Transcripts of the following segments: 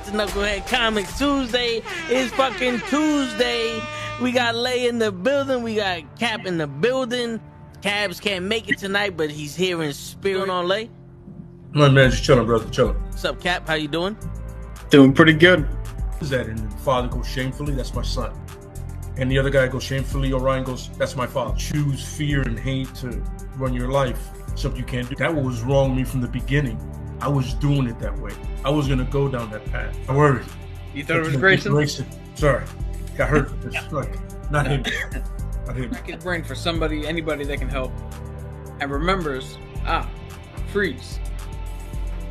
to Knucklehead Comics Tuesday. It's fucking Tuesday. We got Lay in the building. We got Cap in the building. Cabs can't make it tonight, but he's here in spirit on Lay. My man, just chilling, brother, chilling. What's up, Cap? How you doing? Doing pretty good. Is that and the father goes shamefully? That's my son. And the other guy goes shamefully. Orion goes, that's my father. Choose fear and hate to run your life. Something you can't do. That was wrong with me from the beginning. I was doing it that way. I was gonna go down that path. I worried. You thought it was Grayson? Sorry, got hurt. It's like not him. Not him. Crack his brain for somebody, anybody that can help, and remembers. Freeze.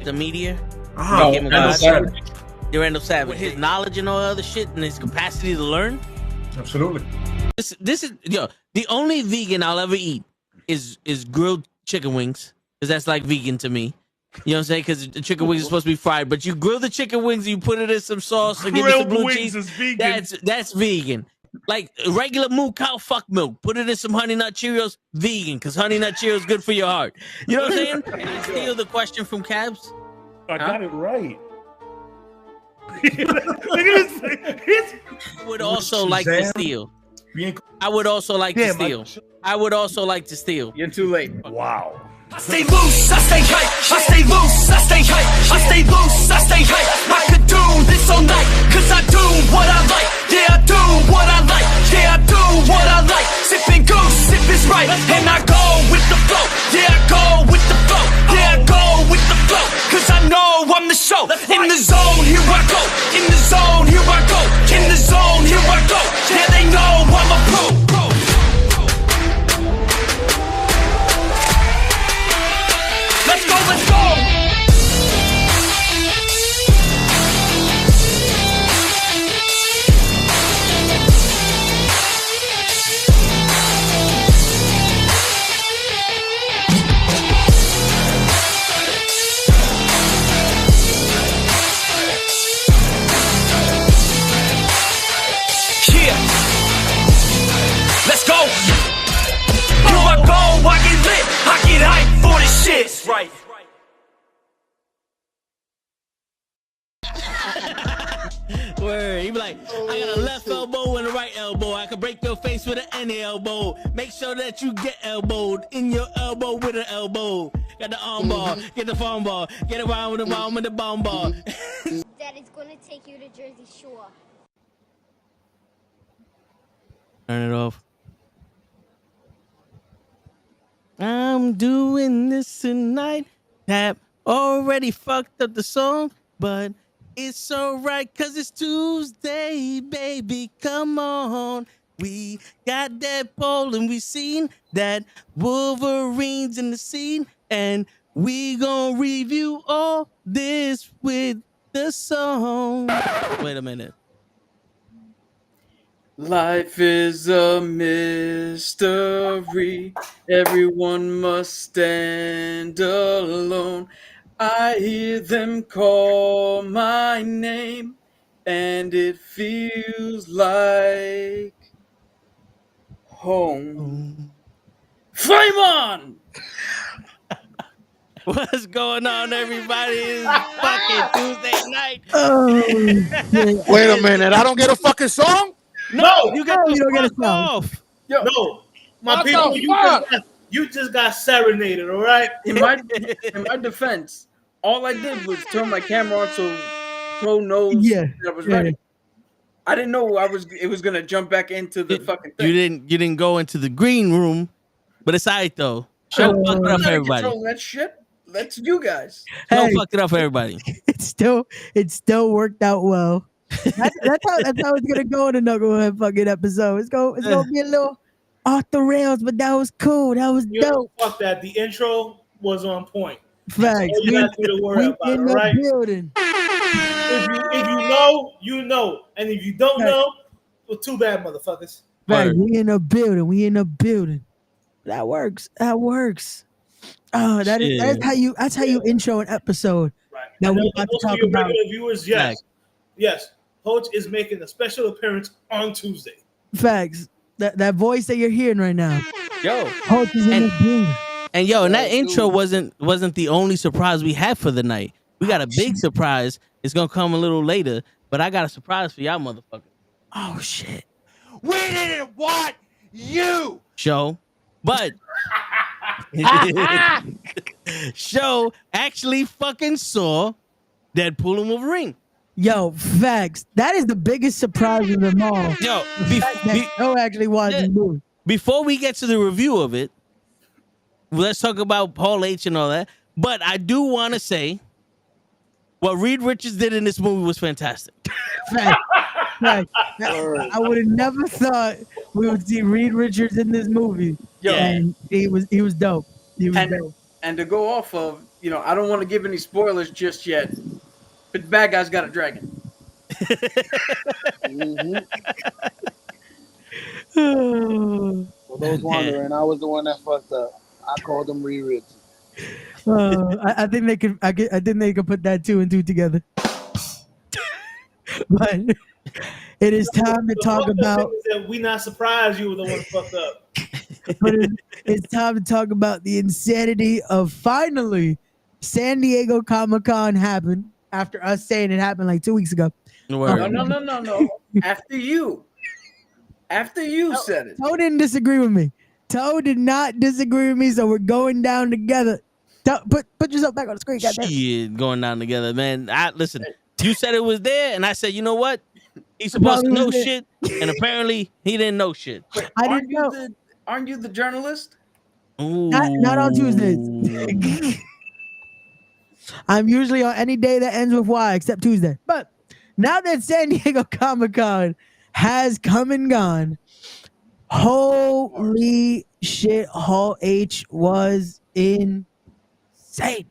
The media. No, Randall Savage. With his knowledge and all other shit and his capacity to learn. Absolutely. This is the only vegan I'll ever eat is grilled chicken wings, because that's like vegan to me. You know what I'm saying? Because the chicken wings are supposed to be fried, but you grill the chicken wings and you put it in some sauce and give it some blue cheese. Is vegan. That's vegan. Like regular moo cow fuck milk. Put it in some Honey Nut Cheerios. Vegan, because Honey Nut Cheerios is good for your heart. You know what I'm saying? Can I steal the question from Cabs? I got it right. Look at this. I would also like to steal. I would also like to steal. I would also like to steal. You're too late. Wow. I stay loose, I stay hype, I stay loose, I stay hype, I stay loose, I stay hype. I could do this all night, cause I do what I like. Yeah, I do what I like, yeah, I do what I like. Sipping goose, sip is right, and I go with the flow. Yeah, I go with the flow, yeah, I go with the flow. Cause I know I'm the show. In the zone, here I go. In the zone, here I go. In the zone, here I go. Yeah, they know I'm a pro. Let's go, let's go! Yeah! Let's go! Here I go, I get lit, I get hyped for this shit! Right. Word. He be like, I got a left elbow and a right elbow. I can break your face with an any elbow. Make sure that you get elbowed in your elbow with an elbow. Got the arm ball, get the phone ball, get around with the bomb with the bomb ball. Daddy's gonna take you to Jersey Shore. Turn it off. I'm doing this tonight. Tap already fucked up the song, but it's alright, cause it's Tuesday, baby. Come on. We got Deadpool and we seen that Wolverine's in the scene, and we gonna review all this with the song. Wait a minute. Life is a mystery. Everyone must stand alone. I hear them call my name, and it feels like home. Flame on! What's going on, everybody? It's fucking Tuesday night. Wait a minute, I don't get a fucking song? No, You don't get a song. Off. Yo, no, my What people, the you just got serenaded, all right? in my defense, all I did was turn my camera on so Pro knows that I was ready. I didn't know it was gonna jump back into the fucking thing. You didn't go into the green room, but it's alright though. Don't fuck it up for everybody. Control that shit. That's you guys. Don't fuck it up for everybody. It still worked out well. That's how it's gonna go in the Knucklehead fucking episode. It's gonna be a little off the rails, but that was cool. That was dope. Fuck that. The intro was on point. Facts. You got to worry about it, in the right? building. If you know, you know, and if you don't know, well, too bad, motherfuckers. Right, we in the building. We in the building. That works. That works. Oh, that's how you intro an episode. Right. Now we're about to talk about viewers. Yes. Poach is making a special appearance on Tuesday. Facts. That voice that you're hearing right now. Yo, Poach is in the building. and that intro wasn't the only surprise we had for the night. We got a big surprise It's gonna come a little later, but I got a surprise for y'all, motherfuckers. Oh shit. We didn't want you. Show, but show actually fucking saw Deadpool and Wolverine. Yo, facts. That is the biggest surprise of them all. Yo, Joe actually watched this movie. before we get to the review of it, let's talk about Paul H and all that. But I do want to say what Reed Richards did in this movie was fantastic. Fact. I would have never thought we would see Reed Richards in this movie. Yo. And he was dope. He was dope. And to go off of, I don't want to give any spoilers just yet, but the bad guy's got a dragon. For those wondering, I was the one that fucked up. I called him Reed Richards. I think they could. I think they could put that 2 and 2 together. But it is time to talk about. We not surprised you were the one fucked up. But it's time to talk about the insanity of finally San Diego Comic-Con happened after us saying it happened like 2 weeks ago. No. After you said it. Toe didn't disagree with me. Toe did not disagree with me, so we're going down together. Put yourself back on the screen, goddamn. Shit, going down together, man. Listen, you said it was there, and I said, you know what? He's supposed to know shit, and apparently he didn't know shit. Wait, I didn't know. Aren't you the journalist? Ooh. Not on Tuesdays. I'm usually on any day that ends with Y except Tuesday. But now that San Diego Comic-Con has come and gone, holy shit, Hall H was insane.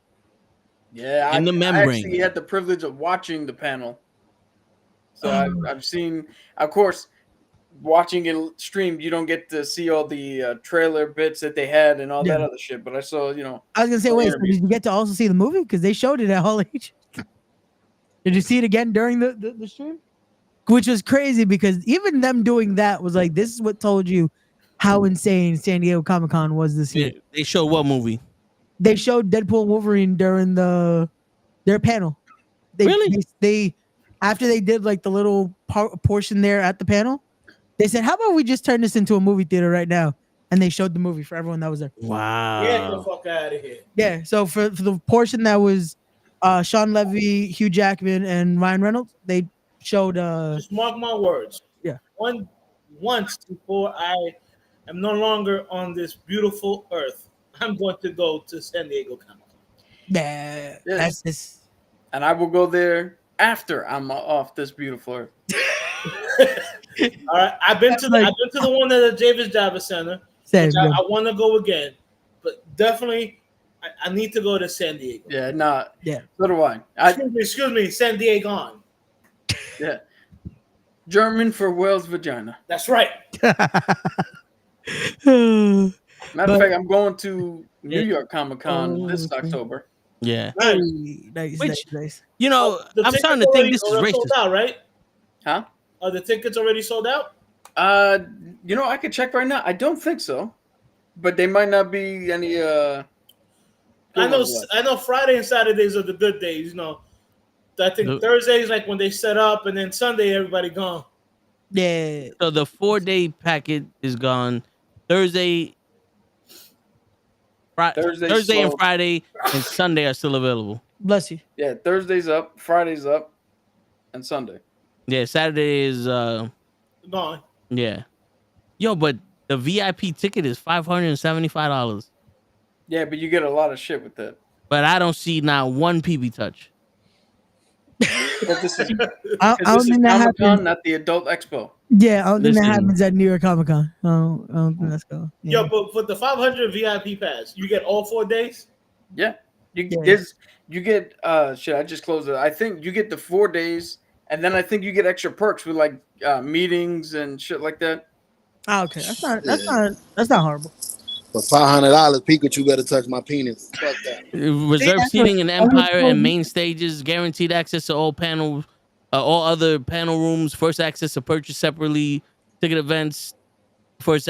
Yeah, In the membrane. I actually had the privilege of watching the panel. So I've seen, of course, watching it streamed, you don't get to see all the trailer bits that they had and all that other shit. But I saw, I was gonna say, wait, so did you get to also see the movie? Because they showed it at Hall H. Did you see it again during the stream? Which was crazy because even them doing that was like, this is what told you how insane San Diego Comic-Con was this year. They showed what movie? They showed Deadpool and Wolverine during their panel. They after they did like the little portion there at the panel, they said, how about we just turn this into a movie theater right now? And they showed the movie for everyone that was there. Wow. Get the fuck out of here. Yeah, so for the portion that was Sean Levy, Hugh Jackman, and Ryan Reynolds, they showed just mark my words. Yeah. Once before I am no longer on this beautiful earth, I'm going to go to San Diego Comic-Con. Yeah, Yes. that's this. And I will go there after I'm off this beautiful earth. All right, I've been to the one at the Davis Javits Center. Same, I want to go again, but definitely I need to go to San Diego. Yeah, nah. Yeah. So do I. Excuse me, San Diego. Yeah. German for whale's vagina. That's right. Matter of fact, I'm going to New York Comic Con this October. Yeah. Nice. I'm starting to think this is racist. Sold out, right? Huh? Are the tickets already sold out? I could check right now. I don't think so, but they might not be any. I know Friday and Saturdays are the good days. I think Thursday is like when they set up, and then Sunday everybody gone. Yeah. So the 4-day packet is gone. Thursday and Friday and Sunday are still available. Bless you. Yeah, Thursday's up, Friday's up, and Sunday. Yeah, Saturday is Gone. Yeah. Yo, but the VIP ticket is $575. Yeah, but you get a lot of shit with that. But I don't see not one PB touch. But this is I don't think that happens. not the Adult Expo. Yeah, I don't think that happens at New York Comic Con. I don't think that's cool. Yeah. Yo, but for the 500 VIP pass, you get all 4 days. Yeah, you get shit. I just closed it. I think you get the 4 days, and then I think you get extra perks with like meetings and shit like that. Oh, okay, that's not horrible. For $500, Pikachu better touch my penis. Fuck that. Reserved seating in Empire and main stages, guaranteed access to all panels, all other panel rooms, first access to purchase separately, ticket events, first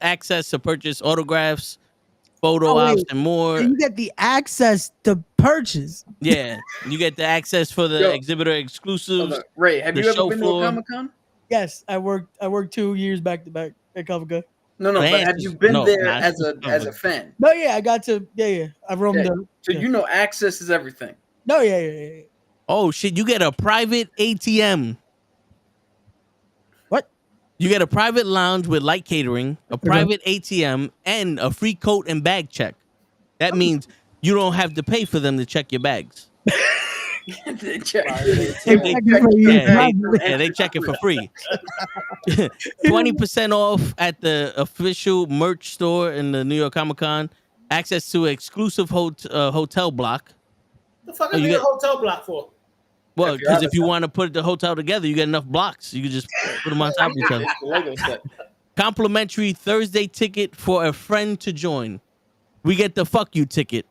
access to purchase autographs, photo ops, and more. You get the access to purchase. Yeah, you get the access for the Yo. exhibitor exclusives. Ray, have The you ever show been to floor. a Comic-Con? Yes, I worked 2 years back to back at Comic Con. No, but Man, have you been no, there nah, as a fan? No, yeah, I got to. Yeah. I roamed Yeah. the. So Yeah. you know access is everything. No, yeah. Oh shit, you get a private ATM. What? You get a private lounge with light catering, a private ATM, and a free coat and bag check. That means you don't have to pay for them to check your bags. They check- They check it for you. They check it for free. 20% off at the official merch store in the New York Comic Con. Access to exclusive hotel block. The fuck Oh, is you the get- hotel block for? Well, If you're because out if of you town. want to put the hotel together, you get enough blocks. You can just put them on top of each other. It's the Lego set. Complimentary Thursday ticket for a friend to join. We get the fuck you ticket.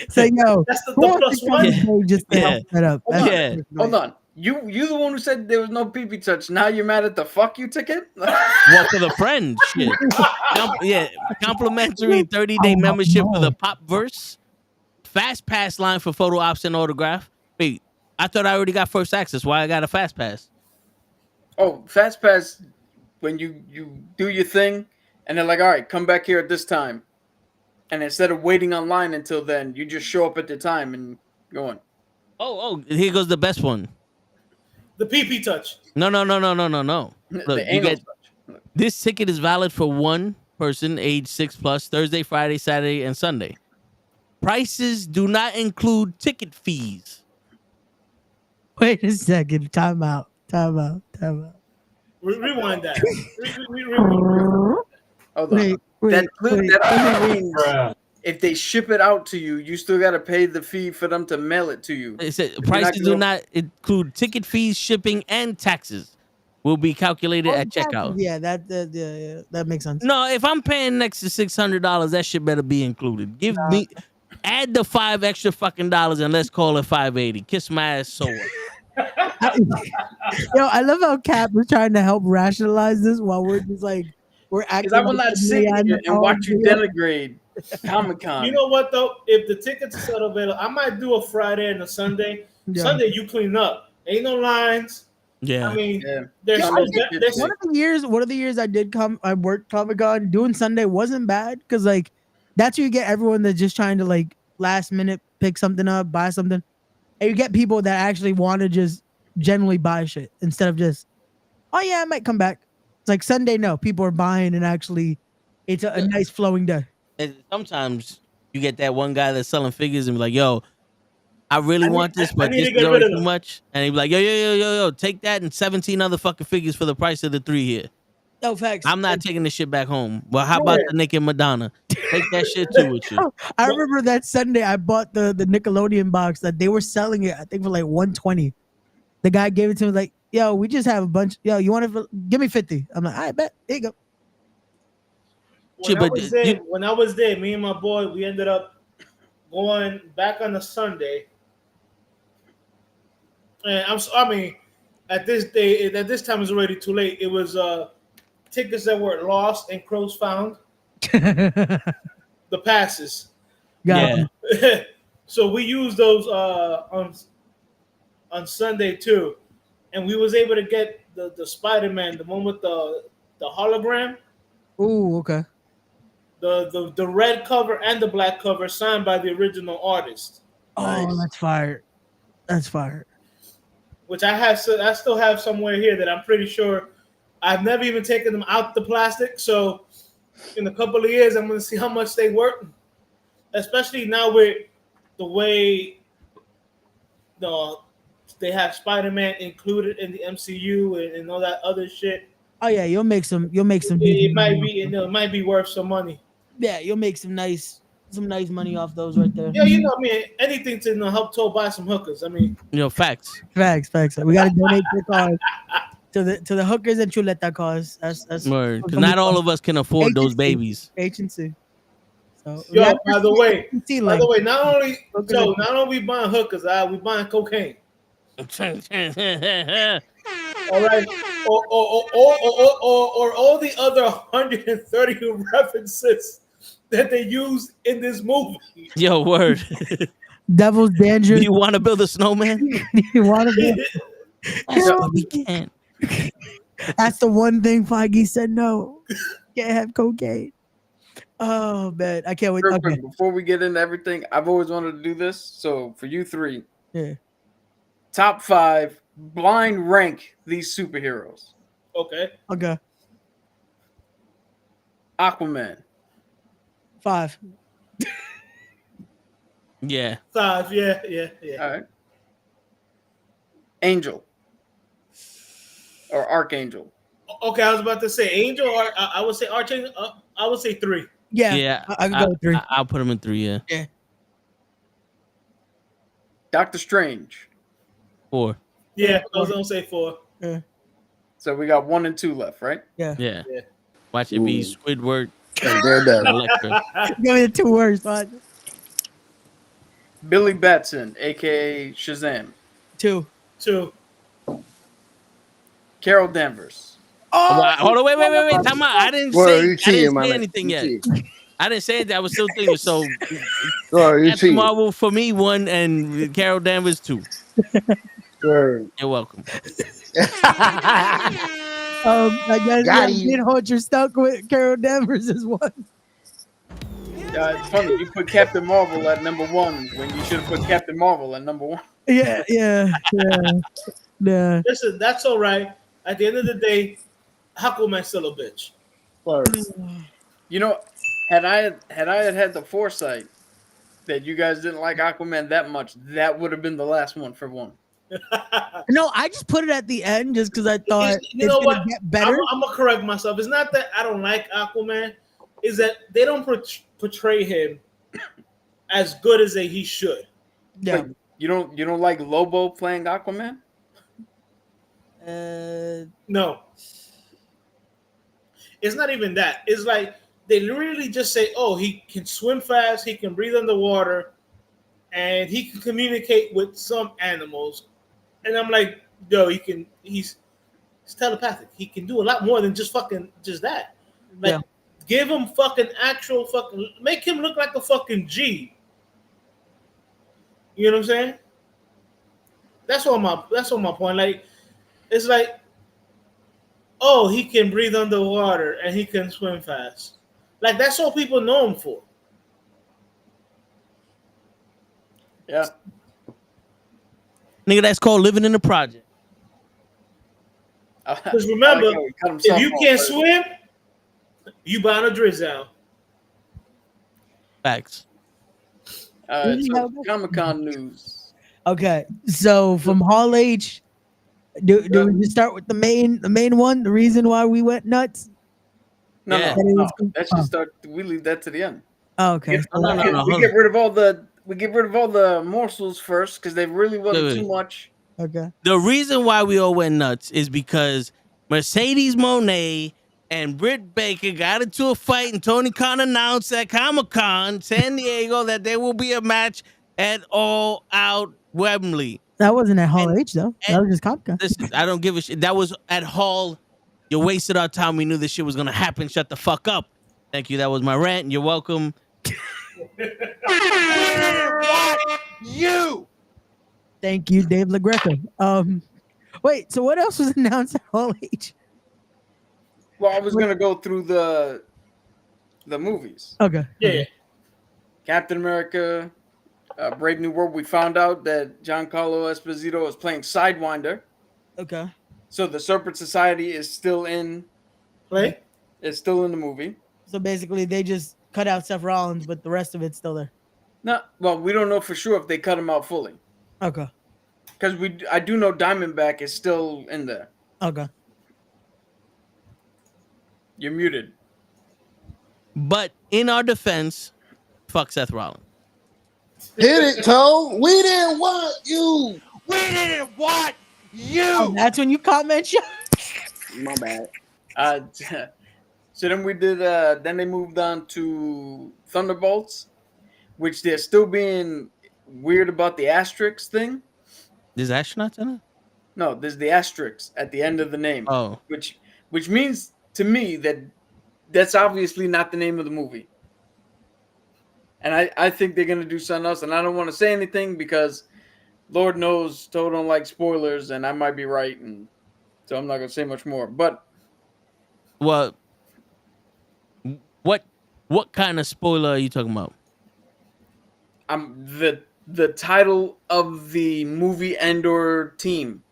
So yo, That's the who wants plus to come one. today just to Yeah. help that up? Hold on. Yeah. Hold on. You the one who said there was no pee touch. Now you're mad at the fuck you ticket? Well, for the friend, shit. Complimentary 30-day membership for the Popverse. Fast pass line for photo ops and autograph. Wait, I thought I already got first access. Why I got a fast pass? Oh, fast pass when you do your thing and they're like, all right, come back here at this time. And instead of waiting online until then, you just show up at the time and go on. Oh, here goes the best one. The PP touch. No. The Look, you anal get touch. this ticket is valid for one person, age 6+, Thursday, Friday, Saturday, and Sunday. Prices do not include ticket fees. Wait a second. Time out. Rewind that. Hold on. Wait. That only means if they ship it out to you, you still got to pay the fee for them to mail it to you. It said You're prices do gonna- not include ticket fees, shipping, and taxes. Will be calculated at checkout. Yeah, that makes sense. No, if I'm paying next to $600, that shit better be included. Add the $5 extra fucking dollars and let's call it $580. Kiss my ass so what? Yo, I love how Cap was trying to help rationalize this while we're just like we're acting. Because I will not sit like here and watch you denigrate Comic Con. You know what though? If the tickets are still available, I might do a Friday and a Sunday. Yeah. Sunday you clean up. Ain't no lines. Yeah. I mean, Yeah. there's One One of the years I worked Comic Con, doing Sunday wasn't bad because like that's where you get everyone that's just trying to like last minute pick something up, buy something, and you get people that actually want to just generally buy shit instead of just, oh yeah, I might come back. It's like Sunday, no, people are buying and actually, it's a nice flowing day. And sometimes you get that one guy that's selling figures and be like, yo, I really want this, but this is already too much. And he be like, yo, take that and 17 other fucking figures for the price of the 3 here. No facts. I'm not taking this shit back home. Well, how about the naked Madonna? Take that shit too with you. I remember that Sunday I bought the Nickelodeon box that they were selling it, I think for like $120. The guy gave it to me like, yo, we just have a bunch. Yo, you want to give me 50? I'm like, I bet. There you go. When I was there, me and my boy, we ended up going back on a Sunday. And at this time it's already too late. It was tickets that were lost and crows found. The passes. Got Yeah. So we used those on Sunday too, and we was able to get the Spider-Man, the one with the hologram. Ooh, okay. The red cover and the black cover signed by the original artist. Oh, Nice. that's fire. That's fire. Which I still have somewhere here that I'm pretty sure I've never even taken them out the plastic. So in a couple of years, I'm going to see how much they work. Especially now with the way they have Spider-Man included in the MCU and all that other shit. Oh yeah, you'll make some. It might be worth some money. Yeah, you'll make some nice money off those right there. Yeah, anything to help Toe buy some hookers. I mean, Facts. Facts. We gotta donate the cause to the hookers and chuleta cause. That's Word. 'Cause not all of us can afford those babies. agency. So by the way, not only we buying hookers, we buying cocaine. All right, or all the other 130 references that they used in this movie. Yo, word. Devil's Do Dandruff. you want to build a snowman? You want to be? That's what we can. That's the one thing Feige said no. Can't have cocaine. Oh man, I can't wait. Real Okay. quick, before we get into everything, I've always wanted to do this. So for you three, Yeah. top 5, blind rank these superheroes. Okay. Okay. Aquaman. 5. Yeah. 5. Yeah. All right. Angel. Or Archangel. Okay, I was about to say Angel, or I would say Archangel. I would say 3. Yeah. Yeah. I can go with 3. I'll put him in 3. Yeah. Doctor Strange. 4. Yeah, I was gonna say 4. So we got 1 and 2 left, right? Yeah. Yeah. Watch it be Ooh. Squidward And Daredevil. and Electra. Give me the 2 words. Fine. Billy Batson, aka Shazam. 2. 2. Carol Danvers. Wow. Hold on, wait. Time out. I didn't Word, say, you cheating, my man. anything You yet. cheating. I didn't say it. I was still thinking. So Sorry, you Captain cheating. Marvel for me 1 and Carol Danvers 2. Word. You're welcome. I guess Got yeah, you. Hold you're stuck with Carol Danvers is 1. It's funny, you put Captain Marvel at number 1 when you should have put Captain Marvel at number 1. Yeah. Listen, that's all right. At the end of the day, Aquaman's still a bitch. Word. You know, had I had the foresight that you guys didn't like Aquaman that much, that would have been the last one for 1. No, I just put it at the end just because I thought You know what? get better. I'm gonna correct myself. It's not that I don't like Aquaman. Is that they don't portray him as good as he should. Yeah. Wait, you don't like Lobo playing Aquaman? No. It's not even that. It's like they really just say, "Oh, he can swim fast. He can breathe underwater, and he can communicate with some animals." And I'm like, "Yo, he's telepathic. He can do a lot more than just that." Like, give him make him look like a fucking G. You know what I'm saying? That's all my point. Like, it's like, oh, he can breathe underwater and he can swim fast. Like, that's all people know him for. Yeah. Nigga, that's called living in the project. Because remember, if you can't swim, you bound to drizzle. Facts. So Comic-Con news. Okay, so from Hall H, do we just start with the main one? The reason why we went nuts? No, Yeah. Let's just start. We leave that to the end. Oh, okay. We get rid of all the morsels first because they really wasn't too much. Okay. The reason why we all went nuts is because Mercedes Moné and Britt Baker got into a fight, and Tony Khan announced at Comic-Con San Diego that there will be a match at All Out Wembley. That wasn't at Hall H though. That was just Comic-Con. Listen, I don't give a shit. That was at Hall. You wasted our time. We knew this shit was gonna happen. Shut the fuck up. Thank you. That was my rant. You're welcome. You. Thank you, Dave LaGreca. Wait. So what else was announced at Hall H? Well, I was gonna go through the movies. Okay. Yeah. Captain America, Brave New World. We found out that Giancarlo Esposito is playing Sidewinder. Okay. So the Serpent Society is still in Play? It's still in the movie. So basically, they just cut out Seth Rollins, but the rest of it's still there. No, well, we don't know for sure if they cut him out fully. Okay. Because I do know Diamondback is still in there. Okay. You're muted. But in our defense, fuck Seth Rollins. Hit it, Toe. We didn't want you. We didn't want you. Oh, that's when you comment. My bad. So then we did. Then they moved on to Thunderbolts, which they're still being weird about the asterisks thing. There's astronauts in it? No, there's the asterisks at the end of the name. Oh. Which means to me that that's obviously not the name of the movie. And I think they're gonna do something else. And I don't want to say anything because Lord knows Toe don't like spoilers, and I might be right, and so I'm not gonna say much more. But Well, what kind of spoiler are you talking about? I'm the title of the movie and/or team.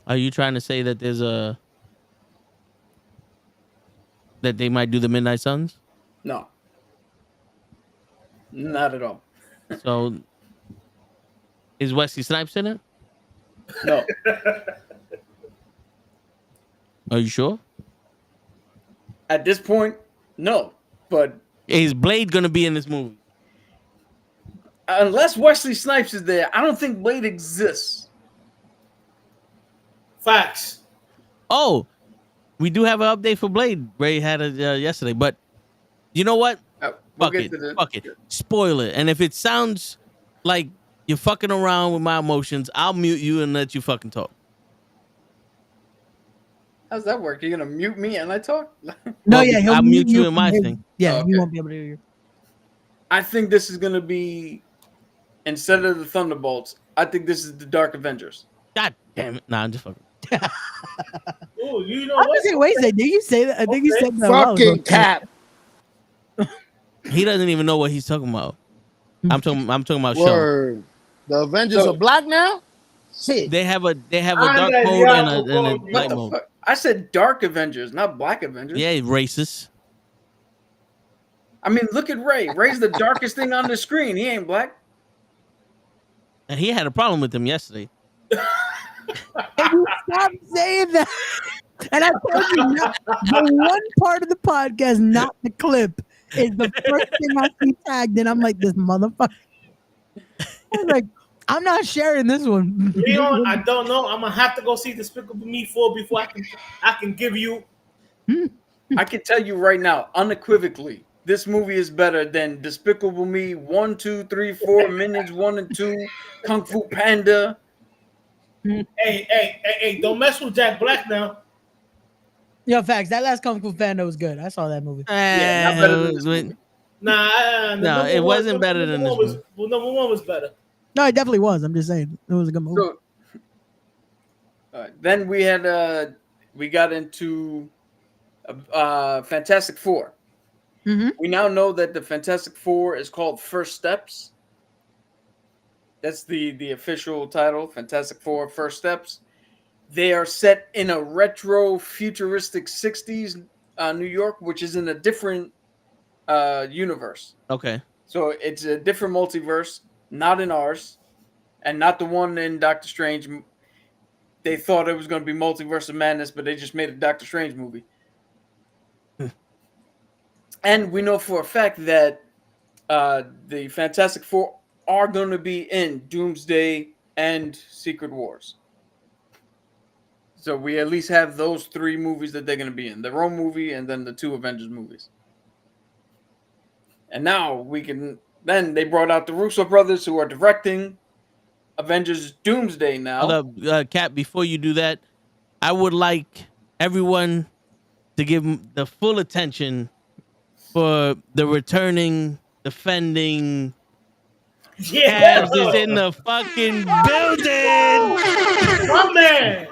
Are you trying to say that that they might do the Midnight Suns? No, not at all. So is Wesley Snipes in it? No, Are you sure? at this point, no. But Is Blade gonna be in this movie? unless Wesley Snipes is there, I don't think Blade exists. Facts. Oh, we do have an update for Blade. Ray had it yesterday, but you know what? We'll Fuck get it. to the- Fuck it. Spoil it. And if it sounds like you're fucking around with my emotions, I'll mute you and let you fucking talk. How's that work? You're gonna mute me and I talk? No, Well, yeah, he'll I'll mute you in my from his- thing. Yeah, Oh, he okay. won't be able to hear you. I think this is gonna be, instead of the Thunderbolts, I think this is the Dark Avengers. God damn it. Nah, I'm just fucking. Ooh, you know I was what? saying, wait a second. Did you say that? I think you Okay. said that. a while ago. Fucking Cap. He doesn't even know what he's talking about. I'm talking about show. Word. The Avengers So- are black now? Shit. They have a dark Anda mode and diablo, a what light The mode. fuck? I said Dark Avengers, not Black Avengers. Yeah, racist. I mean, look at Ray. Ray's the darkest thing on the screen. He ain't black. And he had a problem with them yesterday. And you stop saying that. And I told you, not, the one part of the podcast, not the clip, is the first thing I see tagged, and I'm like, this motherfucker. I was like, I'm not sharing this one. Leon, I don't know. I'm gonna have to go see Despicable Me 4 before I can give you. I can tell you right now, unequivocally, this movie is better than Despicable Me 1, 2, 3, 4, Minions 1 and 2, Kung Fu Panda. Hey, don't mess with Jack Black now. Yo, facts. That last Kung Fu Panda was good. I saw that movie. Yeah, not better than this movie. Nah, No, number it one- wasn't better than number this one was, well, number one was better. No, it definitely was. I'm just saying. It was a good movie. So, then we had we got into Fantastic Four. Mhm. We now know that the Fantastic Four is called First Steps. That's the official title, Fantastic Four First Steps. They are set in a retro futuristic 60s New York, which is in a different universe. Okay. So it's a different multiverse, not in ours, and not the one in Doctor Strange. They thought it was going to be Multiverse of Madness, but they just made a Doctor Strange movie. And we know for a fact that the Fantastic Four are going to be in Doomsday and Secret Wars. So we at least have those three movies that they're going to be in. The Rome movie and then the two Avengers movies. And now we can... Then they brought out the Russo brothers who are directing Avengers Doomsday now. Hold up, Cap, before you do that, I would like everyone to give the full attention for the returning, defending Yeah, Cavs is in the fucking building. my man.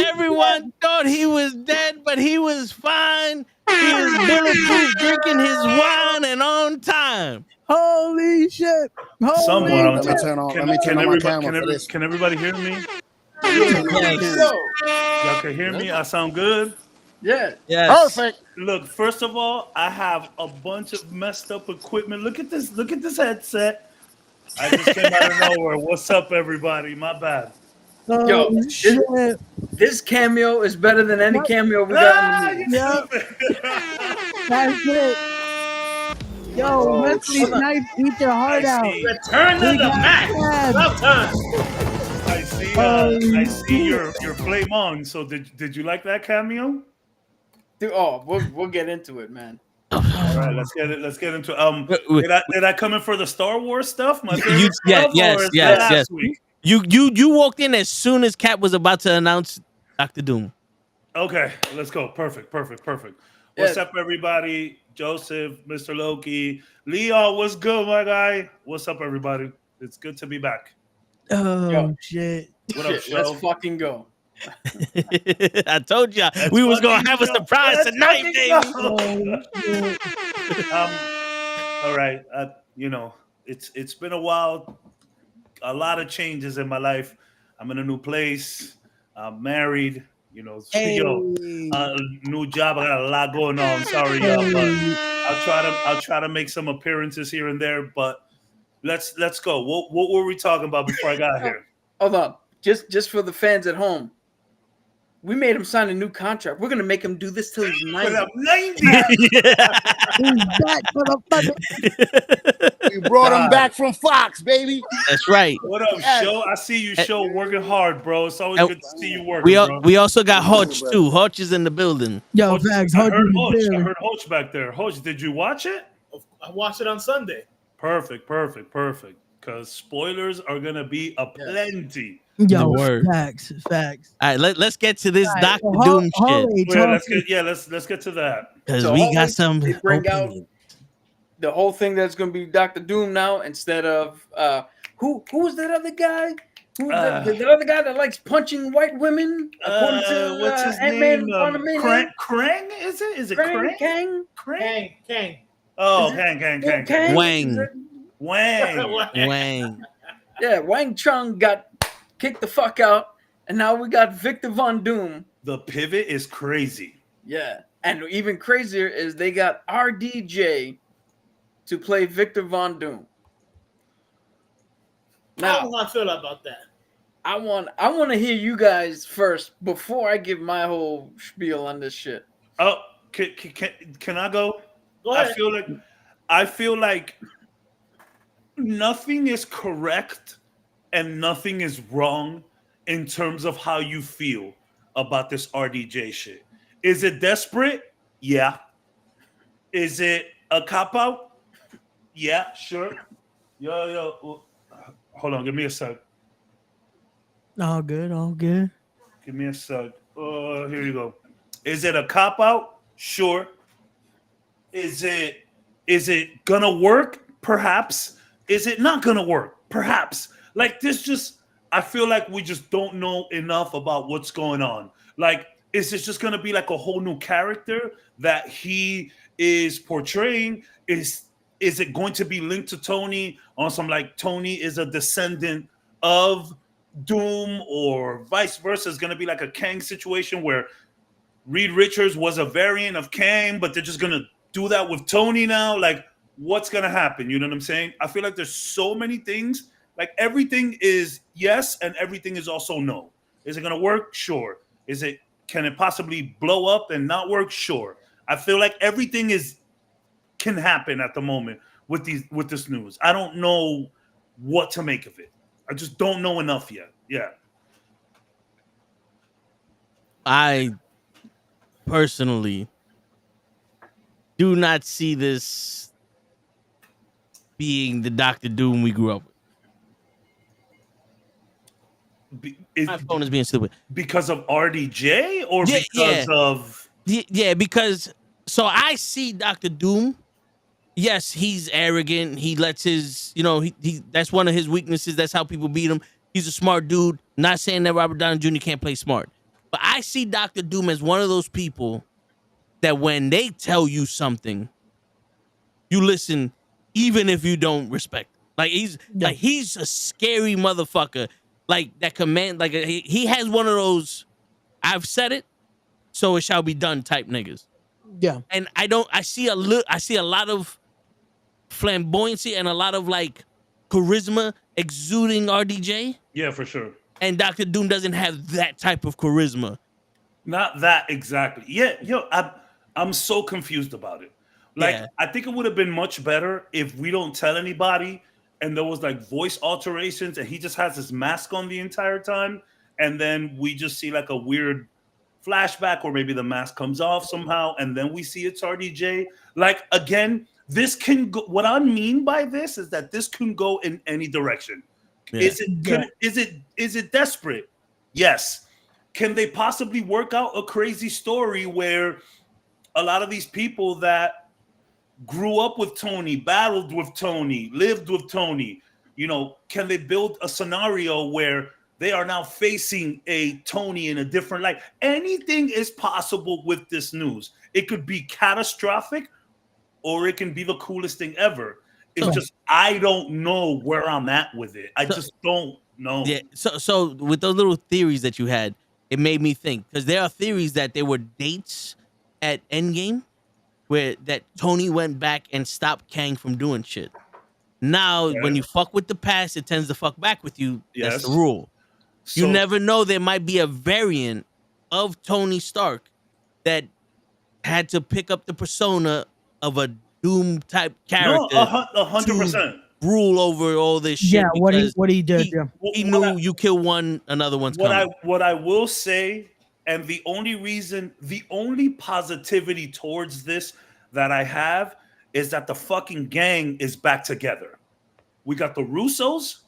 Everyone thought he was dead, but he was fine. He was bulletproof, drinking his wine and on time. Holy shit. Holy Someone, shit. Let me turn on, let me turn on my camera for this. can everybody hear me? Yes. Y'all can hear me? I sound good? Yeah. Yes. Perfect. Look, first of all, I have a bunch of messed up equipment. Look at this headset. I just came out of nowhere. What's up, everybody? My bad. Yo, Holy shit. This cameo is better than any cameo we got in the movie. Yep. That's it. Yo, Wesley hold on. Snipes, eat your heart out. Return to the match. About time. I see your flame on. So did you like that cameo? Dude, we'll get into it, man. All right, let's get into did I come in for the Star Wars stuff? My favorite stuff, or is that last week? You walked in as soon as Cap was about to announce Dr. Doom. Okay, let's go. Perfect. What's up, everybody? Joseph, Mr. Loki, Leo, what's good, my guy? What's up, everybody? It's good to be back. Oh shit! What up, Let's show? fucking go. I told you Let's we was gonna fucking have a go. surprise Let's tonight, fucking baby. go. All right. You know, it's been a while. A lot of changes in my life. I'm in a new place. I'm married. You know, new job. I got a lot going on. Sorry, y'all, but I'll try to make some appearances here and there. But let's go. What were we talking about before I got here? Hold on. Just for the fans at home. We made him sign a new contract. We're gonna make him do this till he's 90. But I'm 90. We brought him back from Fox, baby. That's right. What up, show? I see you, show, working hard, bro. It's always good to see you working, bro. We also got Hodge too. Hodge is in the building. Yo, facts. I heard Hodge back there. Hodge, did you watch it? I watched it on Sunday. Perfect. Because spoilers are gonna be aplenty. Yo, facts. All right, let's get to this Dr. so Doom shit. Let's get to that. Because So we got some. they bring out the whole thing that's going to be Dr. Doom now instead of who was that other guy? Who the other guy that likes punching white women? According to what's his Ant-Man name? Krang? Is it Krang? Kang. Oh, Kang. Wang. Yeah, Wang Chung got kicked the fuck out, and now we got Victor Von Doom. The pivot is crazy. Yeah, and even crazier is they got RDJ to play Victor Von Doom. Now, I don't know how I feel about that. I want to hear you guys first before I give my whole spiel on this shit. Oh, can I go? Go ahead. I feel like nothing is correct and nothing is wrong in terms of how you feel about this RDJ shit. Is it desperate? Yeah. Is it a cop-out? Yeah, sure. Yo. Hold on, give me a sec. All good. Give me a sec. Here you go. Is it a cop-out? Sure. Is it gonna work? Perhaps. Is it not gonna work? Perhaps. Like this I feel like we just don't know enough about what's going on. Like, is this just gonna be like a whole new character that he is portraying? Is it going to be linked to Tony on some like Tony is a descendant of Doom, or vice versa? Is gonna be like a Kang situation where Reed Richards was a variant of Kang, but they're just gonna do that with Tony now? Like, what's gonna happen? You know what I'm saying? I feel like there's so many things. Like, everything is yes and everything is also no. Is it gonna work? Sure. Can it possibly blow up and not work? Sure. I feel like everything can happen at the moment with this news. I don't know what to make of it. I just don't know enough yet. Yeah. I personally do not see this being the Dr. Doom we grew up with. My phone is being stupid. Because of RDJ or because of... Yeah, because... So I see Dr. Doom. Yes, he's arrogant. He lets his... he that's one of his weaknesses. That's how people beat him. He's a smart dude. Not saying that Robert Downey Jr. can't play smart. But I see Dr. Doom as one of those people that when they tell you something, you listen even if you don't respect him. Like, he's a scary motherfucker. Like, that command, like, he has one of those, I've said it, so it shall be done type niggas. Yeah. And I see a lot of flamboyancy and a lot of, like, charisma exuding RDJ. Yeah, for sure. And Dr. Doom doesn't have that type of charisma. Not that exactly. Yeah, I'm so confused about it. Like, I think it would have been much better if we don't tell anybody and there was like voice alterations and he just has his mask on the entire time, and then we just see like a weird flashback or maybe the mask comes off somehow and then we see it's RDJ. Like, again, this can go, what I mean by this is that this can go in any direction. Yeah. Is it desperate? Yes. Can they possibly work out a crazy story where a lot of these people that grew up with Tony, battled with Tony, lived with Tony, you know, can they build a scenario where they are now facing a Tony in a different light? Anything is possible with this news. It could be catastrophic or it can be the coolest thing ever. It's just, I don't know where I'm at with it. I just don't know. Yeah. So with those little theories that you had, it made me think, because there are theories that there were dates at Endgame where that Tony went back and stopped Kang from doing shit. Now, when you fuck with the past, it tends to fuck back with you. Yes. That's the rule. So, You never know. There might be a variant of Tony Stark that had to pick up the persona of a Doom type character. 100%. Rule over all this shit. Yeah, what he did. He knew you kill one, another one's coming. What I will say, and the only positivity towards this that I have is that the fucking gang is back together. We got the Russos,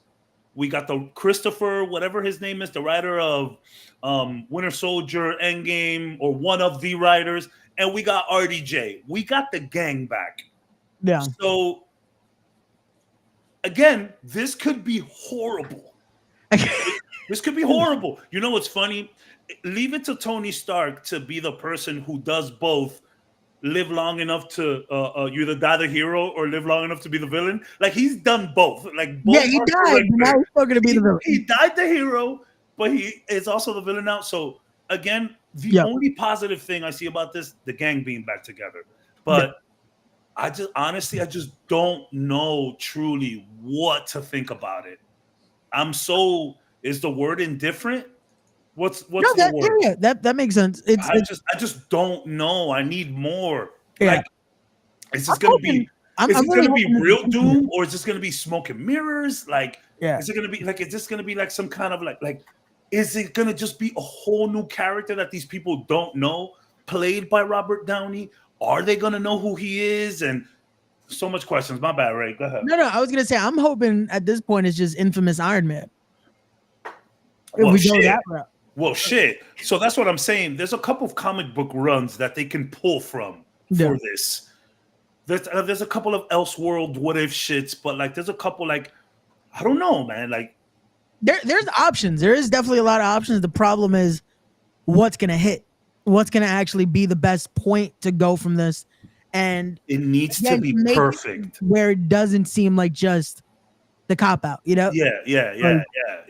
we got the Christopher, whatever his name is, the writer of Winter Soldier, Endgame, or one of the writers, and we got RDJ. We got the gang back. Yeah. So again, this could be horrible. This could be horrible. You know what's funny? Leave it to Tony Stark to be the person who does both. Live long enough to you either die the hero or live long enough to be the villain. Like, he's done both. Like, both he died. Now he's still gonna be the villain. He died the hero, but he is also the villain now. So again, the only positive thing I see about this, the gang being back together. But I just don't know truly what to think about it. Is the word indifferent? What's the word? Yeah, that makes sense. I just don't know. I need more. Yeah. Like, is this gonna be real Doom, or is this gonna be smoke and mirrors? Like, is it gonna be like, is this gonna be like some kind of like is it gonna just be a whole new character that these people don't know, played by Robert Downey? Are they gonna know who he is? And so much questions. My bad, Ray. Go ahead. No, I was gonna say, I'm hoping at this point it's just infamous Iron Man. Well, If we go that route. Well, shit. So that's what I'm saying. There's a couple of comic book runs that they can pull from for this. There's a couple of Elseworld what if shits, but like there's a couple, like, I don't know, man. Like, there's options. There is definitely a lot of options. The problem is what's gonna hit, what's gonna actually be the best point to go from this, and it needs to be perfect, where it doesn't seem like just the cop out, you know? Yeah.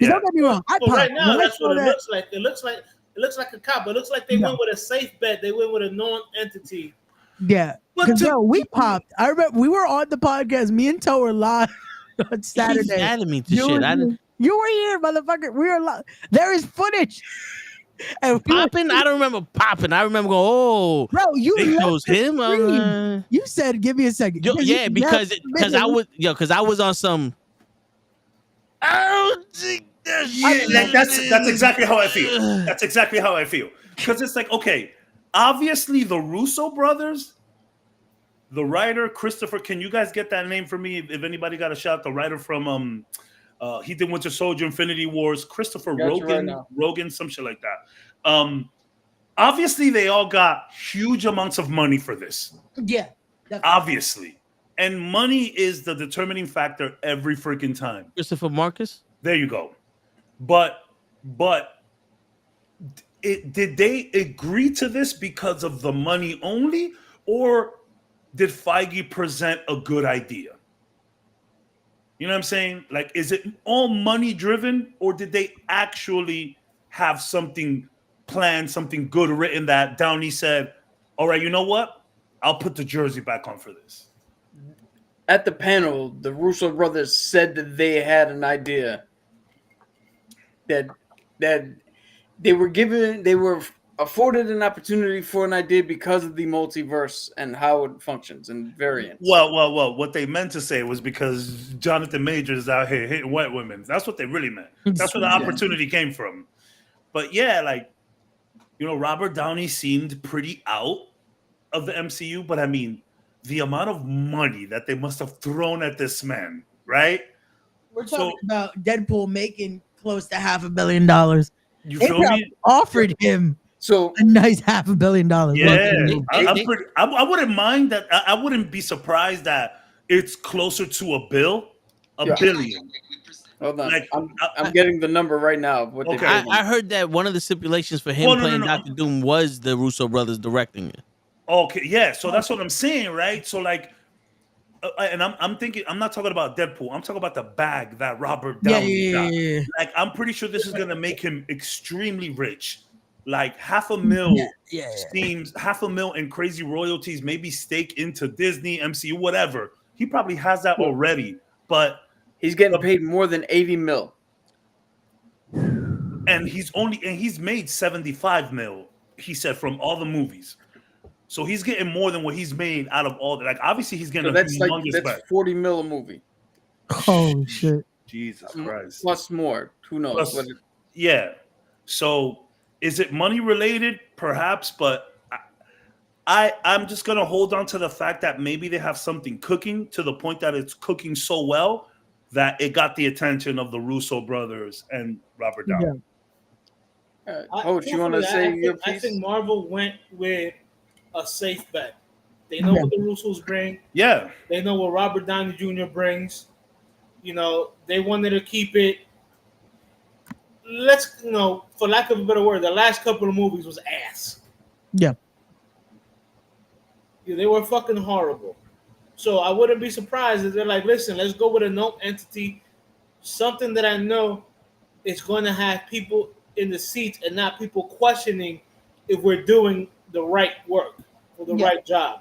Don't get me wrong. Right now, that's what it looks like. It looks like a cop. It looks like they went with a safe bet. They went with a known entity. Yeah. Because we popped. I remember we were on the podcast. Me and Toe were live on Saturday. He's adding me to shit. You were here, motherfucker. We were live. There is footage. And popping? I don't remember popping. I remember going, oh, bro, you chose him. You said, give me a second. Because I was on some. That's exactly how I feel. That's exactly how I feel. Because it's like, okay, obviously the Russo brothers, the writer Christopher. Can you guys get that name for me? If anybody got a shot, the writer from he did Winter Soldier, Infinity Wars, Christopher Rogan, some shit like that. Obviously they all got huge amounts of money for this. Yeah, definitely. Obviously. And money is the determining factor every freaking time. Christopher Marcus? There you go. But did they agree to this because of the money only, or did Feige present a good idea? You know what I'm saying? Like, is it all money driven, or did they actually have something planned, something good written that Downey said, all right, you know what? I'll put the jersey back on for this. At the panel, the Russo brothers said that they had an idea that they were afforded an opportunity for an idea because of the multiverse and how it functions and variants. Well, what they meant to say was because Jonathan Majors is out here hitting white women. That's what they really meant. That's where the opportunity came from. But yeah, like, you know, Robert Downey seemed pretty out of the MCU, but I mean, the amount of money that they must have thrown at this man, right? We're talking about Deadpool making close to $500 million. You feel me? Offered him So a nice $500 million. Yeah, They- I wouldn't mind that. I wouldn't be surprised that it's closer to a billion. hold on, Like, I'm getting the number right now of what they Okay. paid him. I heard that one of the stipulations for him Well, no, playing no. Doctor Doom was the Russo brothers directing it. Okay, yeah. So that's what I'm saying, right? So like, and I'm thinking, I'm not talking about Deadpool. I'm talking about the bag that Robert Downey got. Yeah. Like, I'm pretty sure this is gonna make him extremely rich. Like $500,000 seems $500,000 in crazy royalties, maybe stake into Disney, MCU, whatever. He probably has that already, but He's getting paid more than 80 mil. and he's made 75 mil, he said, from all the movies. So he's getting more than what he's made out of all that. Like, obviously he's getting So a that's humongous bag. 40 mil a movie. Oh shit. Jesus Christ. Plus more. Who knows? Plus- Yeah. So is it money related? Perhaps, but I'm just gonna hold on to the fact that maybe they have something cooking to the point that it's cooking so well that it got the attention of the Russo brothers and Robert Downey. Coach, you want to say your piece? I think Marvel went with a safe bet. They know what the Russos bring. Yeah. They know what Robert Downey Jr. brings. You know, they wanted to keep it. Let's, for lack of a better word, the last couple of movies was ass. Yeah. Yeah, they were fucking horrible. So I wouldn't be surprised if they're like, listen, let's go with a known entity, something that I know is going to have people in the seats and not people questioning if we're doing the right work or the right job.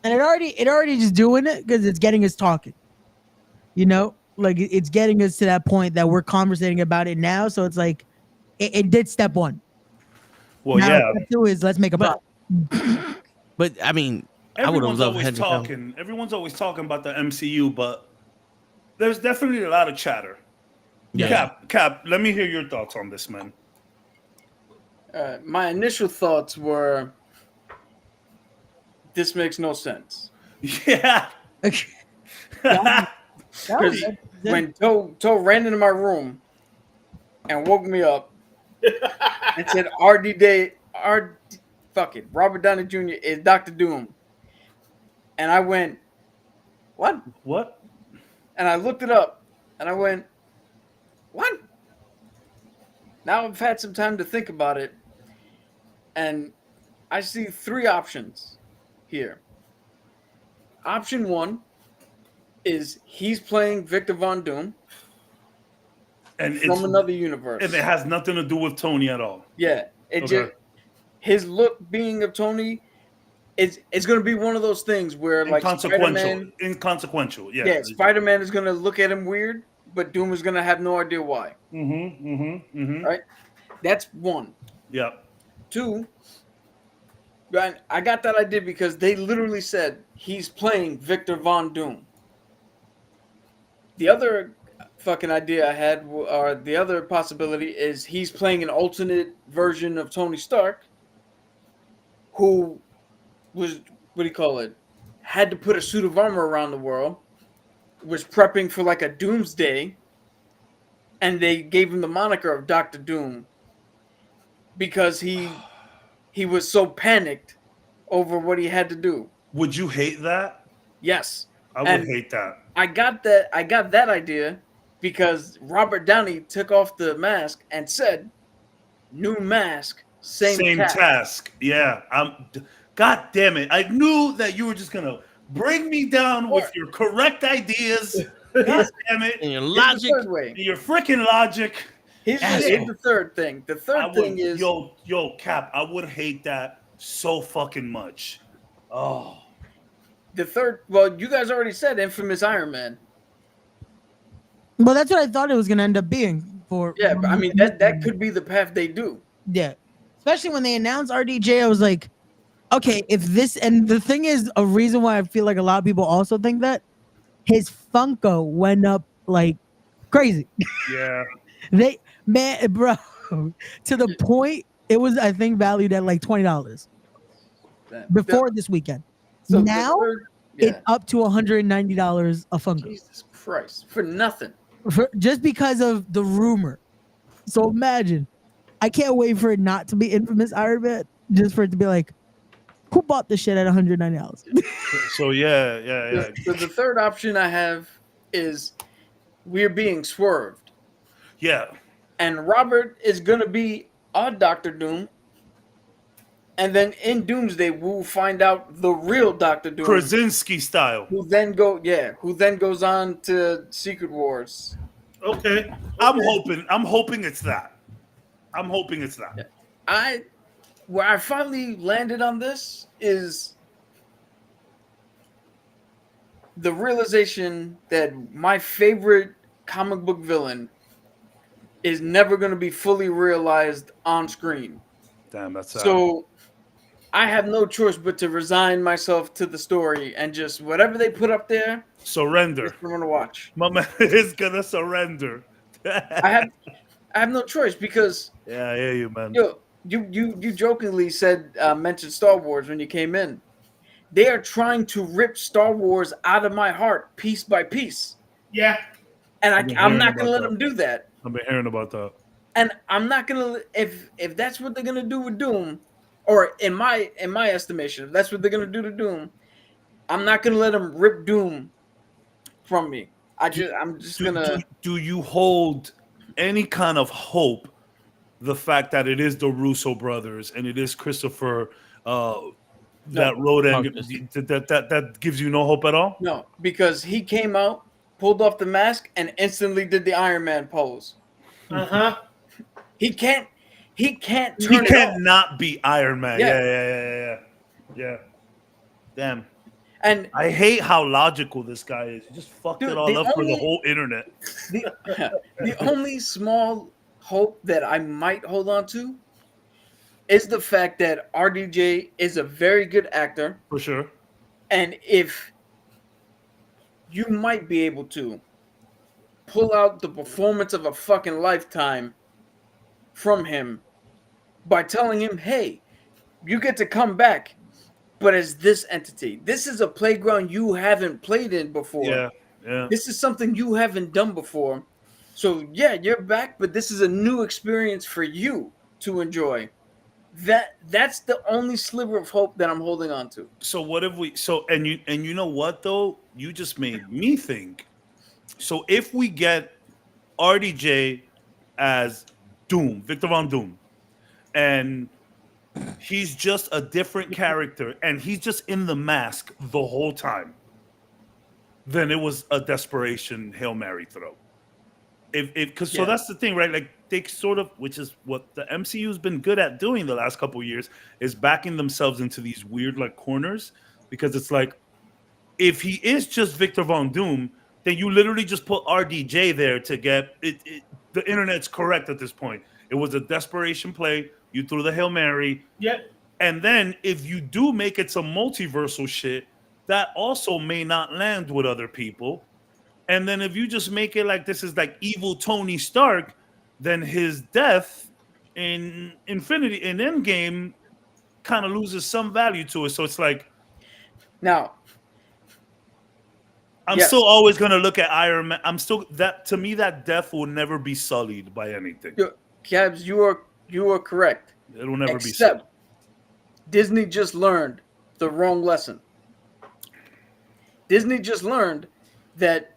And it already just doing it because it's getting us talking. You know, like it's getting us to that point that we're conversating about it now. So it's like it did step one. Well, now yeah. Step two is let's make a product. But I mean, I would have Everyone's loved always Henry Cavill. talking. Everyone's always talking about the MCU, but there's definitely a lot of chatter. Yeah. Cap, let me hear your thoughts on this, man. My initial thoughts were, this makes no sense. Yeah. Because when Toe ran into my room and woke me up and said, Robert Downey Jr. is Dr. Doom. And I went, what? What? And I looked it up and I went, what? Now I've had some time to think about it. And I see three options here. Option one is he's playing Victor Von Doom And from another universe. And it has nothing to do with Tony at all. Yeah. His look being of Tony, it's going to be one of those things where like Inconsequential. Yeah. Yeah, Spider-Man is going to look at him weird, but Doom is going to have no idea why. Right? That's one. Yeah. Two, I got that idea because they literally said he's playing Victor Von Doom. The other fucking idea I had, or the other possibility, is he's playing an alternate version of Tony Stark who was, had to put a suit of armor around the world, was prepping for like a doomsday, and they gave him the moniker of Dr. Doom because he was so panicked over what he had to do. Would you hate that? Yes. I would hate that. I got that idea because Robert Downey took off the mask and said, "New mask, same task." Yeah. God damn it. I knew that you were just gonna bring me down with your correct ideas. God damn it. And your logic. Your freaking logic. Here's the third thing. The third thing is yo, Cap, I would hate that so fucking much. Oh. The third, well, you guys already said infamous Iron Man. Well, that's what I thought it was going to end up being. Yeah, but I mean, that could be the path they do. Yeah. Especially when they announced RDJ, I was like, okay, if this, and the thing is, a reason why I feel like a lot of people also think that his Funko went up like crazy. Yeah. Bro, to the point, it was, I think, valued at like $20 before this weekend. So now it's up to $190 a Funko. Jesus Christ, for nothing. Just because of the rumor. So imagine. I can't wait for it not to be infamous Iron Man, just for it to be like, who bought this shit at $190? So yeah. So the third option I have is we're being swerved, Yeah. and Robert is gonna be on Doctor Doom, and then in Doomsday we'll find out the real Doctor Doom, Krasinski style. who then goes on to Secret Wars. Okay. I'm hoping it's that. I'm hoping it's that. Where I finally landed on this is the realization that my favorite comic book villain is never going to be fully realized on screen. Damn, that's sad. So I have no choice but to resign myself to the story and just whatever they put up there, surrender. I'm going to watch. My man is gonna surrender. I have no choice because yeah, I hear you, man. Yo, you jokingly said mentioned Star Wars when you came in. They are trying to rip Star Wars out of my heart piece by piece. Yeah. And I'm not going to let them do that. I've been hearing about that. And I'm not going to if that's what they're going to do with Doom, or in my estimation, if that's what they're going to do to Doom, I'm not going to let them rip Doom from me. I'm just going to Do you hold any kind of hope the fact that it is the Russo brothers and it is Christopher that wrote that gives you no hope at all? No, because he came out, pulled off the mask, and instantly did the Iron Man pose. He can't turn it off. Not be Iron Man. Yeah. Damn. And I hate how logical this guy is. He just fucked it all up for the whole internet. The only small hope that I might hold on to is the fact that RDJ is a very good actor. For sure. And if you might be able to pull out the performance of a fucking lifetime from him by telling him, hey, you get to come back, but as this entity. This is a playground you haven't played in before. Yeah. This is something you haven't done before. So yeah, you're back, but this is a new experience for you to enjoy. That's the only sliver of hope that I'm holding on to. So what if we and you know what though? You just made me think. So if we get RDJ as Doom, Victor Von Doom, and he's just a different character and he's just in the mask the whole time, then it was a desperation Hail Mary throw. So that's the thing, right? Like they sort of, which is what the MCU's been good at doing the last couple of years, is backing themselves into these weird like corners, because it's like if he is just Victor Von Doom, then you literally just put RDJ there to get it. The internet's correct at this point. It was a desperation play. You threw the Hail Mary. Yep. And then if you do make it some multiversal shit, that also may not land with other people. And then if you just make it like this is like evil Tony Stark, then his death in Endgame kind of loses some value to it. So it's like, now, I'm still always gonna look at Iron Man. To me that death will never be sullied by anything. Cabs, you are correct. It will never be Except sullied. Disney just learned the wrong lesson. Disney just learned that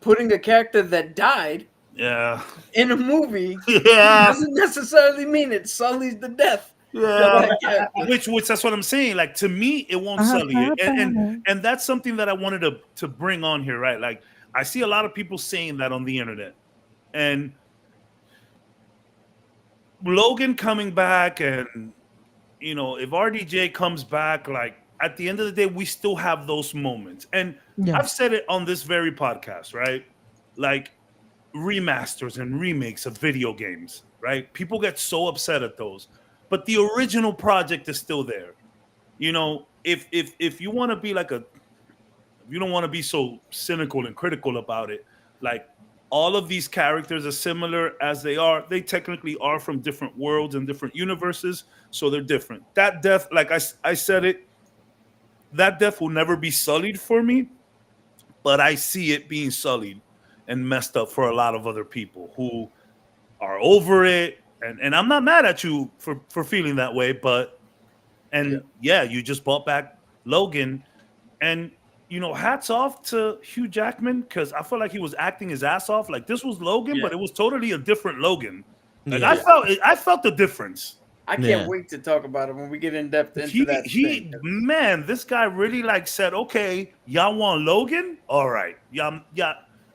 putting a character that died in a movie doesn't necessarily mean it sullies the death. Which that's what I'm saying. Like to me, it won't sully it, and that's something that I wanted to bring on here, right? Like I see a lot of people saying that on the internet, and Logan coming back, and if RDJ comes back, like at the end of the day, we still have those moments, and I've said it on this very podcast, right? Like remasters and remakes of video games, right? People get so upset at those. But the original project is still there. If you want to be if you don't want to be so cynical and critical about it, like all of these characters, as similar as they technically are from different worlds and different universes, so they're different. That death, like I said it, that death will never be sullied for me, but I see it being sullied and messed up for a lot of other people who are over it And I'm not mad at you for feeling that way, but you just brought back Logan, and hats off to Hugh Jackman, because I felt like he was acting his ass off. Like, this was Logan, but it was totally a different Logan. Like, Yeah. I felt the difference. I can't wait to talk about it when we get in depth into that. Man, this guy really said, okay, y'all want Logan? All right, yeah.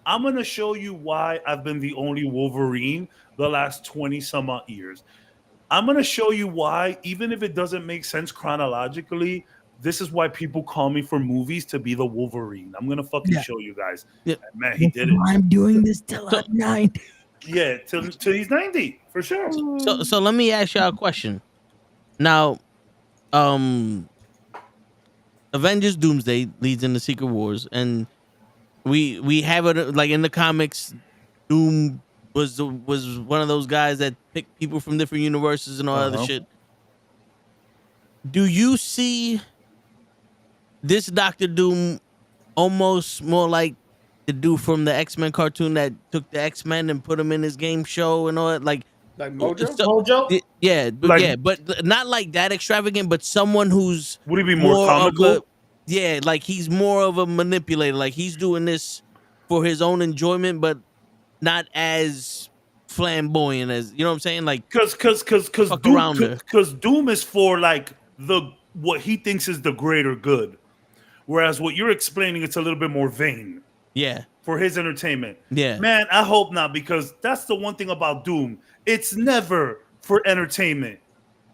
I'm gonna show you why I've been the only Wolverine the last 20 some odd years. I'm gonna show you why, even if it doesn't make sense chronologically, this is why people call me for movies to be the Wolverine. I'm gonna fucking show you guys. Yeah. And man, he did it. I'm doing this till I'm 90. Yeah, till he's 90 for sure. So let me ask y'all a question. Now, Avengers Doomsday leads into Secret Wars, and we have it like in the comics. Doom was one of those guys that picked people from different universes and all other shit. Do you see this Doctor Doom almost more like the dude from the X-Men cartoon that took the X-Men and put them in his game show and all that? Like Mojo? Mojo? Yeah, but but not like that extravagant, but someone who's would he be more comical? Like he's more of a manipulator. Like he's doing this for his own enjoyment, but not as flamboyant as, you know what I'm saying? Like because Doom is for like what he thinks is the greater good, whereas what you're explaining, it's a little bit more vain. Yeah, for his entertainment. Yeah, man, I hope not, because that's the one thing about Doom. It's never for entertainment.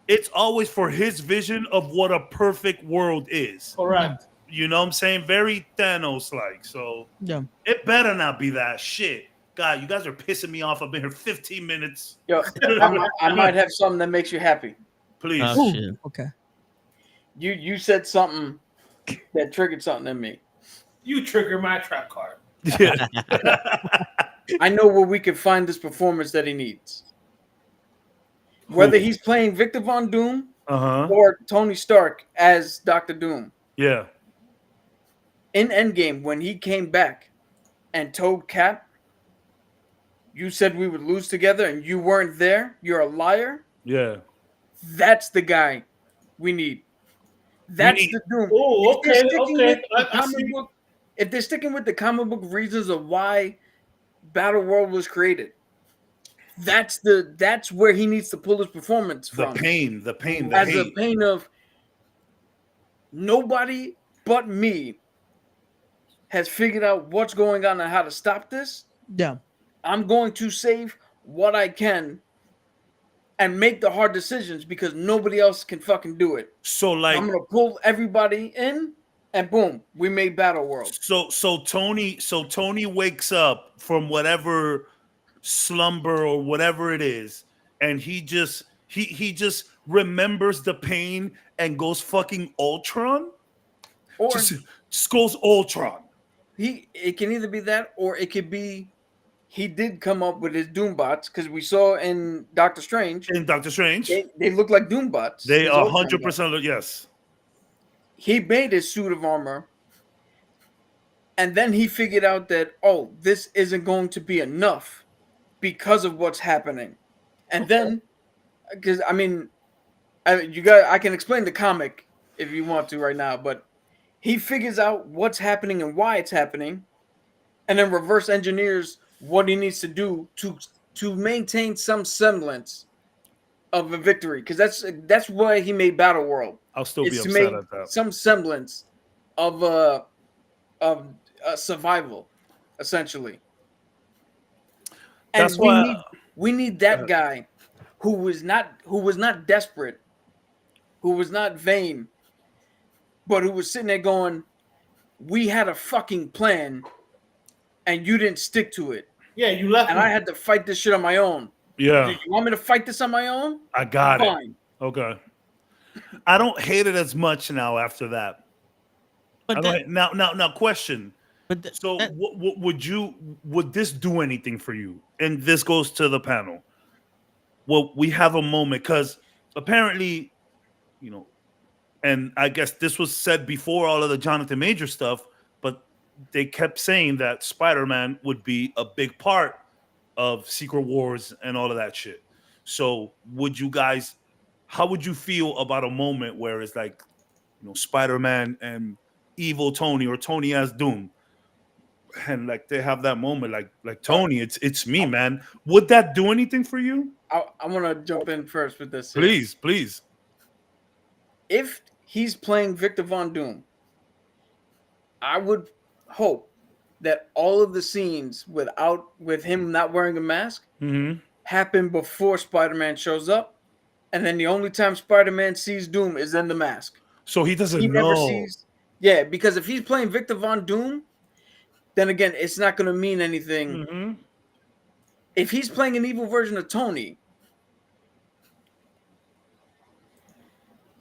It's always for his vision of what a perfect world is. Correct. You know what I'm saying? Very Thanos-like. So it better not be that shit. God, you guys are pissing me off. I've been here 15 minutes. Yo, I might have something that makes you happy. Please. Oh, shit. Okay. You said something that triggered something in me. You trigger my trap card. Yeah. I know where we can find this performance that he needs. Whether he's playing Victor Von Doom or Tony Stark as Dr. Doom. Yeah. In Endgame, when he came back and told Cap, you said we would lose together and you weren't there, you're a liar. Yeah. That's the guy we need. That's the Doom. Oh, okay, If they're sticking with the comic book reasons of why Battle World was created, that's where he needs to pull his performance from. The pain, the hate. The pain of nobody but me has figured out what's going on and how to stop this. Yeah. I'm going to save what I can and make the hard decisions because nobody else can fucking do it. So like I'm gonna pull everybody in and boom, we made Battle World. So Tony wakes up from whatever slumber or whatever it is, and he just remembers the pain and goes fucking Ultron. Or just goes Ultron. It can either be that or it could be he did come up with his Doombots, because we saw in Doctor Strange. They look like Doombots. They are 100% yes. He made his suit of armor, and then he figured out that, oh, this isn't going to be enough because of what's happening. And then, because I can explain the comic if you want to right now, but he figures out what's happening and why it's happening, and then reverse engineers what he needs to do to maintain some semblance of a victory, because that's why he made Battle World. I'll still be upset at that. Some semblance of a survival, essentially. And that's why we need that guy who was not desperate, who was not vain, but who was sitting there going, "We had a fucking plan, and you didn't stick to it. Yeah, you left and me. I had to fight this shit on my own. Yeah. Do you want me to fight this on my own? I got Fine. it. Okay. I don't hate it as much now after that. But now question. Would this do anything for you? And this goes to the panel. Well, we have a moment because apparently, and I guess this was said before all of the Jonathan Major stuff, but they kept saying that Spider-Man would be a big part of Secret Wars and all of that shit. So would you guys? How would you feel about a moment where it's like, Spider-Man and evil Tony or Tony as Doom, and like they have that moment, like Tony, it's me, man. Would that do anything for you? I want to jump in first with this. Please. If he's playing Victor Von Doom, I would hope that all of the scenes with him not wearing a mask happen before Spider-Man shows up, and then the only time Spider-Man sees Doom is in the mask. So he doesn't He never know. sees. Yeah, because if he's playing Victor Von Doom, then again, it's not going to mean anything. If he's playing an evil version of Tony,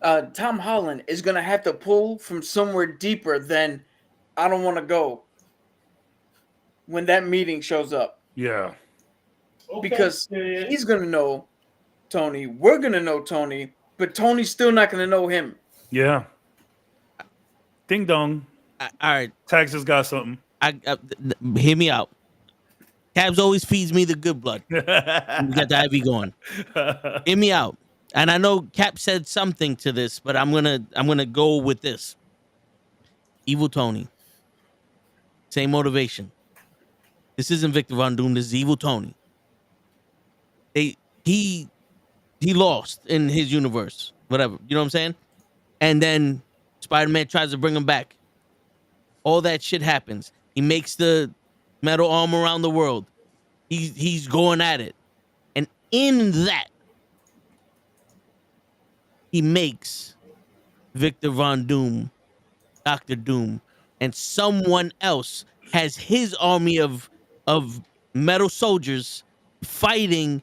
Tom Holland is going to have to pull from somewhere deeper than I don't want to go when that meeting shows up. Yeah. Because he's going to know Tony. We're going to know Tony, but Tony's still not going to know him. Yeah. Ding dong. All right. Texas got something. Hear me out. Cabs always feeds me the good blood. We got the IV going. Hear me out. And I know Cap said something to this, but I'm gonna go with this. Evil Tony. Same motivation. This isn't Victor Von Doom. This is Evil Tony. He lost in his universe. Whatever. You know what I'm saying? And then Spider-Man tries to bring him back. All that shit happens. He makes the metal arm around the world. He's going at it. And in that, he makes Victor Von Doom, Dr. Doom, and someone else has his army of metal soldiers fighting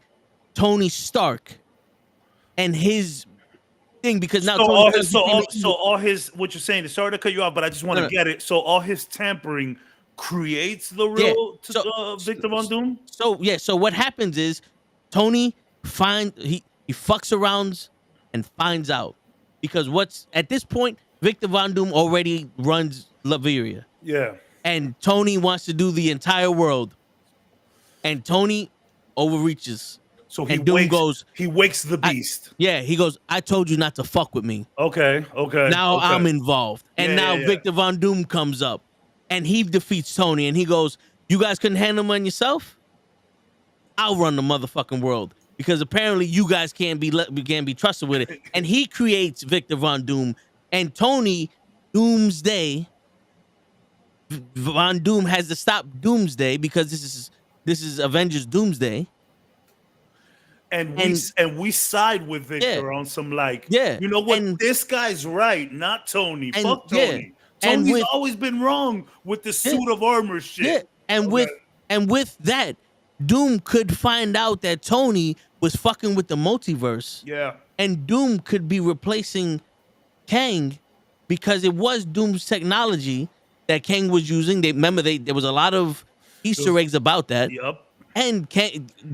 Tony Stark and his thing, because now all his what you're saying, sorry to cut you off, but I just want to get it. So all his tampering creates the real Victor Von Doom. So what happens is Tony he fucks around and finds out, because what's at this point, Victor Von Doom already runs Latveria. Yeah. And Tony wants to do the entire world. And Tony overreaches. So he wakes the beast. He goes, I told you not to fuck with me. Okay. Now I'm involved. And Victor Von Doom comes up and he defeats Tony, and he goes, you guys couldn't handle him yourself? I'll run the motherfucking world, because apparently you guys can't be trusted with it. And he creates Victor Von Doom, and Tony Doomsday Von Doom has to stop Doomsday, because this is Avengers Doomsday. And we side with Victor on some you know what, this guy's right, not Tony. Fuck Tony. Tony's always been wrong with the suit of armor shit. Yeah. And with that, Doom could find out that Tony was fucking with the multiverse. Yeah. And Doom could be replacing Kang, because it was Doom's technology that Kang was using. There was a lot of Easter eggs about that. Yep. And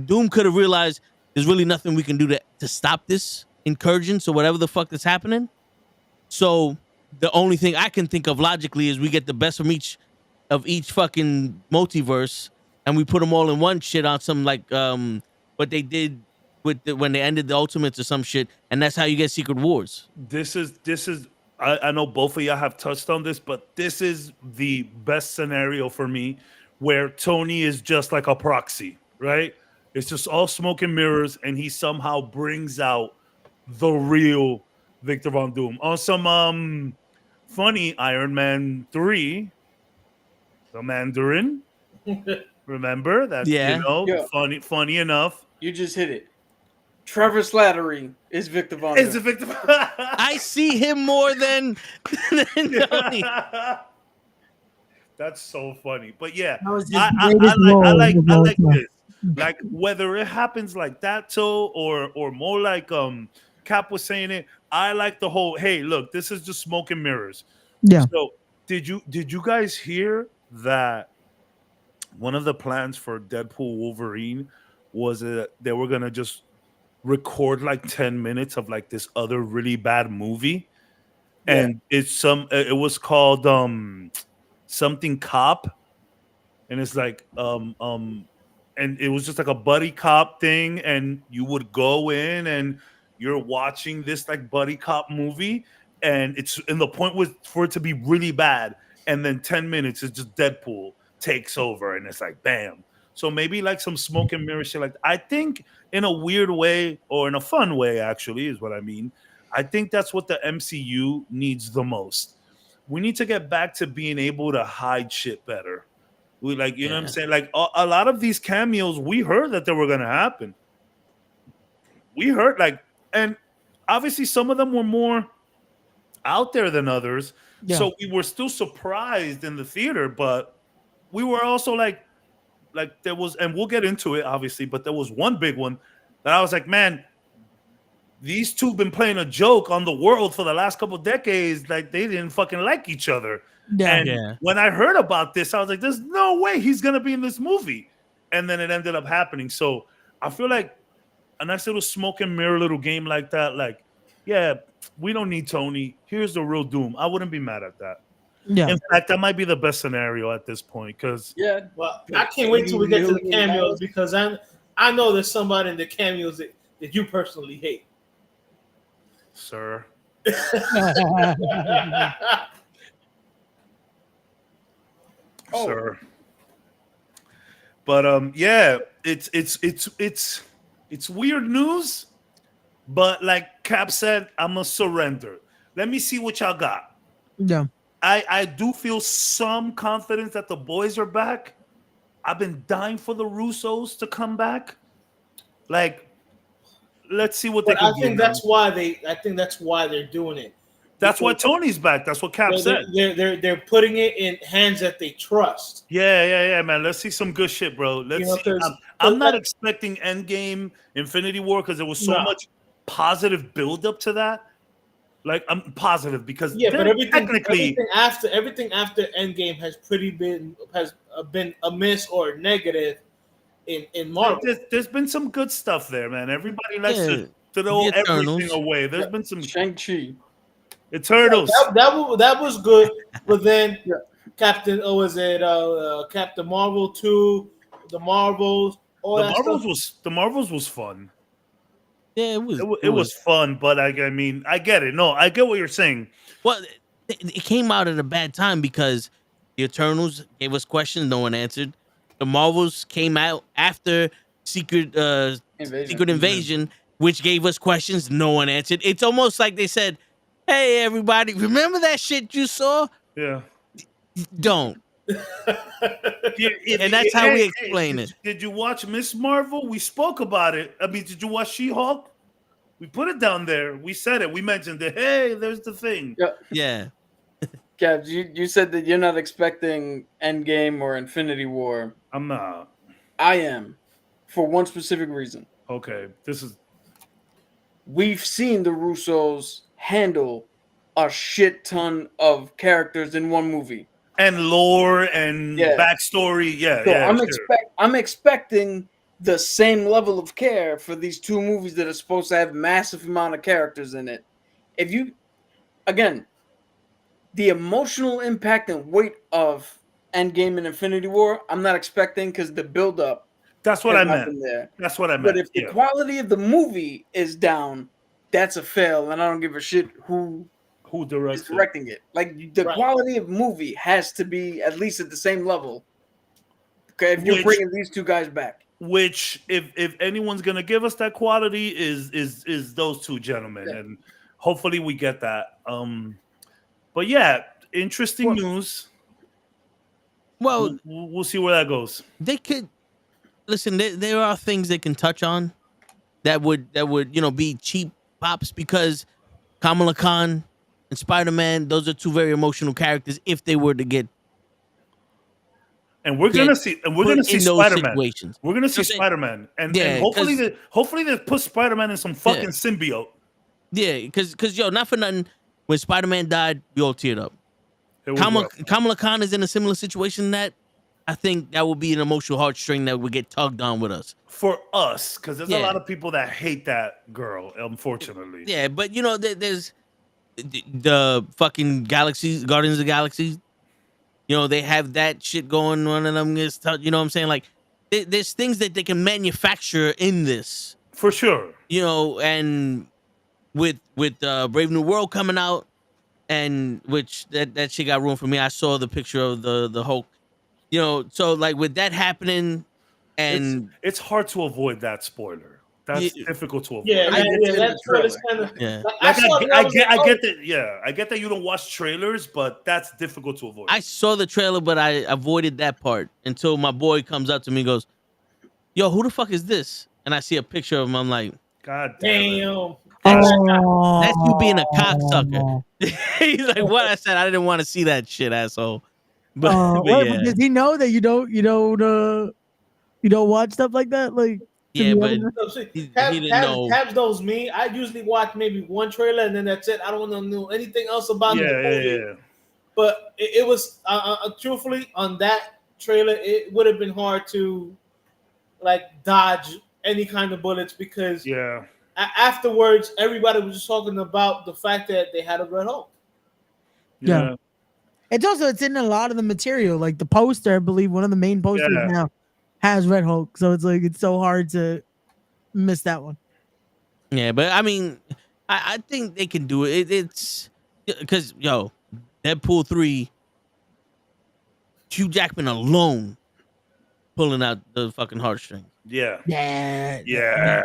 Doom could have realized there's really nothing we can do to stop this incursion. So whatever the fuck that's happening. So the only thing I can think of logically is we get the best from each fucking multiverse, and we put them all in one shit on some what they did when they ended the Ultimates or some shit, and that's how you get Secret Wars. This is I know both of y'all have touched on this, but this is the best scenario for me, where Tony is just like a proxy, right? It's just all smoke and mirrors, and he somehow brings out the real Victor Von Doom. On some funny Iron Man 3, the Mandarin. Remember that? Yeah. Funny enough. You just hit it. Trevor Slattery is Victor Von Doom. Is it Victor? I see him more than Tony. That's so funny. But yeah, I like this. Like, whether it happens like that too, or more like Cap was saying it, I like the whole, hey, look, this is just smoke and mirrors. Yeah. So did you guys hear that one of the plans for Deadpool Wolverine was that they were gonna just record like 10 minutes of like this other really bad movie? And it was called something cop, and it's like and it was just like a buddy cop thing, and you would go in and you're watching this like buddy cop movie, and the point was for it to be really bad, and then 10 minutes is just Deadpool takes over, and it's like bam. So maybe like some smoke and mirror shit. Like I think in a weird way or in a fun way, actually, is what I mean. I think that's what the MCU needs the most. We need to get back to being able to hide shit better. We like, you know what I'm saying? Like a lot of these cameos, we heard that they were gonna happen. We heard like, and obviously some of them were more out there than others. Yeah. So we were still surprised in the theater, but we were also like there was, and we'll get into it obviously, but there was one big one that I was like, man, these two been playing a joke on the world for the last couple of decades. Like they didn't fucking like each other. Yeah. And when I heard about this, I was like, there's no way he's gonna be in this movie. And then it ended up happening. So I feel like a nice little smoke and mirror little game like that, like, yeah, we don't need Tony. Here's the real Doom. I wouldn't be mad at that. Yeah. In fact, that might be the best scenario at this point because Well, I can't wait till we get to the cameos because I know there's somebody in the cameos that you personally hate. Sir. Sir. But yeah, it's weird news, but like Cap said, I'm gonna surrender. Let me see what y'all got. Yeah. I do feel some confidence that the boys are back. I've been dying for the Russos to come back. Like, let's see what they can do. I think that's why they're doing it. That's why Tony's back. That's what Cap said. They're putting it in hands that they trust. Yeah, man. Let's see some good shit, bro. Let's see. I'm not expecting Endgame, Infinity War, because there was so much positive buildup to that. Like I'm positive because but everything after Endgame has been amiss or negative in Marvel. There's been some good stuff there, man. Everybody likes to throw everything away. There's been some Shang-Chi. Eternals. That was good, but then Captain Marvel 2, the Marvels, the Marvels was fun. Yeah, it was fun, but I mean, I get it. No, I get what you're saying. Well, it came out at a bad time because the Eternals gave us questions no one answered. The Marvels came out after Secret Invasion, which gave us questions no one answered. It's almost like they said, "Hey, everybody, remember that shit you saw? Yeah, don't." And that's how we explain it. Did you watch Miss Marvel? We spoke about it. I mean, did you watch She-Hulk? We put it down there. We said it. We mentioned it. Hey, there's the thing. Yeah. Gabs, you said that you're not expecting Endgame or Infinity War. I'm not. I am, for one specific reason. Okay, we've seen the Russos handle a shit ton of characters in one movie. And lore and backstory. So I'm expecting the same level of care for these two movies that are supposed to have massive amount of characters in it. The emotional impact and weight of Endgame and Infinity War, I'm not expecting because the build-up. That's what I meant. That's what I meant. But if the quality of the movie is down, that's a fail, and I don't give a shit who is directing it. Like the quality of movie has to be at least at the same level. Okay, if you're bringing these two guys back. Which, if anyone's gonna give us that quality, is those two gentlemen, and hopefully we get that. But yeah, interesting news. Well, we'll see where that goes. They could listen. There are things they can touch on that would be cheap pops because Kamala Khan and Spider-Man, those are two very emotional characters. If they were to get, and we're gonna see Spider-Man. Situations. We're gonna see Spider-Man, and hopefully they put Spider-Man in some fucking symbiote. Yeah, because not for nothing, when Spider-Man died, we all teared up. Kamala Khan is in a similar situation that I think that would be an emotional heartstring that would get tugged on with us. For us, because there's a lot of people that hate that girl, unfortunately. Yeah, but there's the fucking Galaxies, Guardians of the Galaxy. They have that shit going on, and I'm just, you know what I'm saying? Like, there's things that they can manufacture in this, For sure. and with Brave New World coming out, and which that shit got ruined for me. I saw the picture of the Hulk, so like with that happening, and It's hard to avoid that spoiler. That's difficult to avoid. Yeah, man, that's what it's kind of. Yeah. Like, Like I get that. that. Yeah, I get that you don't watch trailers, but that's difficult to avoid. I saw the trailer, but I avoided that part until my boy comes up to me and goes, "Yo, who the fuck is this?" And I see a picture of him. I'm like, God damn. That's you being a cocksucker. He's like, "What?" I said, "I didn't want to see that shit, asshole." But yeah, does he know that you don't watch stuff like that? Like, yeah, but he didn't know. Tabs knows me. I usually watch maybe one trailer and then that's it. I don't want to know anything else about the movie. Yeah. But it was truthfully on that trailer, it would have been hard to like dodge any kind of bullets because afterwards everybody was just talking about the fact that they had a Red Hulk. Yeah. It's in a lot of the material. Like the poster, I believe one of the main posters now has Red Hulk. So it's like it's so hard to miss that one. Yeah, but I mean, I think they can do it. It's because Deadpool 3, Hugh Jackman alone pulling out the fucking heartstring. Yeah. Yeah.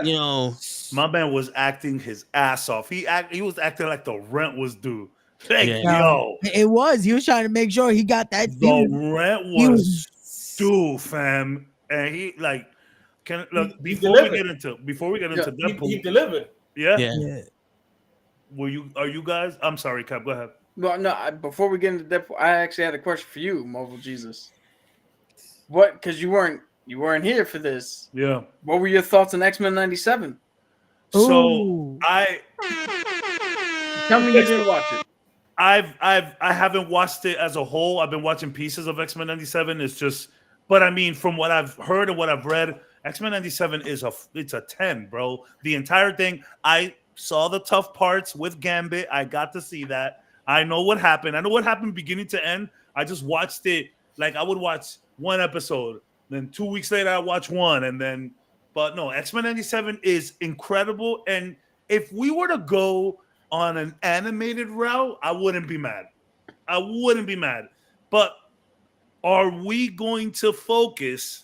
My man was acting his ass off. He was acting like the rent was due. He was trying to make sure he got that due. The rent was due, fam. And he like before we get into Deadpool. He delivered. Yeah. Are you guys? I'm sorry, Cap, go ahead. Well, no, before we get into Deadpool, I actually had a question for you, Marvel Jesus. What? Because you weren't here for this. Yeah. What were your thoughts on X-Men '97? So tell me you didn't watch it. I haven't watched it as a whole. I've been watching pieces of X-Men '97. It's just, but I mean, from what I've heard and what I've read, X-Men '97 it's a 10, bro. The entire thing. I saw the tough parts with Gambit. I got to see that. I know what happened. I know what happened beginning to end. I just watched it like I would watch one episode, then 2 weeks later I watch one, and then. But no, X-Men '97 is incredible. And if we were to go on an animated route, I wouldn't be mad. But are we going to focus?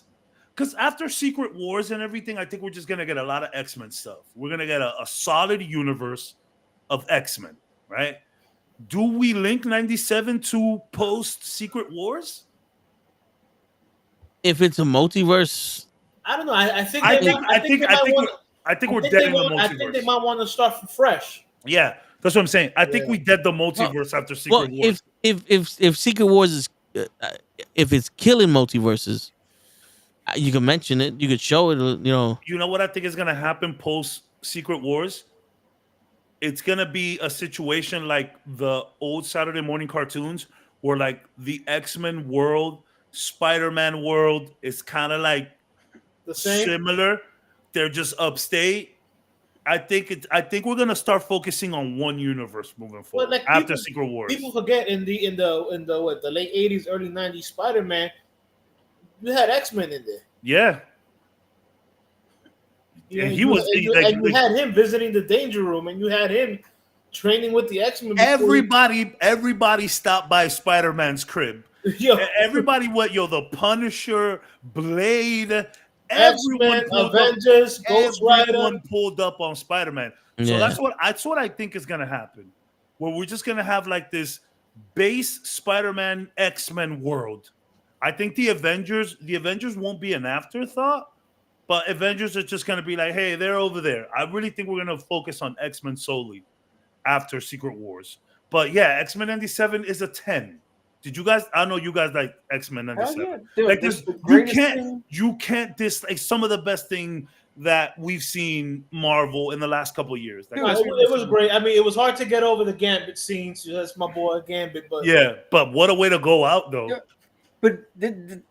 Because after Secret Wars and everything, I think we're just going to get a lot of X-Men stuff. We're going to get a solid universe of X-Men, right? Do we link 97 to post-Secret Wars? If it's a multiverse... I don't know. I think we're dead in the multiverse. I think they might want to start from fresh. Yeah, that's what I'm saying. I think we dead the multiverse after Secret Wars. If Secret Wars is if it's killing multiverses, you can mention it. You could show it. You know what I think is gonna happen post Secret Wars? It's gonna be a situation like the old Saturday morning cartoons, where like the X-Men world, Spider-Man world is kind of like the same? Similar. They're just upstate. I think we're gonna start focusing on one universe moving forward after Secret Wars. People forget in the late '80s, early '90s Spider-Man, you had X-Men in there. Yeah. And you had him visiting the Danger Room, and you had him training with the X-Men. Everybody stopped by Spider-Man's crib. Everybody the Punisher, Blade. X-Men, Avengers, Ghost Rider. Everyone pulled up on Spider-Man. So that's what I think is gonna happen. Where we're just gonna have like this base Spider-Man X-Men world. I think the Avengers won't be an afterthought, but Avengers are just gonna be like, hey, they're over there. I really think we're gonna focus on X-Men solely after Secret Wars. But yeah, X-Men '97 is a 10. Did you guys? I know you guys like X-Men '97. Yeah. Like this, you can't dislike some of the best thing that we've seen Marvel in the last couple of years. Like, it was great. I mean, it was hard to get over the Gambit scenes. That's my boy Gambit, but but what a way to go out though. Yeah. But the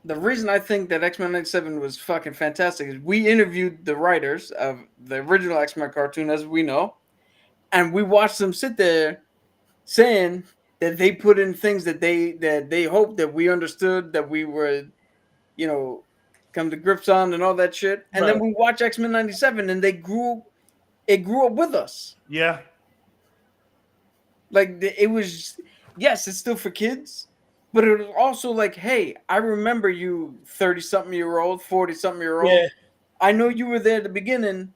reason I think that X-Men '97 was fucking fantastic is we interviewed the writers of the original X-Men cartoon, as we know, and we watched them sit there saying that they put in things that they hoped that we understood, that we were, come to grips on and all that shit. And then Right. we watch X-Men 97 and it grew up with us. Yeah. Like it was, yes, it's still for kids, but it was also like, hey, I remember you 30-something-year-old, 40-something-year-old. Yeah. I know you were there at the beginning.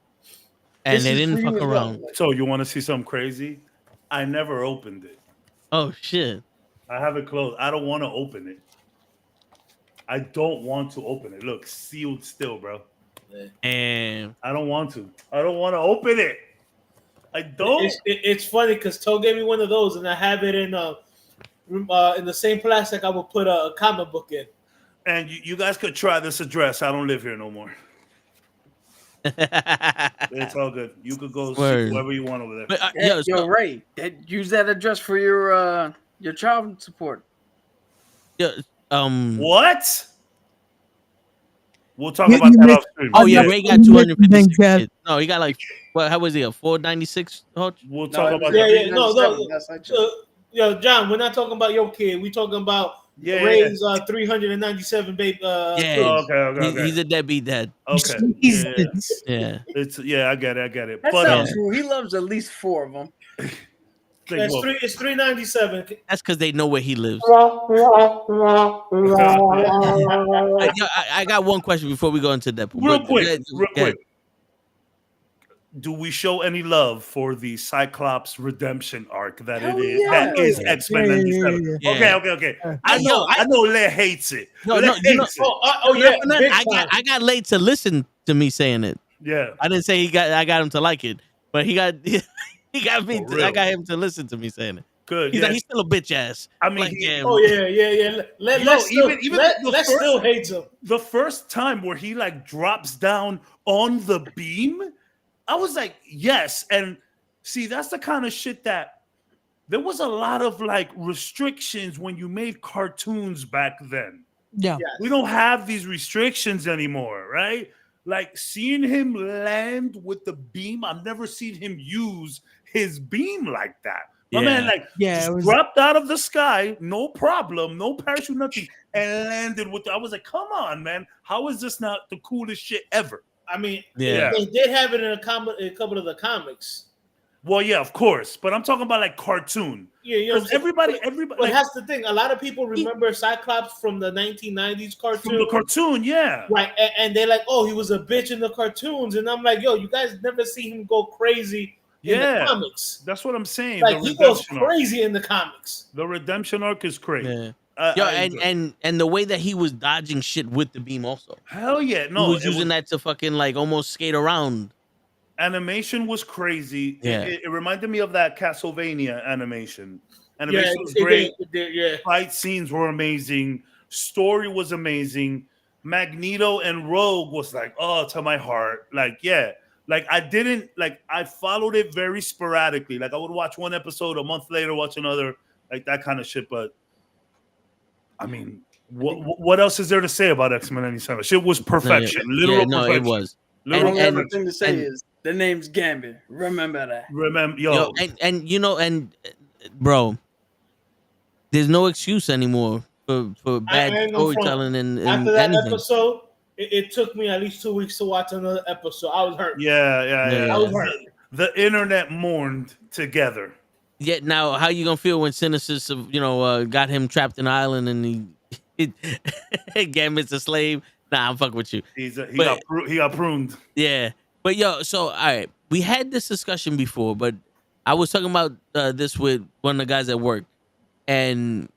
And This they is didn't for you fuck as well. around. Like, So you want to see something crazy? I never opened it. Oh shit. I have it closed. I don't want to open it. I don't want to open it. Look, sealed still, bro. And I don't want to. I don't want to open it. I don't. It's funny because Toe gave me one of those, and I have it in the same plastic I would put a comic book in. And you guys could try this address. I don't live here no more. It's all good. You could go see Word. whoever you want over there. but yo, Ray, use that address for your child support. What? We'll talk You- about you that missed- off stream. Oh yeah, Yeah. Ray got You 256 missed the thing, kids. No, he got like what? How was he? A 496? We'll No, talk it about was- that. Yeah, no. That's I checked. Yo, John, we're not talking about your kid. We're talking about Yeah. Ray's 397 baby. Yeah. kids. Okay. He's a deadbeat dad. Okay. Jesus. Yeah. It's I get it. That's But not true. He loves at least 4 of them. It's 397. That's because they know where he lives. I got one question before we go into Deadpool. real But- quick. go ahead. Do we show any love for the Cyclops redemption arc that Hell it is? yeah. That is X-Men 97. Yeah. Okay. I know Le hates it. No, Le no, you know- hates it. Oh yeah, No, big I time. got late to listen to me saying it. Yeah. I didn't say I got him to like it, but he got me. For real. I got him to listen to me saying it. Good. He's yeah. like, he's still a bitch ass. I mean, Like, he- yeah, Oh yeah. Let's still hates him. the first time where he like drops down on the beam, I was like, yes. And see, that's the kind of shit that there was a lot of like restrictions when you made cartoons back then. Yeah. We don't have these restrictions anymore, right? Like seeing him land with the beam, I've never seen him use his beam like that. My man, like, Yeah, just dropped out of the sky, no problem, no parachute, nothing, and landed with. I was like, come on, man, how is this not the coolest shit ever? I mean, Yeah. they did have it in a couple of the comics. Well, yeah, of course, but I'm talking about like cartoon. Yeah, you know, Because everybody, But like, that's the thing. A lot of people remember Cyclops from the 1990s cartoon. from the cartoon, yeah. Right, and they're like, "Oh, he was a bitch in the cartoons," and I'm like, "Yo, you guys never see him go crazy in the comics? That's what I'm saying. Like the he goes redemption arc. crazy in the comics." The redemption arc is crazy. Yeah. Yo, and the way that he was dodging shit with the beam also. Hell yeah, He no, was using that to fucking like almost skate around. animation was crazy. Yeah. It reminded me of that Castlevania animation. Yeah, Animation was great. it did, yeah. Fight scenes were amazing. Story was amazing. Magneto and Rogue was like, oh, to my heart. Like, yeah. Like I followed it very sporadically. Like I would watch one episode, a month later, watch another, like that kind of shit. But I mean, what else is there to say about X-Men 97? Shit was perfection. Literal perfection. it was. Literal The only other perfection. thing to say is the name's Gambit. Remember that. Remember, Yo, and you know, bro, there's no excuse anymore for bad ain't no front. storytelling and After that anything. episode, it took me at least 2 weeks to watch another episode. I was hurt. Yeah. I was hurt. The internet mourned together. Yet now, how you gonna feel when Sinister, got him trapped in an island and Gambit's a slave? Nah, I'm fucking with you. He got pruned. Yeah, but yo, so all right, we had this discussion before, but I was talking about this with one of the guys at work, and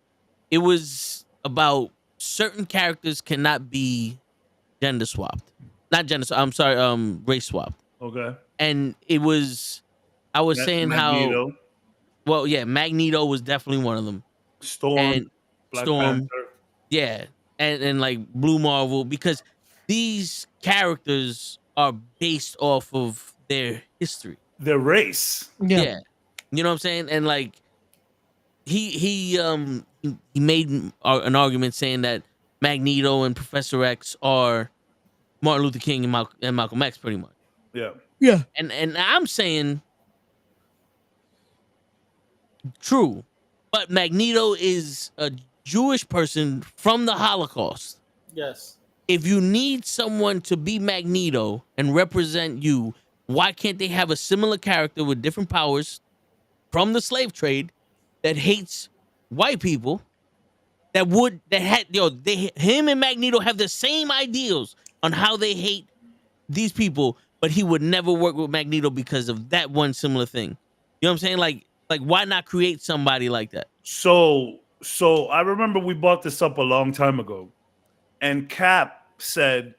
it was about certain characters cannot be gender swapped. Not gender. I'm sorry, race swapped. Okay. And it was, I was saying Magneto. how, well, yeah, Magneto was definitely one of them. Storm, And Black Storm, Panther. yeah, and like Blue Marvel, because these characters are based off of their history, their race. Yeah, you know what I'm saying, and like he made an argument saying that Magneto and Professor X are Martin Luther King and Malcolm X, pretty much. Yeah. And I'm saying true, but Magneto is a Jewish person from the Holocaust. Yes. if you need someone to be Magneto and represent you, why can't they have a similar character with different powers from the slave trade that hates white people? Him and Magneto have the same ideals on how they hate these people, but he would never work with Magneto because of that one similar thing. You know what I'm saying? Like why not create somebody like that? So I remember we brought this up a long time ago, and Cap said,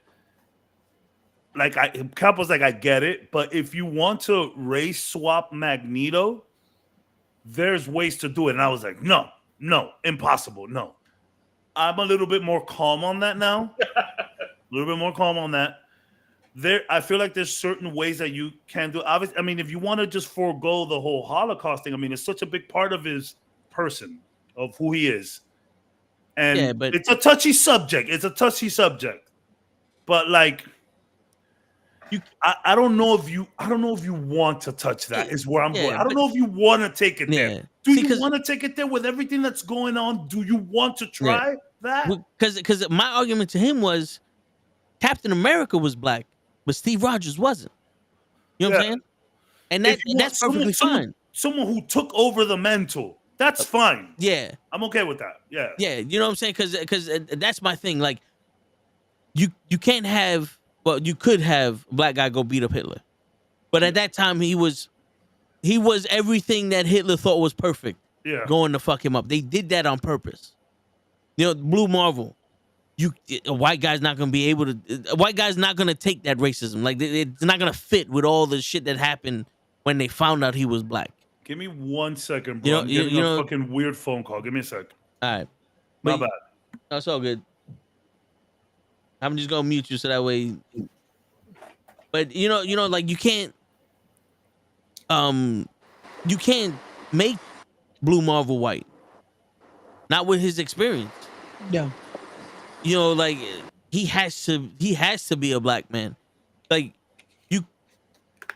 Cap was like, I get it, but if you want to race swap Magneto, there's ways to do it. And I was like, no, impossible, no. I'm a little bit more calm on that now. I feel like there's certain ways that you can do. Obviously, I mean, if you want to just forego the whole Holocaust thing, I mean, it's such a big part of his person, of who he is. And Yeah, but it's a touchy subject. But like, I don't know if you want to touch that. Is where I'm going. I don't know if you want to take it there. Do you want to take it there with everything that's going on? Do you want to try that? Because my argument to him was Captain America was black, but Steve Rogers wasn't. You know what I'm saying? And that's perfectly fine. Someone who took over the mantle. That's fine. Yeah, I'm okay with that. Yeah. You know what I'm saying? Because that's my thing. Like, you can't have. Well, you could have a black guy go beat up Hitler, but at that time he was everything that Hitler thought was perfect. Yeah, going to fuck him up. They did that on purpose. You know, Blue Marvel. A white guy's not gonna be able to. A white guy's not gonna take that racism. Like it's not gonna fit with all the shit that happened when they found out he was black. Give me 1 second, bro. I'm getting a fucking weird phone call. Give me a sec. All right, my bad. That's all good. I'm just gonna mute you so that way. But you know, like you can't make Blue Marvel white. Not with his experience. Yeah. You know, like he has to be a black man. Like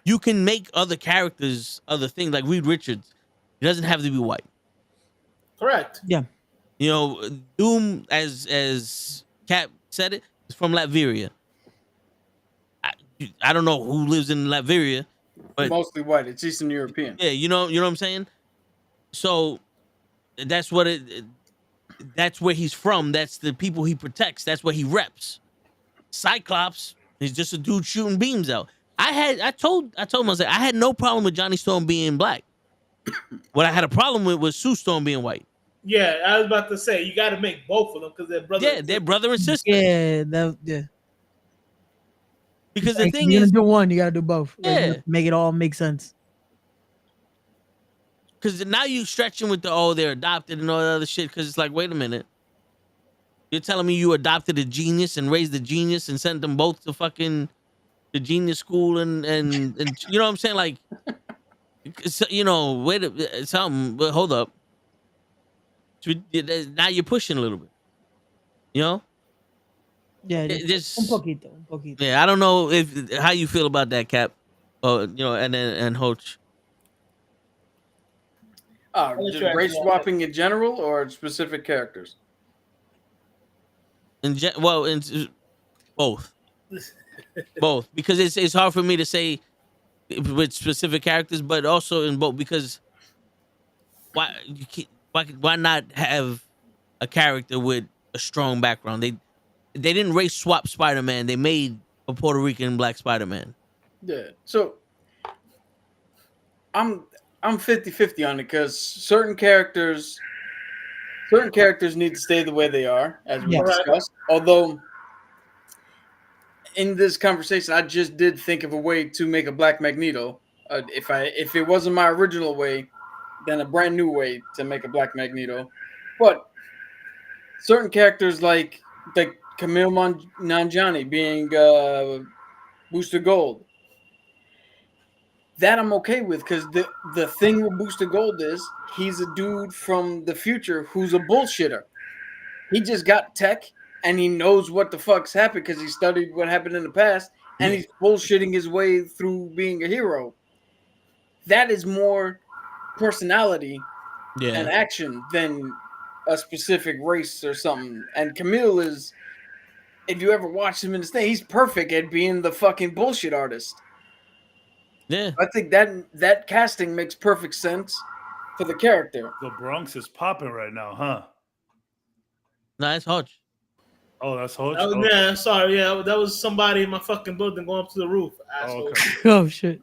you can make other characters other things. Like Reed Richards, he doesn't have to be white. Correct. Yeah. You know, Doom, as Cap said it, is from Latveria. I don't know who lives in Latveria, but mostly white. It's Eastern European. Yeah, you know what I'm saying. So that's what that's where he's from. That's the people he protects. That's what he reps. Cyclops is just a dude shooting beams out. I told him, I said, I had no problem with Johnny Storm being black. What I had a problem with was Sue Storm being white. Yeah, I was about to say you got to make both of them because they're brother. Yeah, they're brother and sister. Yeah. Because the thing you're is, gonna do one, you gotta do both. Yeah, like, make it all make sense. Because now you stretching with they're adopted and all that other shit. Because it's like, wait a minute, you're telling me you adopted a genius and raised a genius and sent them both to fucking the genius school and you know what I'm saying? Like, you know, wait something. But hold up, now you're pushing a little bit. You know. Yeah, just un poquito. Yeah, I don't know how you feel about that, Cap. You know, and Hoach. Just race swapping in general or specific characters? Both. Both, because it's hard for me to say with specific characters, but also in both because why not have a character with a strong background? They didn't race swap Spider-Man. They made a Puerto Rican black Spider-Man. Yeah. So I'm 50-50 on it because certain characters need to stay the way they are, as we discussed. Although in this conversation, I just did think of a way to make a black Magneto. If it wasn't my original way, then a brand new way to make a black Magneto. But certain characters like Camille Nanjiani being Booster Gold. That I'm okay with because the thing with Booster Gold is he's a dude from the future who's a bullshitter. He just got tech and he knows what the fuck's happened because he studied what happened in the past and he's bullshitting his way through being a hero. That is more personality and action than a specific race or something. And Camille is if you ever watch him in this thing, he's perfect at being the fucking bullshit artist. Yeah. I think that casting makes perfect sense for the character. The Bronx is popping right now, huh? No, it's Hodge. Oh, that's Hodge. Yeah, sorry. Yeah, that was somebody in my fucking building going up to the roof. Asshole. Okay. Oh shit.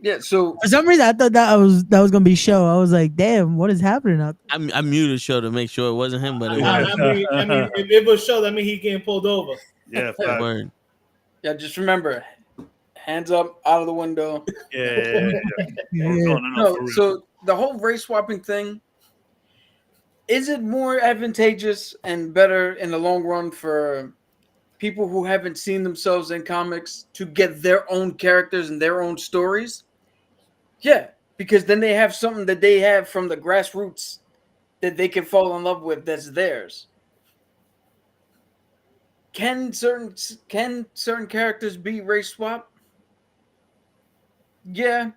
Yeah, so For some reason, I thought that was gonna be show. I was like, damn, what is happening out there? I muted the show to make sure it wasn't him, but it Yeah. was. I mean, if it was show, that mean he getting pulled over. Yeah, fact. Word. yeah, just remember, hands up, out of the window. Yeah. Yeah. No, for real. So the whole race swapping thing, is it more advantageous and better in the long run for people who haven't seen themselves in comics to get their own characters and their own stories? Yeah, because then they have something that they have from the grassroots that they can fall in love with that's theirs. Can certain characters be race swap? Yeah.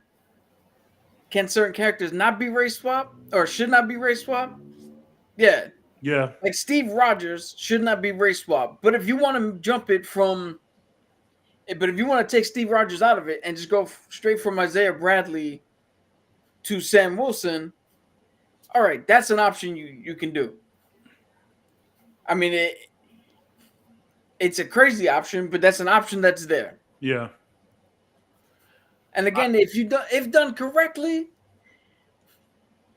Can certain characters not be race swap or should not be race swap? Yeah. Yeah. Like Steve Rogers should not be race swap. But if you want to jump it from, but if you want to take Steve Rogers out of it and just go straight from Isaiah Bradley to Sam Wilson, all right, that's an option you can do. I mean, it's a crazy option, but that's an option that's there. Yeah. And again, if done correctly,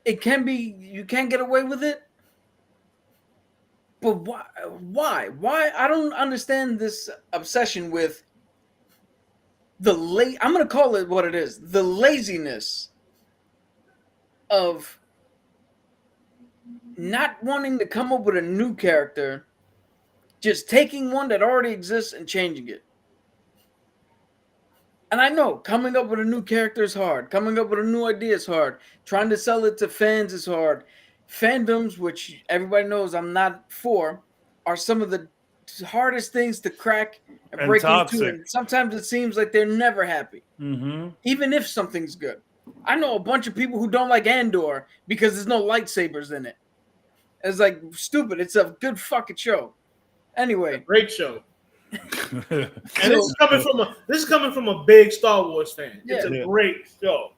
it can be, you can get away with it. But why? I don't understand this obsession with I'm going to call it what it is. The laziness of not wanting to come up with a new character, just taking one that already exists and changing it. And I know coming up with a new character is hard. Coming up with a new idea is hard. Trying to sell it to fans is hard. Fandoms, which everybody knows I'm not for, are some of the hardest things to crack and break toxic. into. And sometimes it seems like they're never happy, even if something's good. I know a bunch of people who don't like Andor because there's no lightsabers in it. It's like stupid. It's a good fucking show. Anyway, Great show. And this is coming from a big Star Wars fan. It's a great show.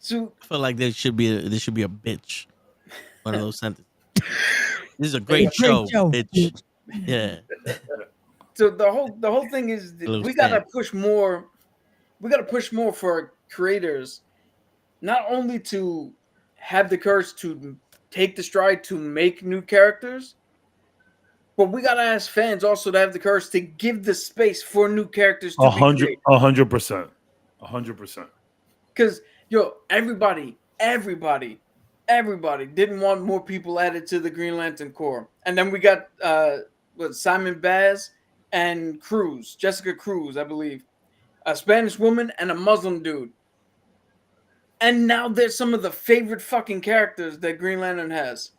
So I feel like there should be a bitch. One of those sentences. This is a great show, bitch. Yeah. So the whole thing is we gotta push more. We gotta push more for creators, not only to have the courage to take the stride to make new characters, but we gotta ask fans also to have the courage to give the space for new characters to 100%. 100%. Because everybody didn't want more people added to the Green Lantern Corps, and then we got Simon Baz and Jessica Cruz, I believe, a Spanish woman and a Muslim dude, and now they're some of the favorite fucking characters that Green Lantern has.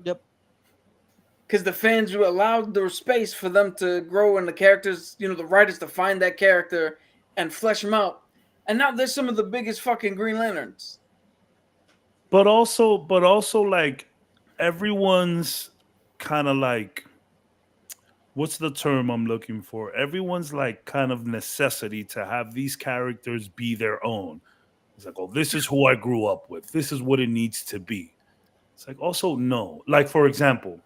Yep. Because the fans allowed the space for them to grow, and the characters, the writers to find that character and flesh them out. And now they're some of the biggest fucking Green Lanterns. But also like everyone's kind of like, what's the term I'm looking for? Everyone's like kind of necessity to have these characters be their own. It's like, oh, this is who I grew up with. This is what it needs to be. It's like, also, no. Like, for example,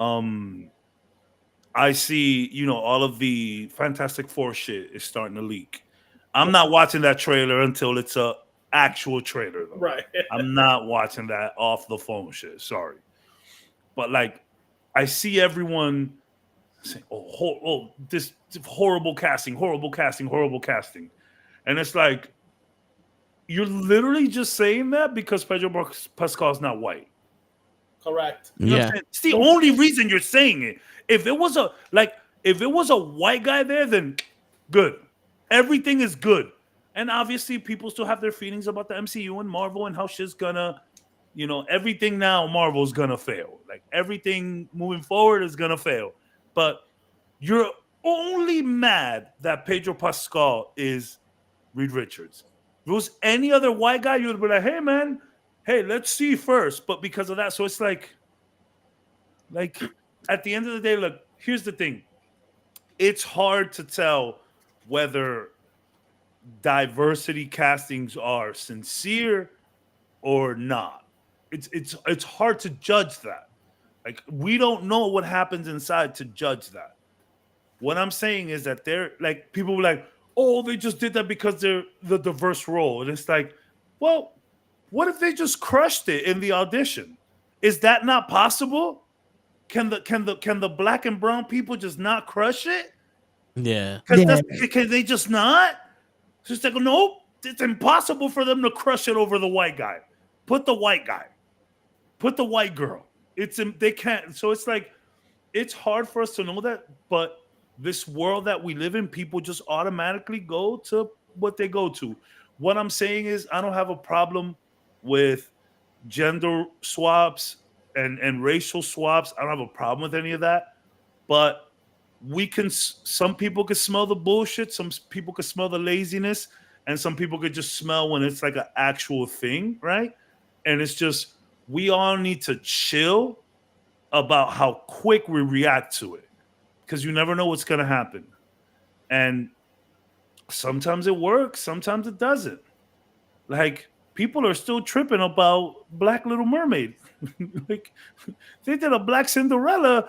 I see, all of the Fantastic Four shit is starting to leak. I'm not watching that trailer until it's a actual trailer, though. Right. I'm not watching that off the phone shit. Sorry. But like, I see everyone saying, oh, this horrible casting. And it's like, you're literally just saying that because Pedro Pascal's not white. Correct. You know what I'm saying? It's the only reason you're saying it. If it was a white guy there, then good. Everything is good. And obviously people still have their feelings about the MCU and Marvel and how shit's gonna, everything now Marvel's gonna fail. Like everything moving forward is gonna fail. But you're only mad that Pedro Pascal is Reed Richards. If it was any other white guy, you would be like, hey man, let's see first. But because of that, so it's like at the end of the day, look, here's the thing. It's hard to tell whether diversity castings are sincere or not. It's hard to judge that. Like, we don't know what happens inside to judge that. What I'm saying is that they're like, people were like, oh, they just did that because they're the diverse role. And it's like, well, what if they just crushed it in the audition? Is that not possible? Can the black and brown people just not crush it? Yeah. Can they just not? It's just like, nope, it's impossible for them to crush it over the white guy. Put the white guy. Put the white girl. They can't. So it's like, it's hard for us to know that, but this world that we live in, people just automatically go to what they go to. What I'm saying is, I don't have a problem with gender swaps and racial swaps. I don't have a problem with any of that. But some people can smell the bullshit. Some people can smell the laziness. And some people could just smell when it's like an actual thing, right? And it's just, we all need to chill about how quick we react to it, because you never know what's going to happen. And sometimes it works, sometimes it doesn't. Like, people are still tripping about Black Little Mermaid. Like, they did a Black Cinderella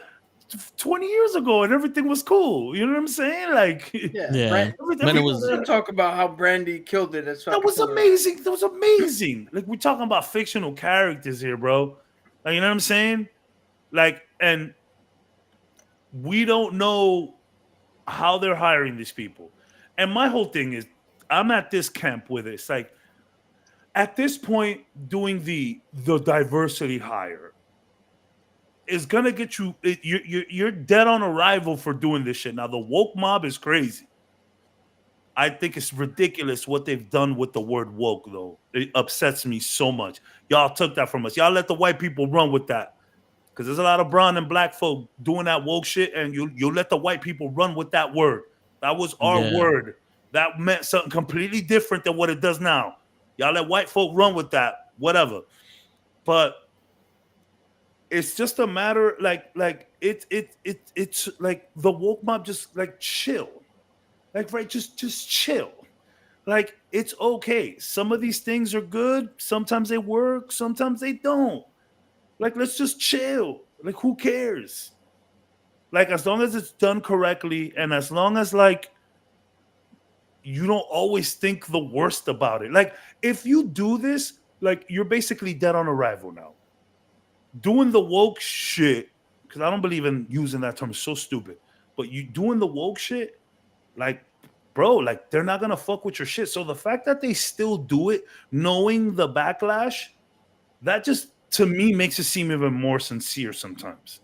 20 years ago and everything was cool. You know what I'm saying? Like, yeah. We'll talk about how Brandy killed it. That was amazing. That was amazing. Like, we're talking about fictional characters here, bro. Like, you know what I'm saying? Like, and we don't know how they're hiring these people. And my whole thing is, I'm at this camp with it. It's like, at this point, doing the diversity hire is gonna get you. You're dead on arrival for doing this shit. Now, the woke mob is crazy. I think it's ridiculous what they've done with the word woke, though. It upsets me so much. Y'all took that from us. Y'all let the white people run with that. Because there's a lot of brown and black folk doing that woke shit, and you let the white people run with that word. That was our word. That meant something completely different than what it does now. Y'all let white folk run with that, whatever. But it's just a matter, it's like the woke mob, just like chill, like, right, just chill. Like, it's okay. Some of these things are good. Sometimes they work. Sometimes they don't. Like, let's just chill. Like, who cares? Like, as long as it's done correctly, and as long as, like, you don't always think the worst about it. Like, if you do this, like, you're basically dead on arrival now. Doing the woke shit, because I don't believe in using that term, it's so stupid. But you doing the woke shit, like, bro, like, they're not gonna fuck with your shit. So the fact that they still do it, knowing the backlash, that just, to me, makes it seem even more sincere sometimes.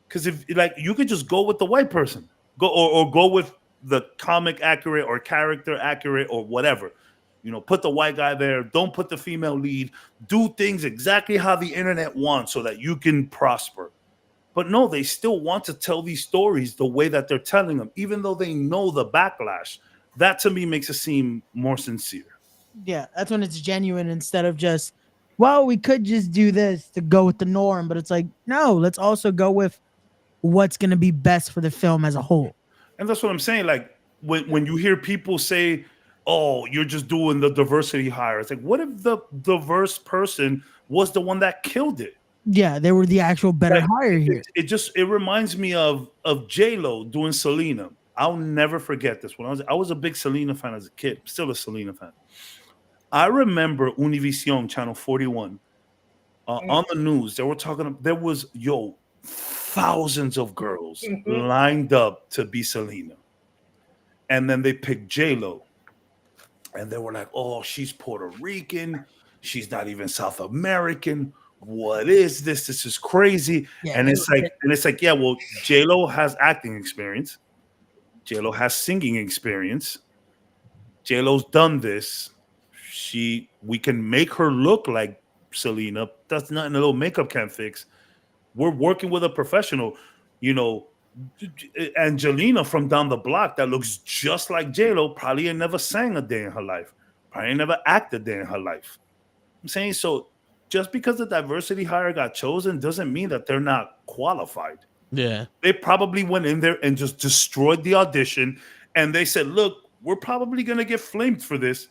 Because if, like, you could just go with the white person, or go with the comic accurate or character accurate or whatever. You know, put the white guy there. Don't put the female lead. Do things exactly how the internet wants so that you can prosper. But no, they still want to tell these stories the way that they're telling them, even though they know the backlash. That, to me, makes it seem more sincere. Yeah, that's when it's genuine instead of just, well, we could just do this to go with the norm. But it's like, no, let's also go with what's going to be best for the film as a whole. And that's what I'm saying. Like, when you hear people say, oh, you're just doing the diversity hire. It's like, what if the diverse person was the one that killed it? Yeah, they were the actual better hire here. It reminds me of J-Lo doing Selena. I'll never forget this. When I was a big Selena fan as a kid, still a Selena fan. I remember Univision, Channel 41, on the news, they were talking, there was, thousands of girls lined up to be Selena. And then they picked J-Lo. And they were like, oh, she's Puerto Rican. She's not even South American. What is this? This is crazy. Yeah, and it's like, yeah, well, J-Lo has acting experience. J-Lo has singing experience. J-Lo's done this. We can make her look like Selena. That's nothing a little makeup can't fix. We're working with a professional, Angelina from down the block that looks just like J-Lo probably ain't never sang a day in her life. Probably ain't never acted a day in her life. I'm saying, so just because the diversity hire got chosen doesn't mean that they're not qualified. Yeah. They probably went in there and just destroyed the audition, and they said, "Look, we're probably gonna get flamed for this,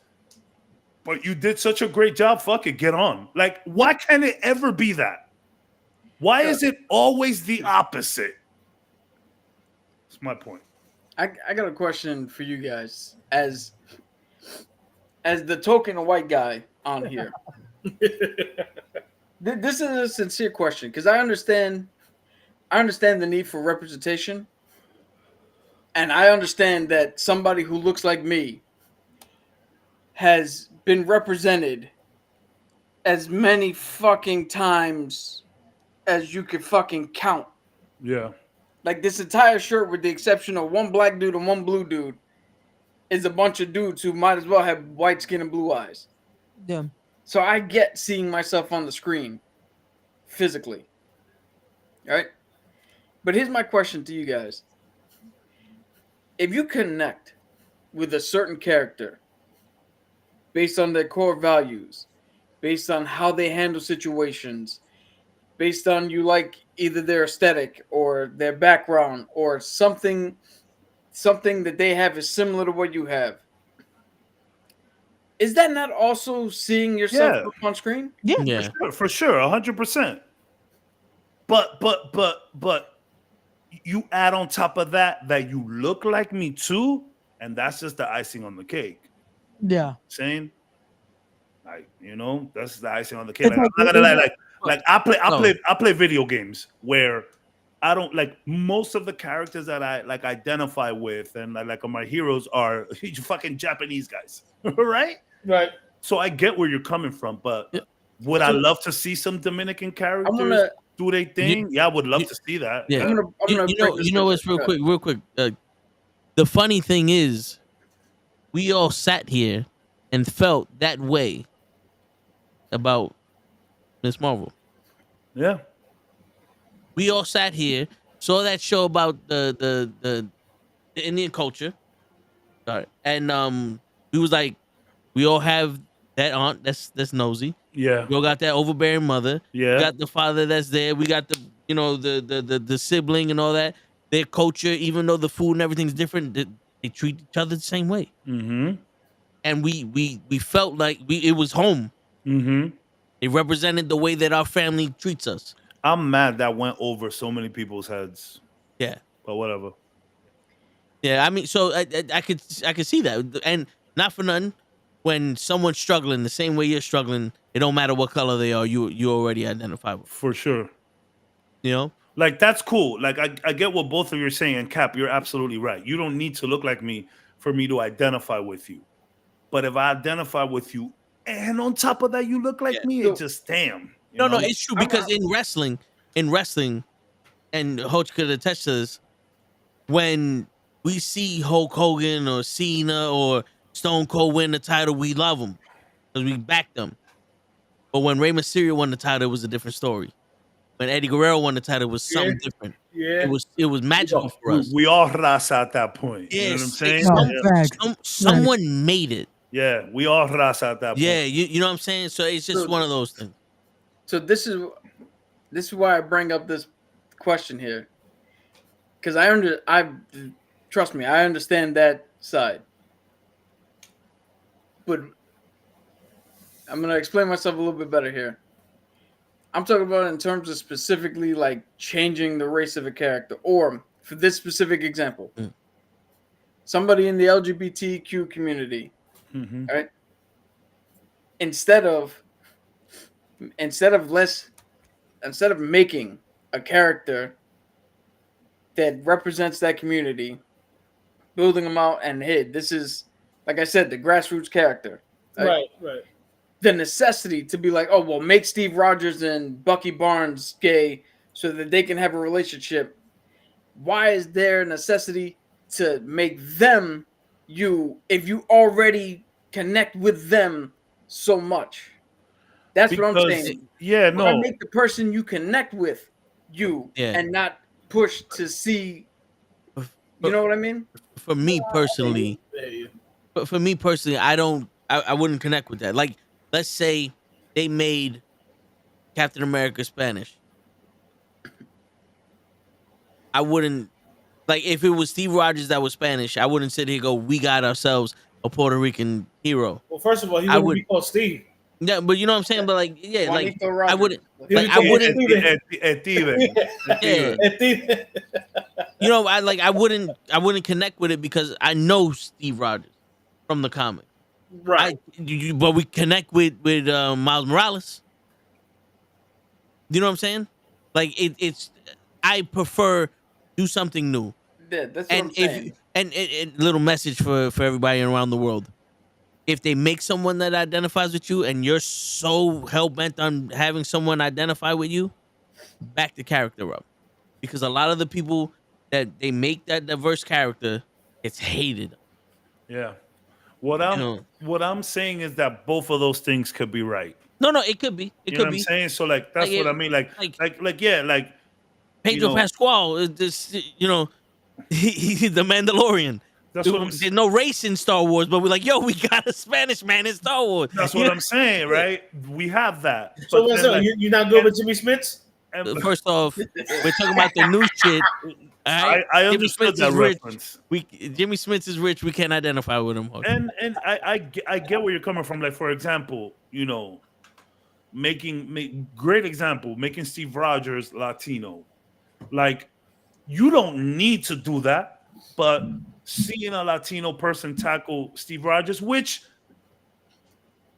but you did such a great job. Fuck it, get on." Like, why can't it ever be that? Why is it always the opposite? That's my point. I got a question for you guys as the token white guy on here. This is a sincere question because I understand the need for representation, and I understand that somebody who looks like me has been represented as many fucking times as you could fucking count. Yeah. Like, this entire shirt, with the exception of one black dude and one blue dude, is a bunch of dudes who might as well have white skin and blue eyes. Yeah. So I get seeing myself on the screen physically. All right? But here's my question to you guys. If you connect with a certain character based on their core values, based on how they handle situations, based on you like either their aesthetic or their background or something that they have is similar to what you have, is that not also seeing yourself Yeah. up on screen? Yeah. For sure, 100%. But you add on top of that you look like me too, and that's just the icing on the cake. Yeah. Saying, like, you know, that's the icing on the cake. It's Like, I'm not gonna lie, like I play video games where I don't like most of the characters that I like identify with, and like my heroes are fucking Japanese guys, right? Right. So I get where you're coming from, but would I love to see some Dominican characters do their thing? Yeah, I would love to see that. Yeah. I'm gonna You know what's real quick. The funny thing is, we all sat here and felt that way about Miss Marvel. Yeah. We all sat here, saw that show about the Indian culture. Sorry. And we was like, we all have that aunt that's nosy. Yeah. We all got that overbearing mother. Yeah. We got the father that's there. We got the sibling and all that. Their culture, even though the food and everything's different, they treat each other the same way. Mm-hmm. And we felt like it was home. Mm-hmm. It represented the way that our family treats us. I'm mad that went over so many people's heads. Yeah. But whatever. Yeah, I mean, so I could see that, and not for nothing. When someone's struggling the same way you're struggling, it don't matter what color they are. You already identify with. For sure. You know, like that's cool. Like I get what both of you are saying, and Cap, you're absolutely right. You don't need to look like me for me to identify with you. But if I identify with you, and on top of that, you look like me, it just damn. No, it's true because in wrestling, and Hoach could attest to this. When we see Hulk Hogan or Cena or Stone Cold win the title, we love them because we back them. But when Rey Mysterio won the title, it was a different story. When Eddie Guerrero won the title, it was something different. Yeah, it was magical for us. We all raza at that point. Yeah, you know what I'm saying? Someone made it. Yeah, we all raza at that point. Yeah, you know what I'm saying? So it's just one of those things. So this is why I bring up this question here. Because trust me, I understand that side. But I'm going to explain myself a little bit better here. I'm talking about in terms of specifically like changing the race of a character, or for this specific example, somebody in the LGBTQ community, right? Instead of making a character that represents that community, building them out, and hey, this is, like I said, the grassroots character. Right. The necessity to be like, oh, well, make Steve Rogers and Bucky Barnes gay so that they can have a relationship. Why is there a necessity to make them you if you already connect with them so much? That's what I'm saying. Yeah, no. Why make the person you connect with you and not push to see, you know what I mean? For me personally, I wouldn't connect with that. Like, let's say they made Captain America Spanish, I wouldn't like if it was Steve Rogers that was Spanish. I wouldn't sit here and go, "We got ourselves a Puerto Rican hero." Well, first of all, he I wouldn't would, be called Steve. yeah, but you know what I'm saying. But like, yeah, like Juanito I Rogers. wouldn't, He would like be I called wouldn't, Steven. yeah. Steven. You know, I wouldn't connect with it because I know Steve Rogers from the comic. Right. But we connect with Miles Morales. You know what I'm saying? Like it's I prefer do something new. Yeah, that's what And I'm saying. and little message for everybody around the world. If they make someone that identifies with you and you're so hell bent on having someone identify with you, back the character up. Because a lot of the people that they make that diverse character, it's hated. Yeah. What I'm saying is that both of those things could be right. No, it could be. It You know could what I'm be. saying? So like that's Like what it- I mean. Like like- yeah, like Pedro know- Pascal is this, he's the Mandalorian. That's what I'm There's no race in Star Wars, but we're like, yo, we got a Spanish man in Star Wars. That's what I'm saying, right? We have that. So But what's then, up? like, You not good with Jimmy Smits? First off, we're talking about the new shit. All right? I Jimmy understood Smits that is rich. reference. Jimmy Smits is rich. We can't identify with him. And I get where you're coming from. Like, for example, great example, making Steve Rogers Latino. Like, you don't need to do that, but seeing a Latino person tackle Steve Rogers, which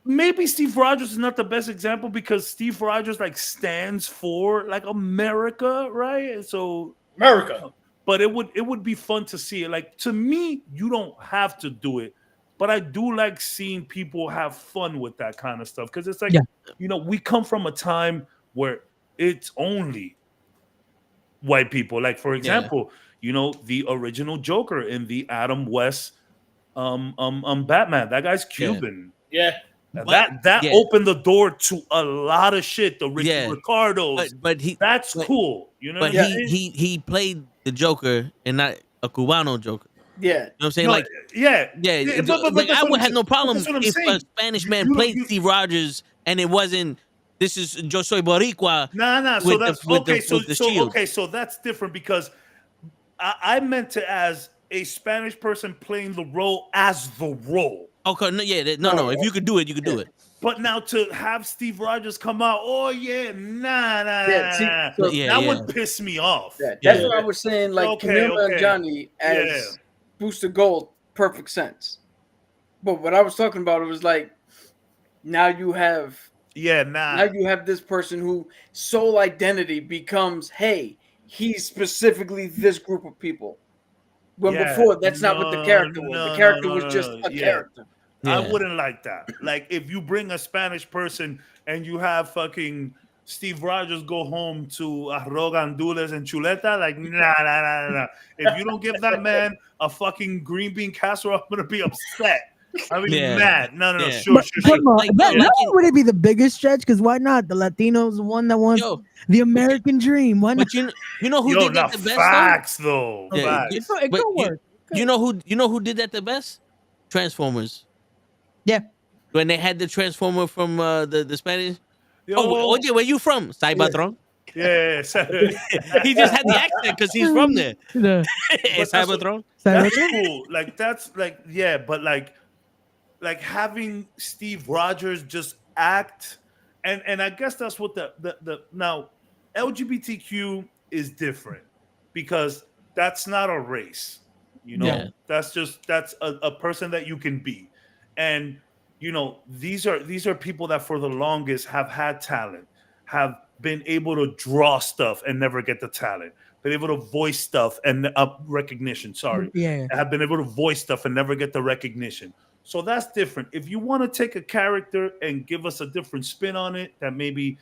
maybe Steve Rogers is not the best example because Steve Rogers like stands for like America, right? So America. But it would be fun to see it. Like, to me, you don't have to do it, but I do like seeing people have fun with that kind of stuff because it's like, we come from a time where it's only white people. Like, for example, the original Joker in the Adam West Batman. That guy's Cuban. Yeah. That opened the door to a lot of shit. The Ricky Ricardos, but that's cool. But he played the Joker and not a Cubano Joker. Yeah, you know what I'm saying? But I would have no problem if a Spanish man played Steve Rogers and it wasn't. This is Yo Soy Boricua. Nah. So that's okay. So that's different because I meant to as a Spanish person playing the role as the role. Okay, no. If you could do it, you could do it. But now to have Steve Rogers come out, that would piss me off. Yeah, that's what I was saying. Like Camille Johnny as Booster Gold, perfect sense. But what I was talking about, it was like now you have this person who sole identity becomes, hey, he's specifically this group of people. When before, that's not what the character was. The character was just a character. I wouldn't like that. Like, if you bring a Spanish person and you have fucking Steve Rogers go home to arroz, gandules, and chuleta, like, nah. If you don't give that man a fucking green bean casserole, I'm gonna be upset. I mean, mad. No. Sure. Come on. That would it be the biggest stretch? Because why not? The Latinos, the one that wants the American dream. Why not? But you know who did that the best? Facts, though. Facts. It could work. You know who did that the best? Transformers. Yeah. When they had the Transformer from the Spanish. Oye, where you from? Cybertron. Yeah. He just had the accent because he's from there. Cybertron. That's cool. Like, that's like, but like having Steve Rogers just act, and I guess that's what the now LGBTQ is different because that's not a race, that's a person that you can be, and these are people that for the longest have had talent, have been able to draw stuff and never get the talent, been able to voice stuff and recognition. Have been able to voice stuff and never get the recognition. So that's different. If you want to take a character and give us a different spin on it, that maybe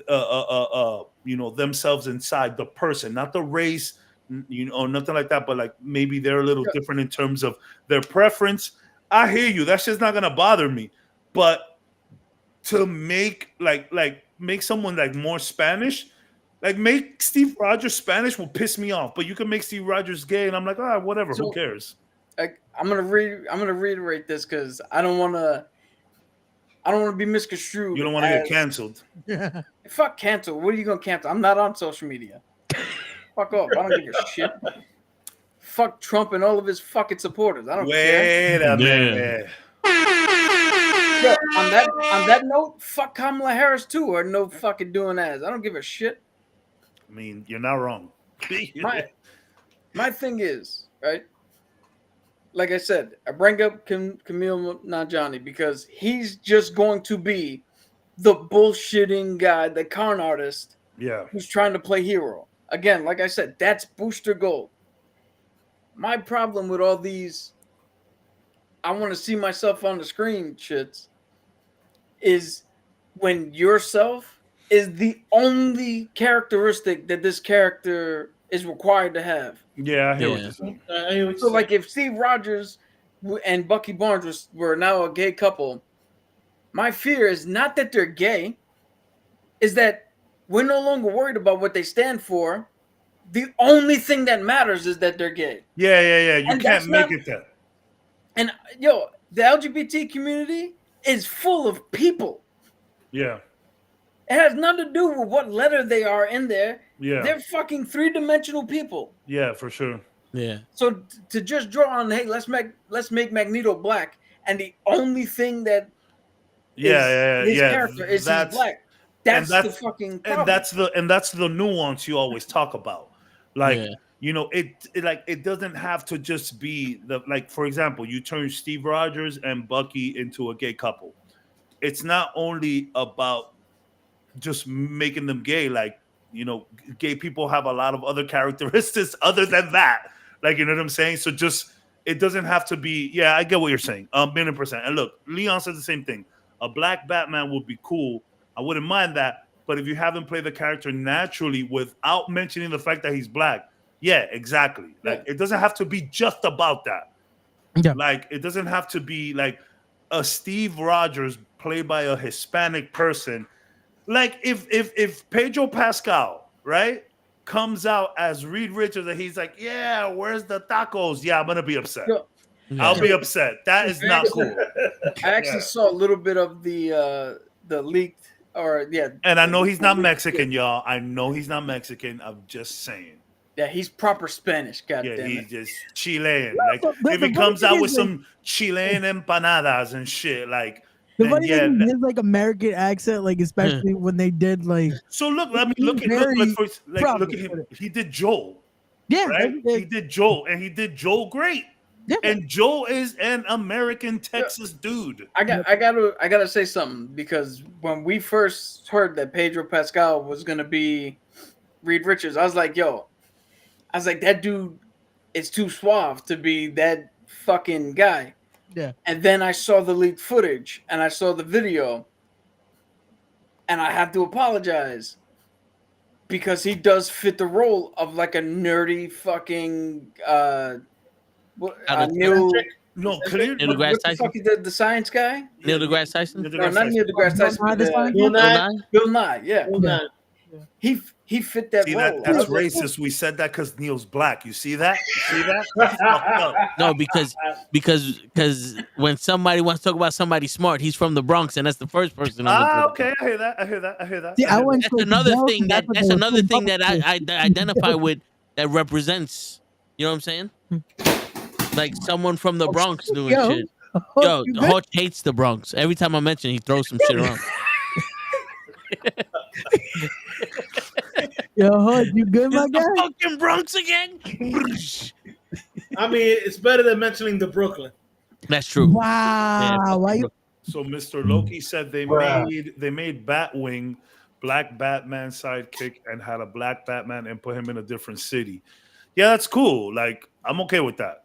themselves inside the person, not the race, nothing like that, but like maybe they're a little different in terms of their preference. I hear you. That's just not gonna bother me. But to make make someone like more Spanish, like make Steve Rogers Spanish will piss me off. But you can make Steve Rogers gay, and I'm like, whatever. Who cares? I'm gonna reiterate this because I don't want to. I don't want to be misconstrued. You don't want to get canceled. Fuck cancel. What are you gonna cancel? I'm not on social media. Fuck off. I don't give a shit. Fuck Trump and all of his fucking supporters. I don't care. Wait a minute. Yo, on that note, fuck Kamala Harris too, or no fucking doing ass. I don't give a shit. I mean, you're not wrong. My thing is, right? Like I said, I bring up Camille Nanjiani because he's just going to be the bullshitting guy, the con artist, who's trying to play hero. Again, like I said, that's Booster Gold. My problem with all these I want to see myself on the screen shits is when yourself is the only characteristic that this character is required to have. Yeah, I hear what you're saying. So, like, if Steve Rogers and Bucky Barnes were now a gay couple, my fear is not that they're gay, is that we're no longer worried about what they stand for. The only thing that matters is that they're gay. Yeah. You can't make it that. And, yo, the LGBT community is full of people. Yeah. It has nothing to do with what letter they are in there. Yeah. They're fucking three-dimensional people. Yeah, for sure. Yeah. So to just draw on, hey, let's make Magneto black, and the only thing that his character is he's black. That's the fucking problem. And that's the nuance you always talk about. Like, you know, it doesn't have to just be for example, you turn Steve Rogers and Bucky into a gay couple. It's not only about just making them gay. Like, you know, gay people have a lot of other characteristics other than that. Like, you know what I'm saying? So just, it doesn't have to be, yeah, I get what you're saying. 1,000,000%. And look, Leon says the same thing. A black Batman would be cool. I wouldn't mind that. But if you have him play the character naturally without mentioning the fact that he's black, yeah, exactly. Like, it doesn't have to be just about that. Yeah. Like, it doesn't have to be like a Steve Rogers played by a Hispanic person. Like, if Pedro Pascal, right, comes out as Reed Richards and he's like, yeah, where's the tacos? Yeah, I'm going to be upset. I'll be upset. That is not cool. I actually saw a little bit of the leaked, and I know he's not Mexican, y'all. I know he's not Mexican. I'm just saying. Yeah, he's proper Spanish. Goddamn, he's just Chilean. Like, if he comes out with some Chilean empanadas and shit, like. The funny thing is, like, American accent, like, especially when they did, like. So look at him. He did Joel. Yeah, right. He did Joel, and he did Joel great. Yeah. And Joel is an American Texas dude. I gotta say something, because when we first heard that Pedro Pascal was gonna be Reed Richards, I was like, that dude is too suave to be that fucking guy. Yeah. And then I saw the leaked footage and I saw the video, and I have to apologize because he does fit the role of like a nerdy fucking Neil deGrasse Tyson. The science guy. Neil deGrasse Tyson. No, not Neil deGrasse Tyson. Bill Nye. Yeah. He fit that role. That's racist. We said that because Neil's black. You see that? That's fucked up. No, because when somebody wants to talk about somebody smart, he's from the Bronx, and that's the first person. Okay, I hear that. Yeah, that's another thing that I identify with, that represents. You know what I'm saying? Like someone from the Bronx doing shit. Yo, Hutch hates the Bronx. Every time I mention, he throws some shit around. Yo, Hutch, you good, my guy? The fucking Bronx again. I mean, it's better than mentioning the Brooklyn. That's true. Wow. Yeah, why you? So Mr. Loki said they made Batwing black Batman sidekick and had a black Batman and put him in a different city. Yeah, that's cool. Like, I'm okay with that.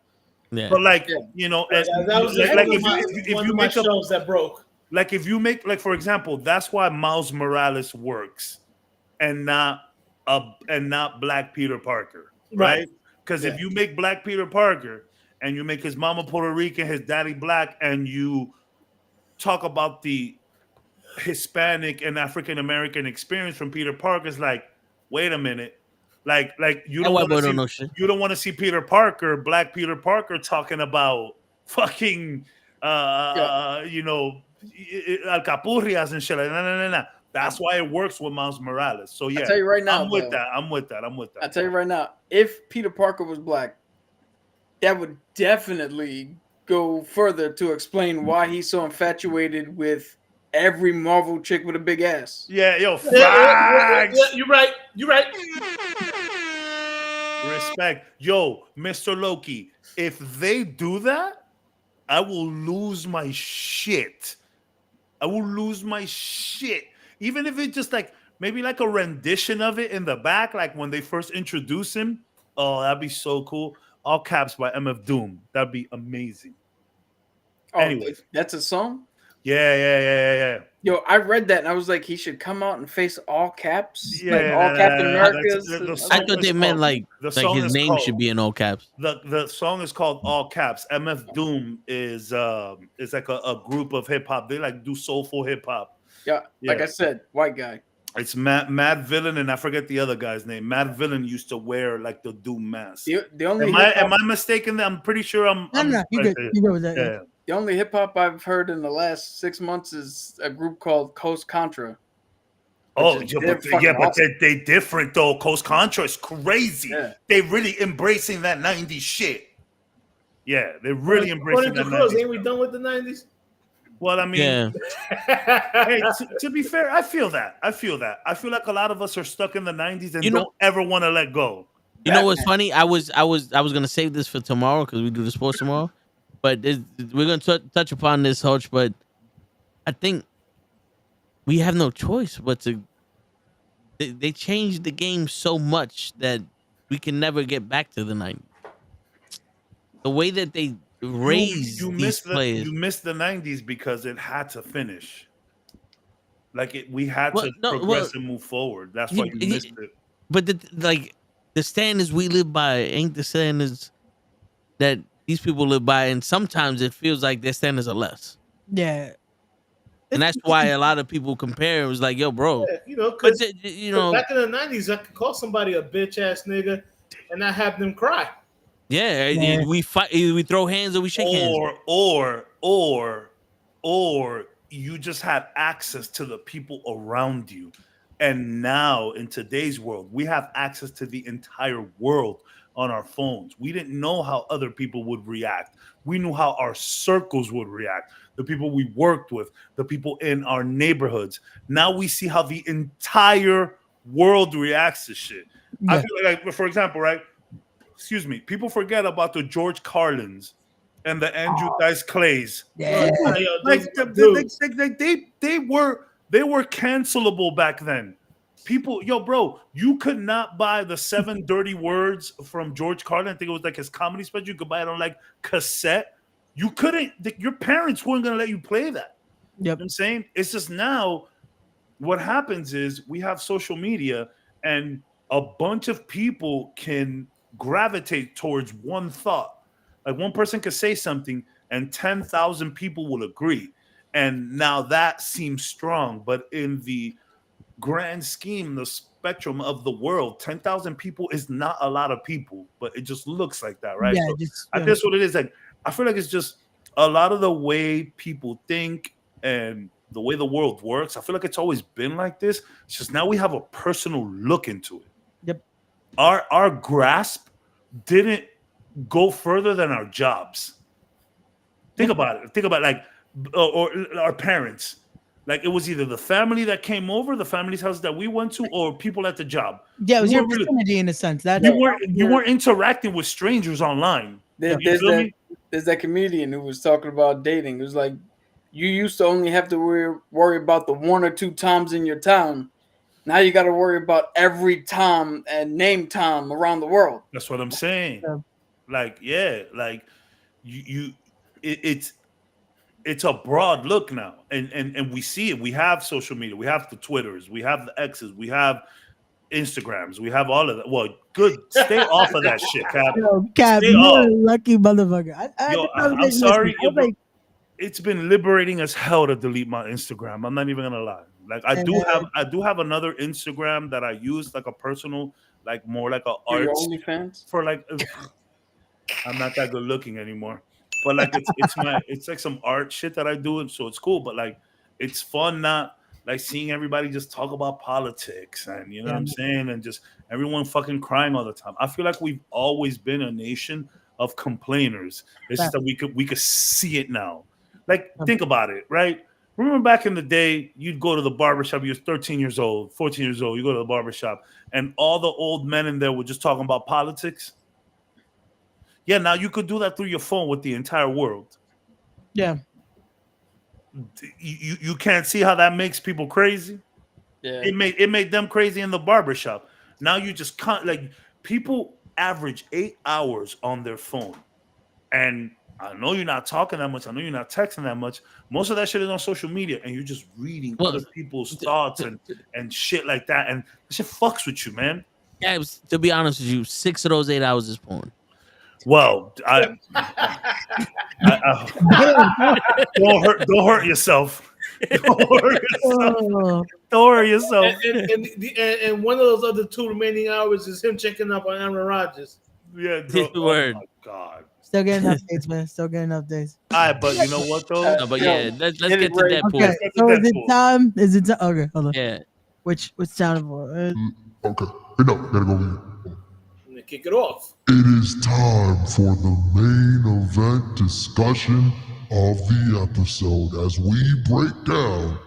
Yeah. But you know, that was if you make shows that broke. Like, if you make, like, for example, that's why Miles Morales works and not Black Peter Parker, right? Because if you make Black Peter Parker and you make his mama Puerto Rican, his daddy black, and you talk about the Hispanic and African American experience from Peter Parker, it's like, wait a minute, like you don't want to see Peter Parker, Black Peter Parker, talking about fucking you know, alcapurrias and shit. Like, nah. That's why it works with Miles Morales. So yeah, I tell you right now, I'm with though, that. I'm with that. I tell you right now, if Peter Parker was black, that would definitely go further to explain why he's so infatuated with every Marvel chick with a big ass. Yeah, yo, Yeah, facts. you're right. You're right. Respect. Yo, Mr. Loki, if they do that, I will lose my shit. I will lose my shit. Even if it's just like maybe like a rendition of it in the back, like when they first introduce him. Oh, that'd be so cool. All caps by MF Doom. That'd be amazing. Oh, Anyways. that's a song? Yeah. Yo, I read that and I was like, he should come out and face all caps, Yeah, like all Captain America's. I thought they meant like his name called, should be in all caps. The song is called All Caps. MF Doom is like a group of hip hop. They like do soulful hip hop. Yeah, like I said, white guy. It's Mad Villain, and I forget the other guy's name. Mad Villain used to wear like the Doom mask. The only am I mistaken? I'm pretty sure I'm. No, you good. You good with that? Yeah. The only hip hop I've heard in the last 6 months is a group called Coast Contra. Oh, but they different though. Coast Contra is crazy. Yeah. They really embracing that 90s shit. Yeah, they're really embracing that 90s. Ain't we done with the 90s? Well, I mean, hey, to be fair, I feel that. I feel like a lot of us are stuck in the 90s and don't ever want to let go. You know what's funny? I was gonna save this for tomorrow because we do the sports tomorrow, but we're gonna touch upon this, Hodge. But I think we have no choice but to. They changed the game so much that we can never get back to the 90s. The way that they raised these players. You missed the 90s because it had to finish. Like we had to progress and move forward. That's why you missed it. But the standards we live by ain't the standards that these people live by, and sometimes it feels like their standards are less. Yeah. And that's why a lot of people compare. It was like, yo, bro. Yeah, because back in the 90s, I could call somebody a bitch ass nigga and not have them cry. Yeah, we fight, we throw hands or we shake hands. Or you just had access to the people around you. And now in today's world, we have access to the entire world on our phones. We didn't know how other people would react. We knew how our circles would react, the people we worked with, the people in our neighborhoods. Now we see how the entire world reacts to shit. Yeah. I feel like, for example, right? Excuse me. People forget about the George Carlins and the Andrew Dice Clays. Yeah. They were cancelable back then. People, bro, you could not buy the 7 Dirty Words from George Carlin. I think it was like his comedy special. You could buy it on like cassette. You couldn't. Your parents weren't gonna let you play that. Yep. You know what I'm saying? It's just now what happens is we have social media and a bunch of people can gravitate towards one thought. Like one person could say something and 10,000 people will agree. And now that seems strong, but in the grand scheme, the spectrum of the world, 10,000 people is not a lot of people, but it just looks like that, right? Yeah, so I guess what it is, like, I feel like it's just a lot of the way people think and the way the world works. I feel like it's always been like this. It's just now we have a personal look into it. Yep. Our grasp didn't go further than our jobs. Think about it. Think about like, or our parents. Like it was either the family that came over, the family's house that we went to, or people at the job. Yeah, it was your vicinity in a sense. That you weren't interacting with strangers online. There's that comedian who was talking about dating. It was like you used to only have to worry about the 1 or 2 Toms in your town. Now you got to worry about every Tom and name Tom around the world. That's what I'm saying. It's a broad look now, and we see it. We have social media, we have the Twitters, we have the X's, we have Instagrams, we have all of that. Well, good, stay off of that shit, Cap. Cap, you're a lucky motherfucker. I'm sorry. It's been liberating as hell to delete my Instagram. I'm not even gonna lie. Like I do have another Instagram that I use, like a personal, like more like a art OnlyFans for like. I'm not that good looking anymore. but like it's like some art shit that I do, and so it's cool. But like it's fun not like seeing everybody just talk about politics and you know what I'm saying, and just everyone fucking crying all the time. I feel like we've always been a nation of complainers. It's just that we could see it now. Like think about it, right? Remember back in the day, you'd go to the barbershop, you were 13 years old, 14 years old, you go to the barbershop, and all the old men in there were just talking about politics. Yeah, now you could do that through your phone with the entire world. Yeah. You can't see how that makes people crazy. Yeah. It made them crazy in the barbershop. Now you just can't, like, people average 8 hours on their phone. And I know you're not talking that much. I know you're not texting that much. Most of that shit is on social media, and you're just reading other people's thoughts and shit like that. And that shit fucks with you, man. Yeah, to be honest with you, 6 of those 8 hours is porn. Well, don't hurt yourself. Don't hurt yourself. Don't hurt yourself. And one of those other 2 remaining hours is him checking up on Aaron Rodgers. Yeah, word. Oh my God. Still getting updates, man. Still getting updates. All right, but you know what though? No, but yeah, let's get to Deadpool. Okay, so is it time? Is it time? Okay, hold on. Yeah. Which sound for? Okay. Hey, no, gotta go here. Kick it off. It is time for the main event discussion of the episode as we break down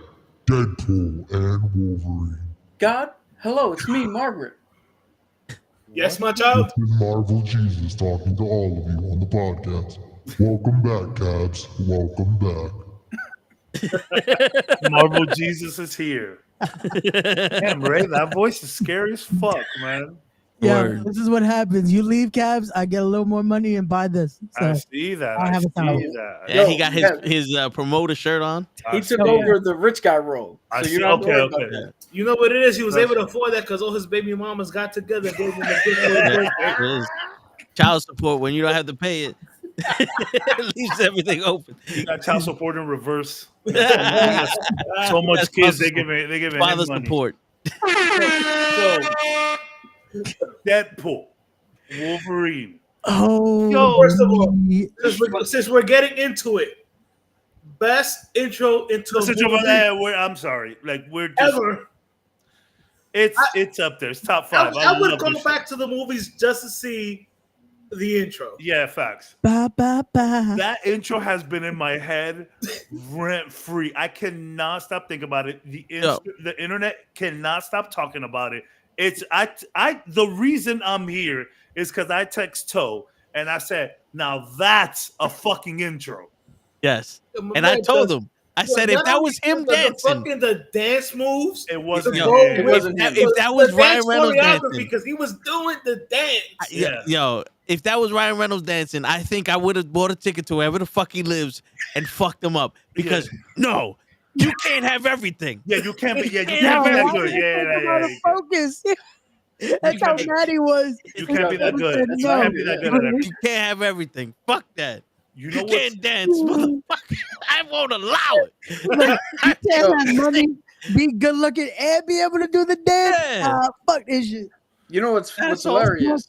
Deadpool and Wolverine. God, hello, it's me, Margaret. Yes, my child. This is Marvel Jesus talking to all of you on the podcast. Welcome back, Cabs. Welcome back. Marvel Jesus is here. Damn, Ray, that voice is scary as fuck, man. Yeah, this is what happens. You leave Cabs, I get a little more money and buy this. So I see that. I have a towel. Yeah, he got his promoter shirt on. He took over the rich guy role. So you're not worried about that. You know what it is? He was able to afford that because all his baby mamas got together and gave him a gift. Child support when you don't have to pay it. It leaves everything open. You got child support in reverse. So much kids they give it father money. support. So Deadpool, Wolverine. Oh, yo! First of all, since we're getting into it, best intro into I'm sorry, like we're just, ever. It's up there. It's top 5. I would go back to the movies just to see the intro. Yeah, facts. Ba, ba, ba. That intro has been in my head rent free. I cannot stop thinking about it. The internet cannot stop talking about it. It's the reason I'm here is because I text Toe and I said, now that's a fucking intro. Yes. And I told him, I said, if that was him dancing, the dance moves, it wasn't. If that was Ryan Reynolds dancing, because he was doing the dance. Yo, if that was Ryan Reynolds dancing, I think I would have bought a ticket to wherever the fuck he lives and fucked him up. Because no, you can't have everything. Yeah, you can't be. Yeah, you can't be that good. Yeah. Focus. That's how mad he was. You can't be that good. You can't be that good at everything. You can't have everything. Fuck that. You know can't dance, motherfucker. I won't allow it. You can't have money, be good looking, and be able to do the dance. Yeah. Fuck this shit. You know what's hilarious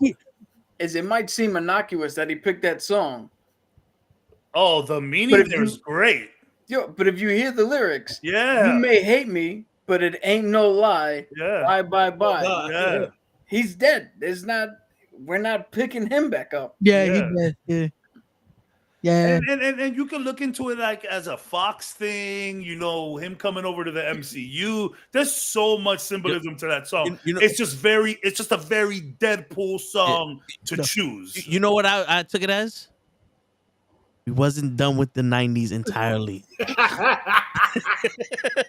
is it might seem innocuous that he picked that song. Oh, the meaning there is great. Yo, but if you hear the lyrics, you may hate me, but it ain't no lie. Yeah. Bye. Yeah. He's dead. We're not picking him back up. Yeah, he did. Yeah. Yeah, and you can look into it like as a Fox thing, you know, him coming over to the MCU. There's so much symbolism to that song. It's just a very Deadpool song to choose. You know what I took it as? He wasn't done with the 90s entirely.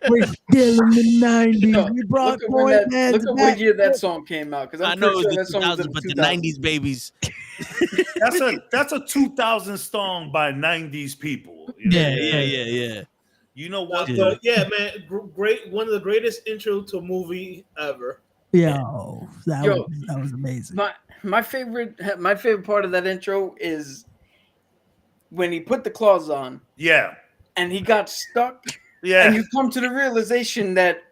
We're still in the 90s. We brought look at what year that song came out. Because I know it was the 2000s, but the 90s babies. That's a 2000 song by 90s people. Yeah. You know what? Yeah, man. Great. One of the greatest intro to a movie ever. Yeah, that was amazing. My favorite part of that intro is when he put the claws on. Yeah. And he got stuck. Yeah. And you come to the realization that,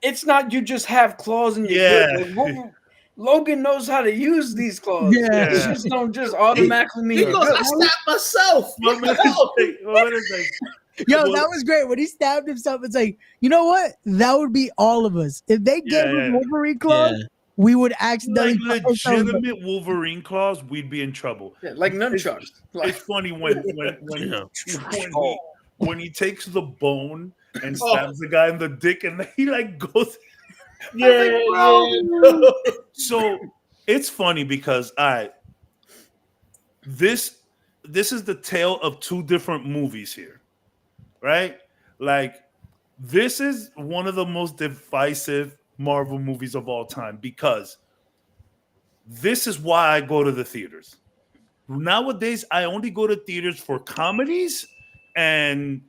it's not you just have claws in your grip. Logan knows how to use these claws. Yeah. They just don't just automatically mean He you're goes, good. I stabbed myself. One minute is like, 1 minute is like, Yo, well, that was great. When he stabbed himself, it's like, you know what? That would be all of us. If they gave us yeah. Wolverine claws, Yeah. we would accidentally like cut ourselves. legitimate Wolverine claws, we'd be in trouble. Yeah, like nunchucks. Like, It's funny when when he takes the bone and stabs the guy in the dick, and he like goes. Yeah, So it's funny because this is the tale of two different movies here, right? Like this is one of the most divisive Marvel movies of all time because this is why I go to the theaters. Nowadays, I only go to theaters for comedies and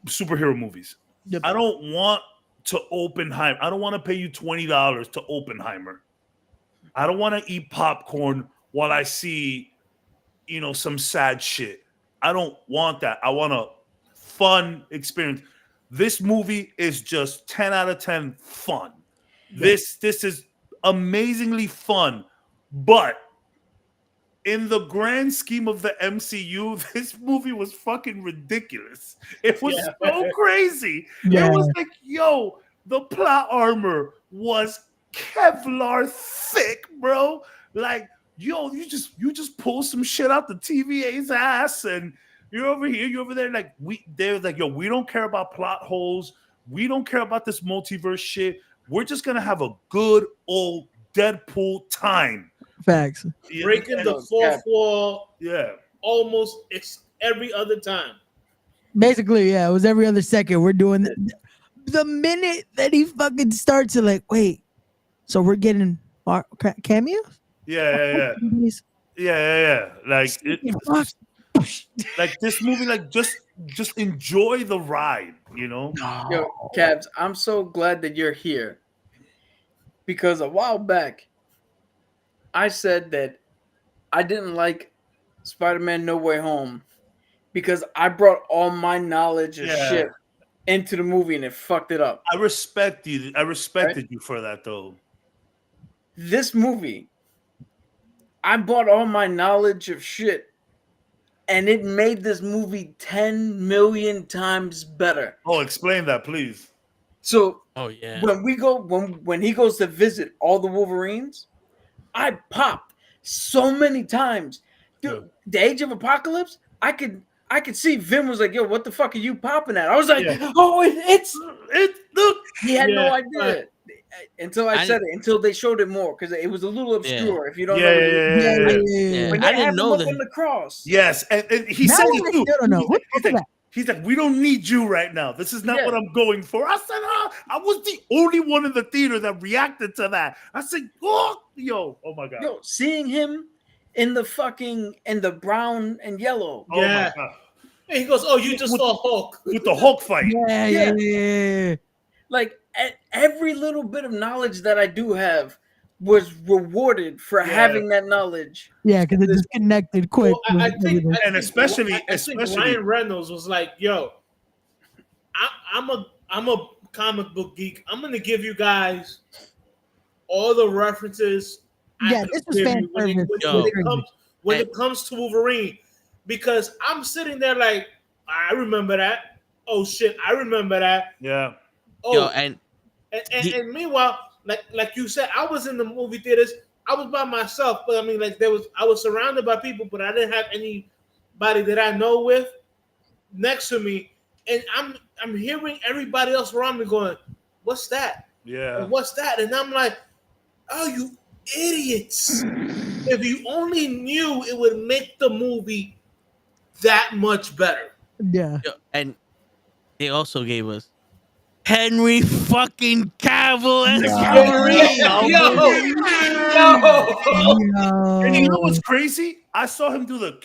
superhero movies. Yep. I don't want to Oppenheimer. I don't want to pay you $20 to Oppenheimer. I don't want to eat popcorn while I see, some sad shit. I don't want that. I want a fun experience. This movie is just 10 out of 10 fun. This is amazingly fun, but in the grand scheme of the MCU, this movie was fucking ridiculous. It was so crazy. Yeah. It was like, yo, the plot armor was Kevlar thick, bro. Like, yo, you just pull some shit out the TVA's ass, and you're over here, you're over there. Like, they're like, yo, we don't care about plot holes. We don't care about this multiverse shit. We're just gonna have a good old Deadpool time. Facts. breaking the fourth wall. Yeah. Almost every other time. Basically, yeah, it was every other second. We're doing the minute that he fucking starts to like, wait, so we're getting our cameos? Yeah. Like like this movie, like just enjoy the ride, Yo, Cabs, I'm so glad that you're here because a while back I said that I didn't like Spider-Man No Way Home because I brought all my knowledge of shit into the movie and it fucked it up. I respect you. I respected you for that, though. This movie, I brought all my knowledge of shit and it made this movie 10 million times better. Oh, explain that, please. So, yeah. when he goes to visit all the Wolverines, I popped so many times. Dude, the Age of Apocalypse, I could see Vin was like, yo, what the fuck are you popping at? I was like, oh, it's look. He had no idea until I said it, until they showed it more because it was a little obscure if you don't know. When I didn't know that. On the cross. Yes, and he said it too. I don't know. He's like, we don't need you right now. This is not what I'm going for. I said, I was the only one in the theater that reacted to that. I said, oh my God. Yo, seeing him in the brown and yellow. Oh my God. And he goes, oh, you just saw Hulk. With the Hulk fight. Yeah. Like every little bit of knowledge that I do have was rewarded for having that knowledge. Yeah, because it just connected quick. Well, I think especially Ryan Reynolds was like, yo, I'm a comic book geek. I'm gonna give you guys all the references. This was fan service. When it comes to Wolverine, because I'm sitting there like, I remember that. Oh shit, I remember that. Yeah. Oh, and meanwhile, like you said, I was in the movie theaters. I was by myself, but I mean, like I was surrounded by people, but I didn't have anybody that I know with next to me, and I'm hearing everybody else around me going, "What's that? Yeah, and what's that?" And I'm like, "Oh, you idiots! If you only knew, it would make the movie that much better." Yeah, and they also gave us Henry fucking Cavill as Wolverine. And you know what's crazy? I saw him do the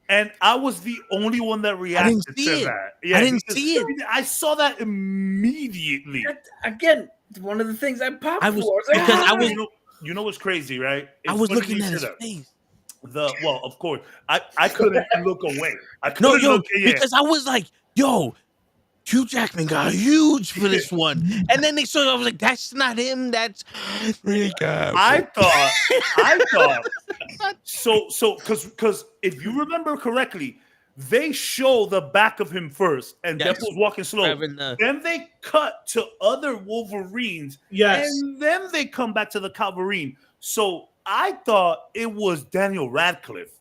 and I was the only one that reacted to that. Yeah, I didn't see it. I saw that immediately. Again, one of the things I popped I was for. because I was. You know what's crazy, right? I was looking at his face. Of course, I couldn't look away. I couldn't look. Because I was like, yo, Hugh Jackman got huge for this one, and then they saw. I was like, that's not him. That's really good. I thought. So, because if you remember correctly, they show the back of him first, and Yes. Deadpool's walking slow. Then Then they cut to other Wolverines, Yes. and then they come back to the Wolverine. So I thought it was Daniel Radcliffe.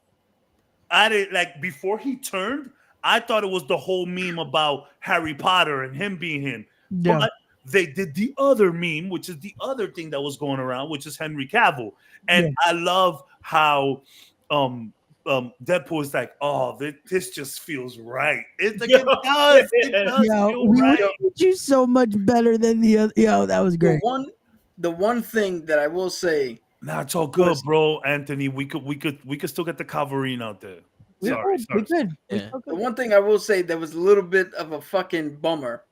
I didn't like before he turned. I thought it was the whole meme about Harry Potter and him being him. Yeah. But they did the other meme, which is the other thing that was going around, which is Henry Cavill. And I love how Deadpool is like, oh, this just feels right. It's like, it does. It does feel we right. did you so much better than the other. Yo, that was great. The one thing that I will say. Nah, it's all good, bro, Anthony. We could still get the Wolverine out there. Sorry. We could. The one thing I will say that was a little bit of a fucking bummer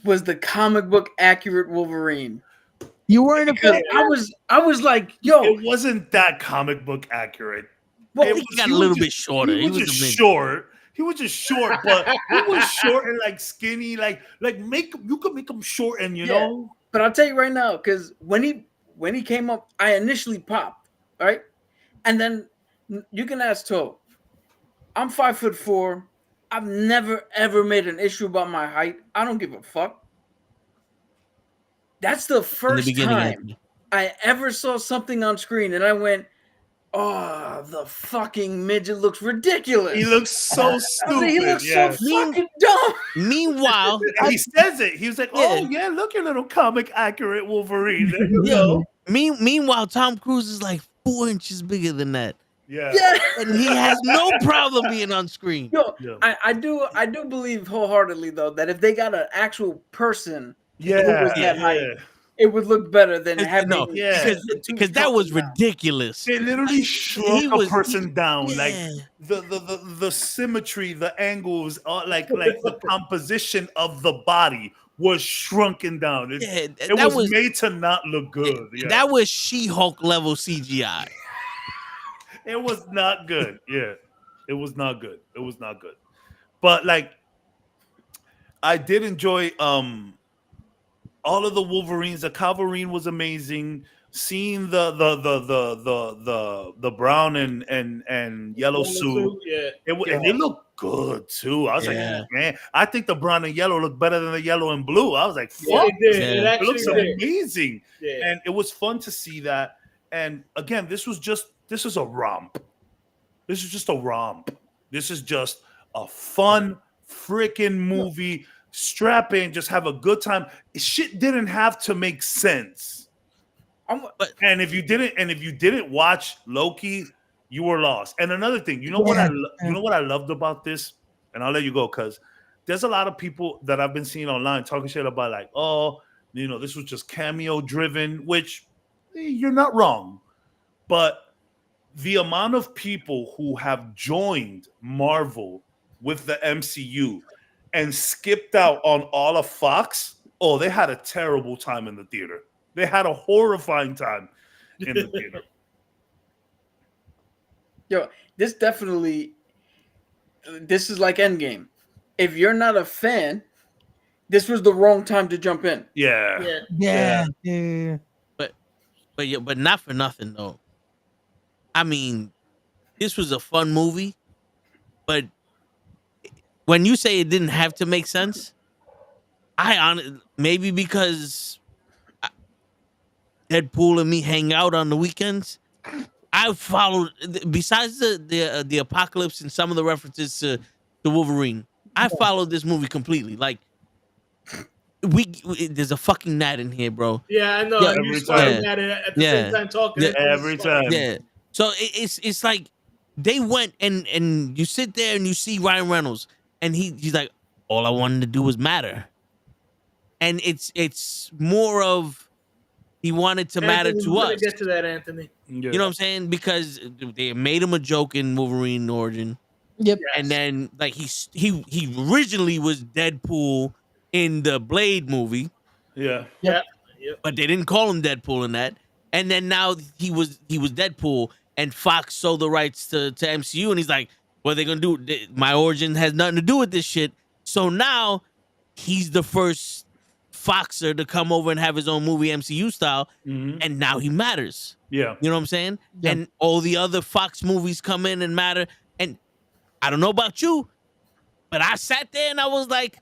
was the comic book accurate Wolverine. You weren't a fan. I was like, yo, it wasn't that comic book accurate. Well, he got a little bit shorter. He was just short. He was just short, but he was short and like skinny. Like you could make him short, and you know. But I'll tell you right now, because when he came up, I initially popped, right, and then you can ask Toe. I'm 5'4". I've never ever made an issue about my height. I don't give a fuck. That's the first time I ever saw something on screen, and I went, "Oh, the fucking midget looks ridiculous. He looks so stupid. He looks so fucking dumb." Meanwhile, he says it. He was like, "Oh yeah, look, your little comic accurate Wolverine." There you go. Meanwhile, Tom Cruise is like 4 inches bigger than that. Yeah. And he has no problem being on screen. I do believe wholeheartedly though that if they got an actual person who was that height, it would look better than having because that was ridiculous. They literally shrunk a person down, like the symmetry, the angles, like the composition of the body was shrunken down. It was made to not look good. That was She-Hulk level CGI. It was not good. Yeah, it was not good. It was not good. But like, I did enjoy all of the Wolverines. The Wolverine was amazing. Seeing the brown and yellow suit, and they look good too. I was like, man, I think the brown and yellow look better than the yellow and blue. I was like, fuck, it looks amazing, and it was fun to see that. And again, this is a romp. This is just a romp. This is just a fun freaking movie. Strap in, just have a good time. Shit didn't have to make sense. And if you didn't watch Loki, you were lost. And another thing, you know what I loved about this, and I'll let you go because there's a lot of people that I've been seeing online talking shit about like, oh, this was just cameo driven, which you're not wrong. But the amount of people who have joined Marvel with the MCU and skipped out on all of Fox, oh, they had a terrible time in the theater. They had a horrifying time in the theater. Yo, this is like Endgame. If you're not a fan, this was the wrong time to jump in. Yeah. But not for nothing though. I mean, this was a fun movie, but when you say it didn't have to make sense, maybe because Deadpool and me hang out on the weekends, I followed. Besides the apocalypse and some of the references to Wolverine, I followed this movie completely. Like, there's a fucking gnat in here, bro. Yeah, I know. Yeah, every time. At the same time talking. Every time. Yeah. So it's like they went and you sit there and you see Ryan Reynolds and he's like, all I wanted to do was matter. And it's more of he wanted to matter to us. Get to that, Anthony. You know what I'm saying? Because they made him a joke in Wolverine Origin. Yep. And then like he originally was Deadpool in the Blade movie. Yeah. But they didn't call him Deadpool in that. And then now he was Deadpool, and Fox sold the rights to MCU, and he's like, what are they gonna do? My origin has nothing to do with this shit. So now he's the first Foxer to come over and have his own movie MCU style, and now he matters. Yeah. You know what I'm saying? Yep. And all the other Fox movies come in and matter. And I don't know about you, but I sat there and I was like,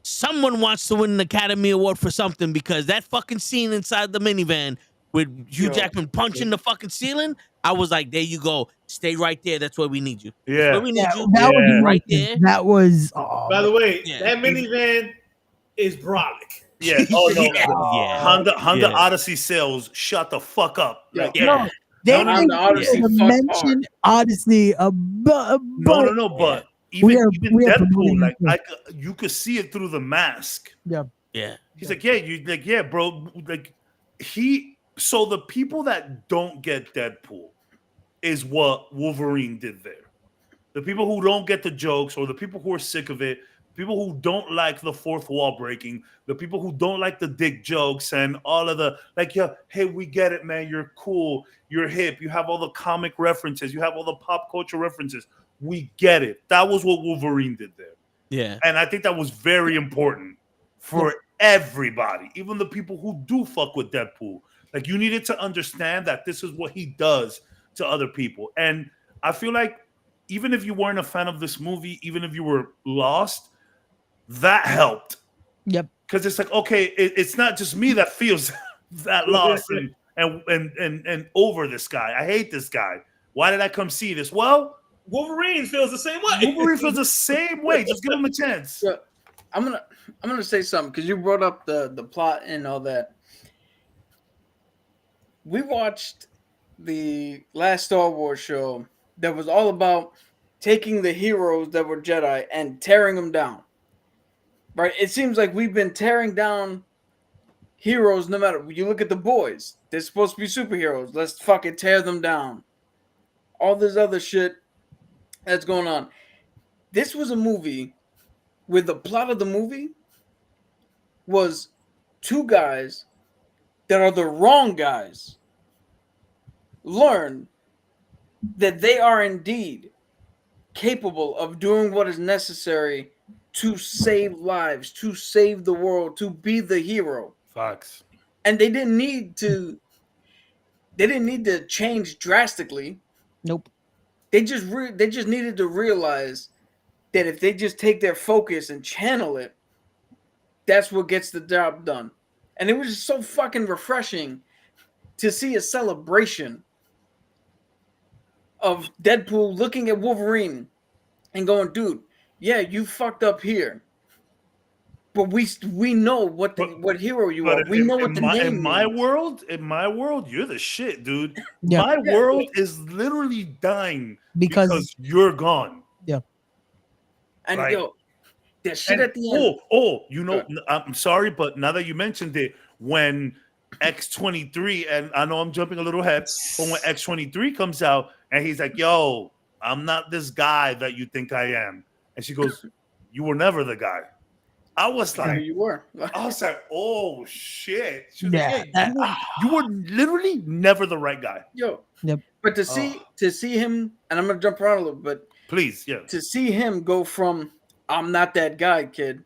someone wants to win an Academy Award for something, because that fucking scene inside the minivan with Hugh Jackman punching the fucking ceiling, I was like, there you go. Stay right there. That's where we need you. That's Yeah. where we need you. That was Right emotive. there. That was. By the way, Yeah. that minivan is brolic. Yeah. Oh no. Yeah. Honda Yeah. Odyssey sales shut the fuck up. Yeah. Like, No, they No, didn't the Odyssey even fucked mention Odyssey. But but even, We are Deadpool, promoting like it. you could see it through the mask. Yeah. Yeah. He's like, yeah, bro. Like so the people that don't get Deadpool is what Wolverine did there. The people who don't get the jokes, or the people who are sick of it, people who don't like the fourth wall breaking, the people who don't like the dick jokes and all of the hey, we get it, man. You're cool. You're hip. You have all the comic references. You have all the pop culture references. We get it. That was what Wolverine did there. Yeah. And I think that was very important for everybody, even the people who do fuck with Deadpool. Like, you needed to understand that this is what he does to other people. And I feel like even if you weren't a fan of this movie, even if you were lost, that helped. Yep. Because it's like, okay, it's not just me that feels that lost and over this guy. I hate this guy. Why did I come see this? Well, Wolverine feels the same way. Wolverine feels the same way. Just give him a chance. So, I'm gonna say something, because you brought up the plot and all that. We watched the last Star Wars show that was all about taking the heroes that were Jedi and tearing them down. Right? It seems like we've been tearing down heroes no matter. You look at the boys. They're supposed to be superheroes. Let's fucking tear them down. All this other shit that's going on. This was a movie where the plot of the movie was two guys that are the wrong guys learn that they are indeed capable of doing what is necessary to save lives, to save the world, to be the hero. Facts. And they didn't need to change drastically. Nope. They just needed to realize that if they just take their focus and channel it, that's what gets the job done. And it was just so fucking refreshing to see a celebration of Deadpool looking at Wolverine and going, dude, yeah, you fucked up here, but we know what hero you are. We know what the name in my means. world, you're the shit, dude. Yeah. My world is literally dying Because you're gone. Yeah. And Right. yo, that shit at the end. You know, I'm sorry, but now that you mentioned it, when X-23, and I know I'm jumping a little ahead, but when X-23 comes out and he's like, yo, I'm not this guy that you think I am. And she goes, you were never the guy. I was like, you were. I was like, oh shit. She was Yeah, like, you were literally never the right guy. Yo. Yep. But to see him, and I'm gonna jump around a little bit. Please, yeah. To see him go from I'm not that guy, kid,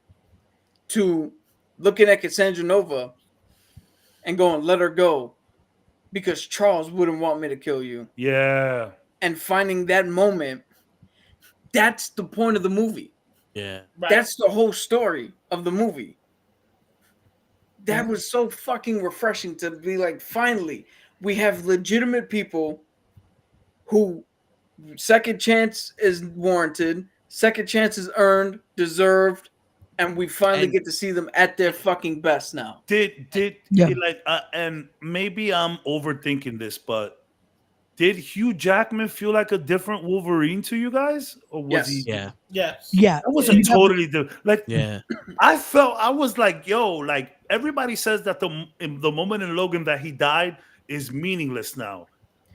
to looking at Cassandra Nova and going, let her go, because Charles wouldn't want me to kill you. Yeah. And finding that moment, that's the point of the movie. Yeah. Right. That's the whole story of the movie. That was so fucking refreshing to be like, finally, we have legitimate people who second chance is warranted, second chance is earned, deserved, and we finally get to see them at their fucking best now. And maybe I'm overthinking this, but did Hugh Jackman feel like a different Wolverine to you guys, or was he? Yeah. Yes. Yeah. That was a totally different. Like, yeah. I was like, yo, like everybody says that the moment in Logan that he died is meaningless now.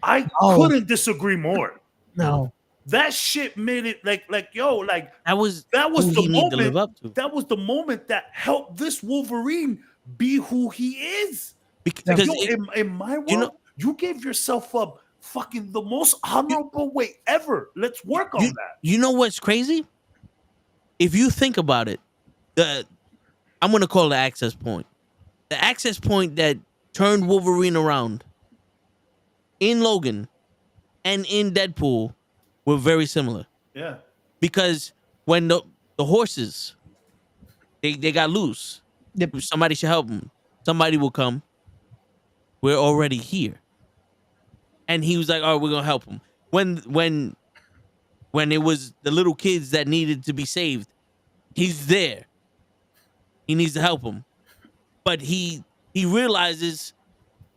I couldn't disagree more. No. That shit made it like yo, like that was the who he need to live moment. up to. That was the moment that helped this Wolverine be who he is. Because in my world, you gave yourself up fucking the most honorable way ever. Let's work on that. You know what's crazy? if you think about it, I'm gonna call it the access point. The access point that turned Wolverine around in Logan and in Deadpool were very similar. Yeah. Because when the horses they got loose, Yep. somebody should help them. Somebody will come. We're already here. And he was like, "Oh, we're gonna help him." When it was the little kids that needed to be saved, he's there. He needs to help them, but he realizes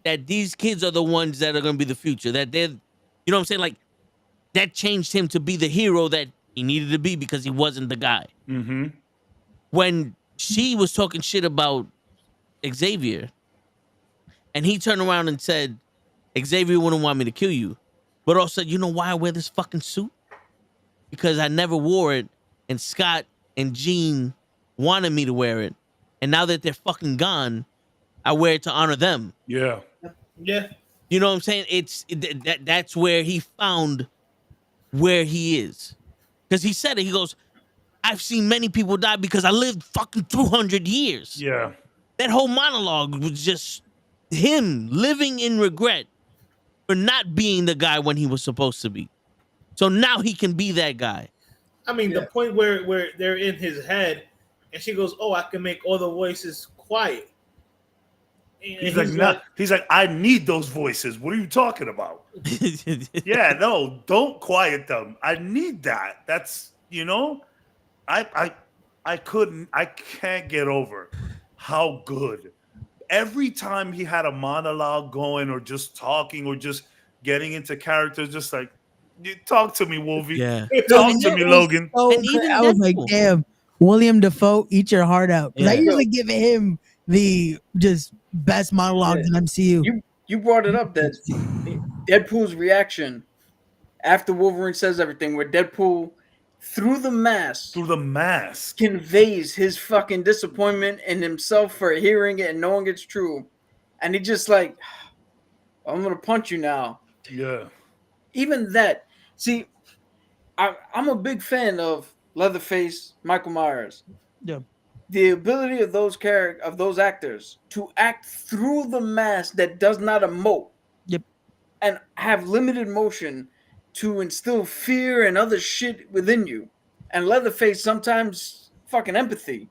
that these kids are the ones that are gonna be the future. That they're, you know what I'm saying? Like that changed him to be the hero that he needed to be because he wasn't the guy. Mm-hmm. When she was talking shit about Xavier, and he turned around and said, Xavier wouldn't want me to kill you. But also, you know why I wear this fucking suit? Because I never wore it, and Scott and Jean wanted me to wear it. And now that they're fucking gone, I wear it to honor them. Yeah. Yeah. You know what I'm saying? That's where he found where he is. Because he said it. He goes, I've seen many people die because I lived fucking 200 years. Yeah. That whole monologue was just him living in regret for not being the guy when he was supposed to be. So now he can be that guy. I mean, the point where they're in his head, and she goes, "Oh, I can make all the voices quiet." And He's like, nah. He's like, I need those voices. What are you talking about? Yeah, no, don't quiet them. I need that. That's, you know, I can't get over how good. Every time he had a monologue going or just talking or just getting into characters, just like, talk to me, Wolvie. Yeah. Talk to me, Logan. And even I was like, damn, William Dafoe, eat your heart out. Because I usually give him the just best monologues in MCU. You brought it up that Deadpool's reaction after Wolverine says everything, where Deadpool through the mask conveys his fucking disappointment in himself for hearing it and knowing it's true, and he just like, I'm gonna punch you now. Yeah. Even that. See, I'm a big fan of Leatherface, Michael Myers. Yeah. The ability of those actors to act through the mask that does not emote. Yep. And have limited motion to instill fear and other shit within you. And Leatherface sometimes fucking empathy.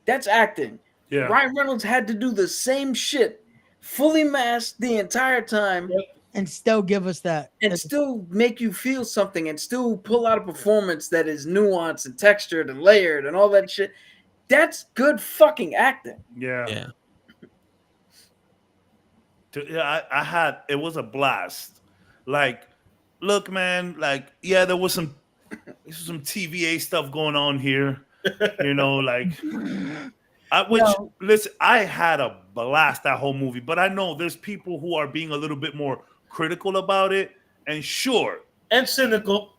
That's acting. Yeah. Ryan Reynolds had to do the same shit, fully masked the entire time. And still give us that. And still make you feel something and still pull out a performance that is nuanced and textured and layered and all that shit. That's good fucking acting. Yeah. Yeah. It was a blast. Like, look, man, like, yeah, there was some TVA stuff going on here. You know, like, listen, I had a blast that whole movie, but I know there's people who are being a little bit more critical about it, and cynical.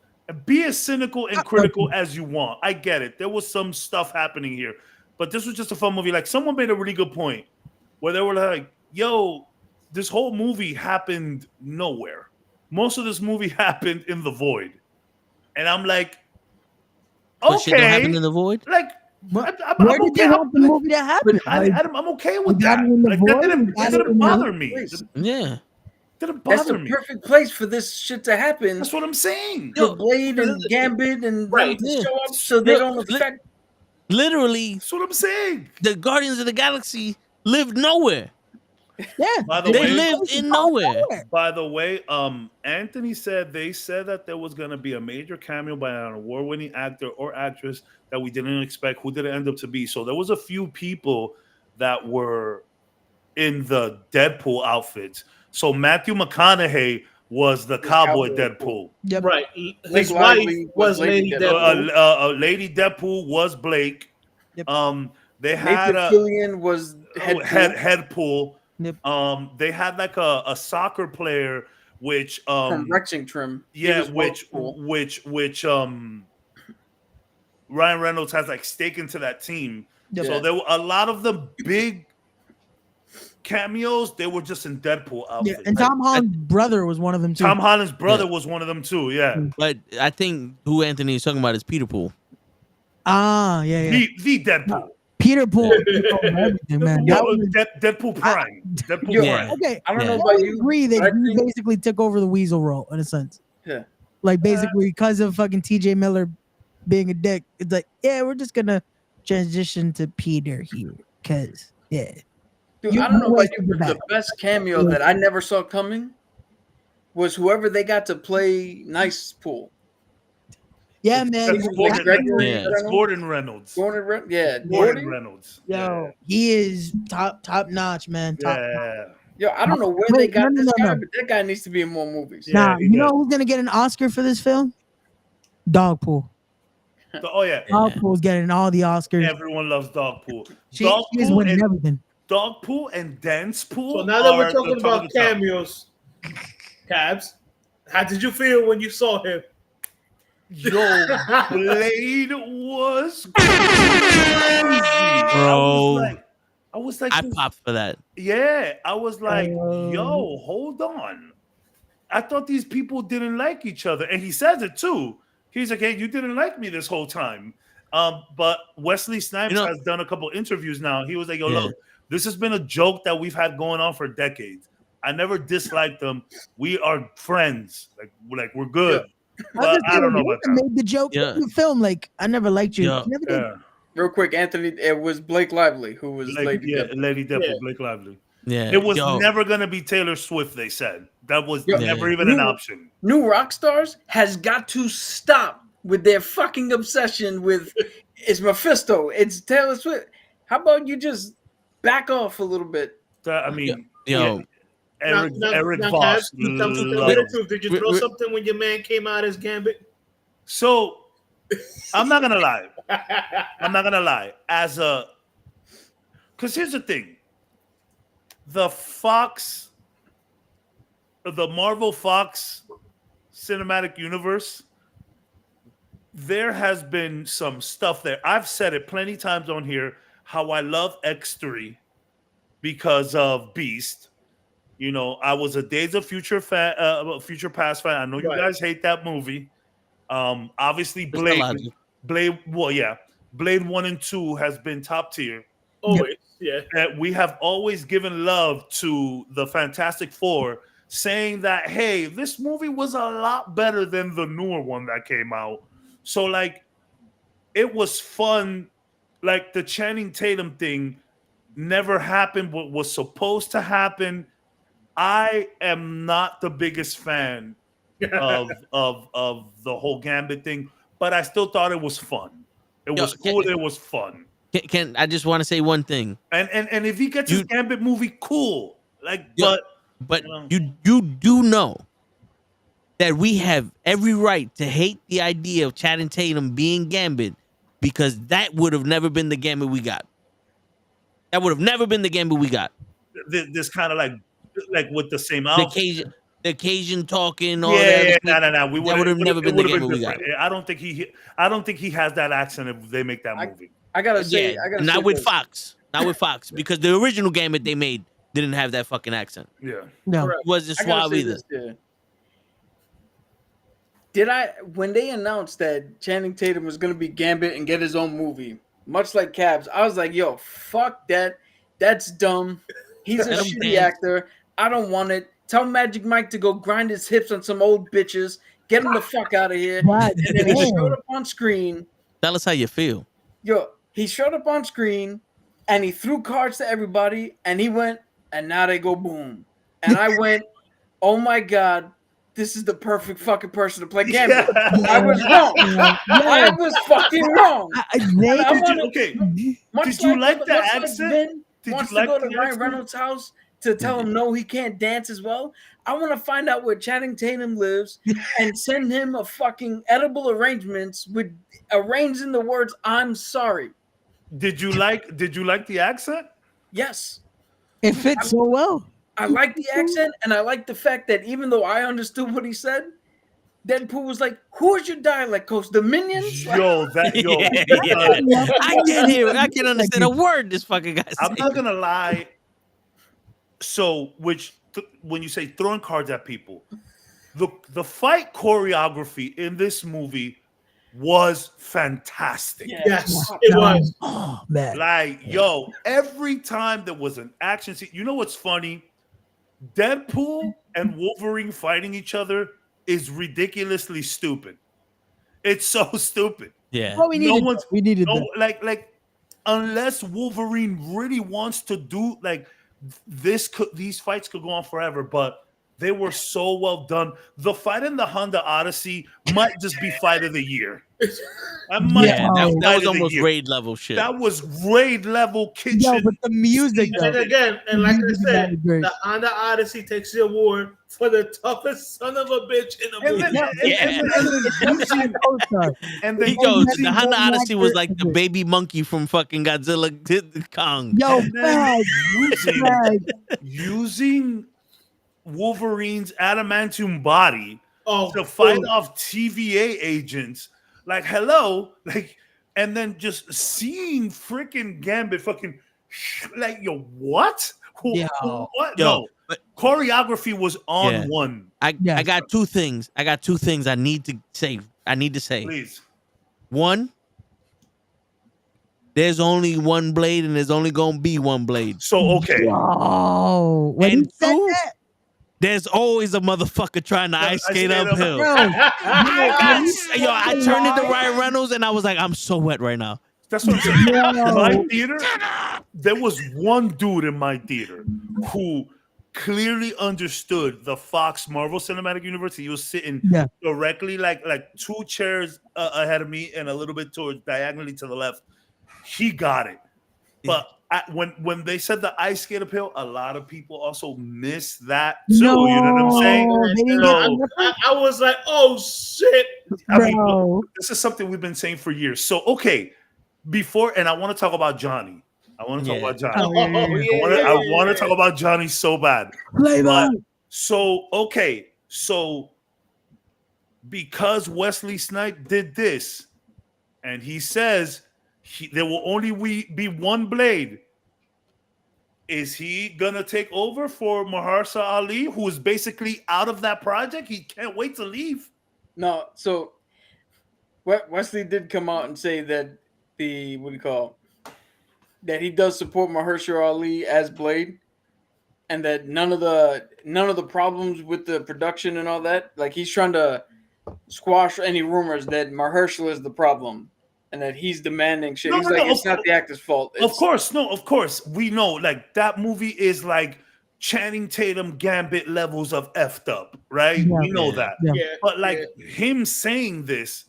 Be as cynical and critical as you want. I get it. There was some stuff happening here, but this was just a fun movie. Like, someone made a really good point where they were like, yo, this whole movie happened nowhere. Most of this movie happened in the void. And I'm like, But shit don't happen in the void? Like, where did they want the movie to happen? I'm okay with that. Like, that didn't bother me. Yeah. Didn't bother That's the me. perfect place for this shit to happen. That's what I'm saying. The Blade and Gambit and right to show up so they don't affect. Literally, that's what I'm saying. The Guardians of the Galaxy lived nowhere. Yeah, they lived in nowhere. By the way, Anthony said they said that there was going to be a major cameo by an award-winning actor or actress that we didn't expect, who did it end up to be. So there was a few people that were in the Deadpool outfits. So Matthew McConaughey was the cowboy Deadpool. Yep. Right. His wife was Lady Deadpool. Lady Deadpool was Blake. Yep. They had Nathan Fillion was Headpool. Yep. They had like a soccer player, which from Rexington. Yeah, which Ryan Reynolds has like stake into that team. Yep. So there were a lot of the big cameos. They were just in Deadpool outfits. Yeah, and Tom Holland's brother was one of them too. Tom Holland's brother was one of them too. Yeah, but I think who Anthony is talking about is Peter Pool. Yeah. The Deadpool. Peter Pool. Everything, man. That was, Deadpool Prime. Deadpool Yeah. Prime. okay. I don't know I about would you. agree but that I he think, basically took over the Weasel role in a sense. yeah. Like basically because of fucking TJ Miller being a dick. It's like, yeah, we're just gonna transition to Peter here. Cause yeah. Dude, I don't know about wasted you, but that. the best cameo that I never saw coming was whoever they got to play Nice Pool. Yeah, man. That's Like Gregory Yeah. It's Gordon Reynolds. Yeah, Gordon Gordy. Reynolds. Yo, he is top notch, man. Top. Yeah. Yo, I don't know where Wait, they got no, this guy, no. but that guy needs to be in more movies. Yeah, Nah, he you know does. who's gonna get an Oscar for this film? Dogpool. Oh yeah. Dogpool's getting all the Oscars. Everyone loves Dogpool. She is winning everything. Dogpool and Dance Pool. So now that we're are talking the top of about the top. cameos, Cabs, how did you feel when you saw him? Yo, Blade was crazy. Bro. I was like, I popped for that. yeah. I was like, yo, hold on. I thought these people didn't like each other, and he says it too. He's like, hey, you didn't like me this whole time. But Wesley Snipes has done a couple interviews now. He was like, yo, look, this has been a joke that we've had going on for decades. I never disliked them. We are friends. Like we're good. Yeah. But I don't know about that. Made the joke in the film, like I never liked you. You never did. Real quick, Anthony, it was Blake Lively who was Lady Depp. Lady Depp, Yeah. Blake Lively. Yeah, it was never gonna be Taylor Swift. They said that was never even an option. New rock stars has got to stop with their fucking obsession with it's Mephisto, it's Taylor Swift. How about you just back off a little bit? I mean, Eric Voss. Did you throw something when your man came out as Gambit? So I'm not gonna lie. Because here's the thing: the Marvel Fox cinematic universe, there has been some stuff there. I've said it plenty times on here how I love X3 because of Beast. You know, I was a Days of Future Future Past fan. I know you guys hate that movie. Obviously, Blade. Well, yeah, Blade 1 and 2 has been top tier. Always, yeah. And we have always given love to the Fantastic Four, saying that, hey, this movie was a lot better than the newer one that came out. So, like, it was fun. Like, the Channing Tatum thing never happened, what was supposed to happen. I am not the biggest fan of the whole Gambit thing, but I still thought it was fun. It was cool. It was fun. Can I just want to say one thing? And if he gets his Gambit movie, cool. Like, but you do know that we have every right to hate the idea of Channing Tatum being Gambit because that would have never been the Gambit we got. That would have never been the Gambit we got. This kind of like with the same outfit. The Cajun talking, all that. Yeah, no. We would have never been the Gambit we got. I don't think he has that accent if they make that movie. I gotta say, not with Fox, because the original Gambit they made didn't have that fucking accent. Yeah, no, it wasn't suave either. When they announced that Channing Tatum was gonna be Gambit and get his own movie, much like Cabs, I was like, yo, fuck that. That's dumb. He's a shitty actor. I don't want it. Tell Magic Mike to go grind his hips on some old bitches. Get him the fuck out of here. Right. And then he showed up on screen. Tell us how you feel. Yo, he showed up on screen and he threw cards to everybody and he went, and now they go boom. And I went, oh my God, this is the perfect fucking person to play Gambit. I was wrong. I was fucking wrong. Did you like the accent? Did wants you like to go to Ryan Reynolds' house to tell him no, he can't dance as well. I want to find out where Channing Tatum lives and send him a fucking edible arrangements with arranging the words "I'm sorry." Did you like the accent? Yes, it fits so well. I like the accent, and I like the fact that even though I understood what he said, Deadpool was like, "Who's your dialect coach? The Minions?" Yo, I can't hear. I can't understand a word this fucking guy said. I'm not gonna lie. So, when you say throwing cards at people, the fight choreography in this movie was fantastic. Yes, it was. Oh man. Like, yo, every time there was an action scene, you know what's funny? Deadpool and Wolverine fighting each other is ridiculously stupid. It's so stupid. Yeah. Well, we needed No, that. like unless Wolverine really wants to do like these fights could go on forever, but they were so well done. The fight in the Honda Odyssey might just be fight of the year. Yeah, that was almost raid level shit. That was raid level kitchen. Yo, but the music, And again, and like I said, great. the Honda Odyssey takes the award for the toughest son of a bitch in the movie. And he goes, the Honda Odyssey was like the baby monkey from fucking Godzilla Kong. Yo, using Wolverine's adamantium body to fight off TVA agents. Like, hello, like, and then just seeing freaking Gambit fucking like, yo, what? What? No, but choreography was on one. I got two things. I need to say. Please. One, there's only one blade, and there's only gonna be one blade. So okay. Oh, when and he said two, that, there's always a motherfucker trying to ice skate uphill. Yo, I turned into Ryan Reynolds, and I was like, I'm so wet right now. That's what I'm saying. My theater, there was one dude in my theater who clearly understood the Fox Marvel Cinematic Universe. He was sitting directly like 2 chairs ahead of me and a little bit towards diagonally to the left. He got it. But when they said the ice skate uphill, a lot of people also missed that too. No, you know what I'm saying? I was like, oh shit. I mean, this is something we've been saying for years. So okay, and I want to talk about Johnny. I want to talk about Johnny. I want to talk about Johnny so bad. So because Wesley Snipes did this, and he says there will only be one blade. Is he gonna take over for Mahershala Ali, who is basically out of that project? He can't wait to leave. No, so Wesley did come out and say that that he does support Mahershala Ali as Blade, and that none of the problems with the production and all that, like he's trying to squash any rumors that Mahershala is the problem. And that he's demanding shit. It's not the actor's fault. Of course. We know, like, that movie is like Channing Tatum Gambit levels of effed up, right? We know that. But like him saying this,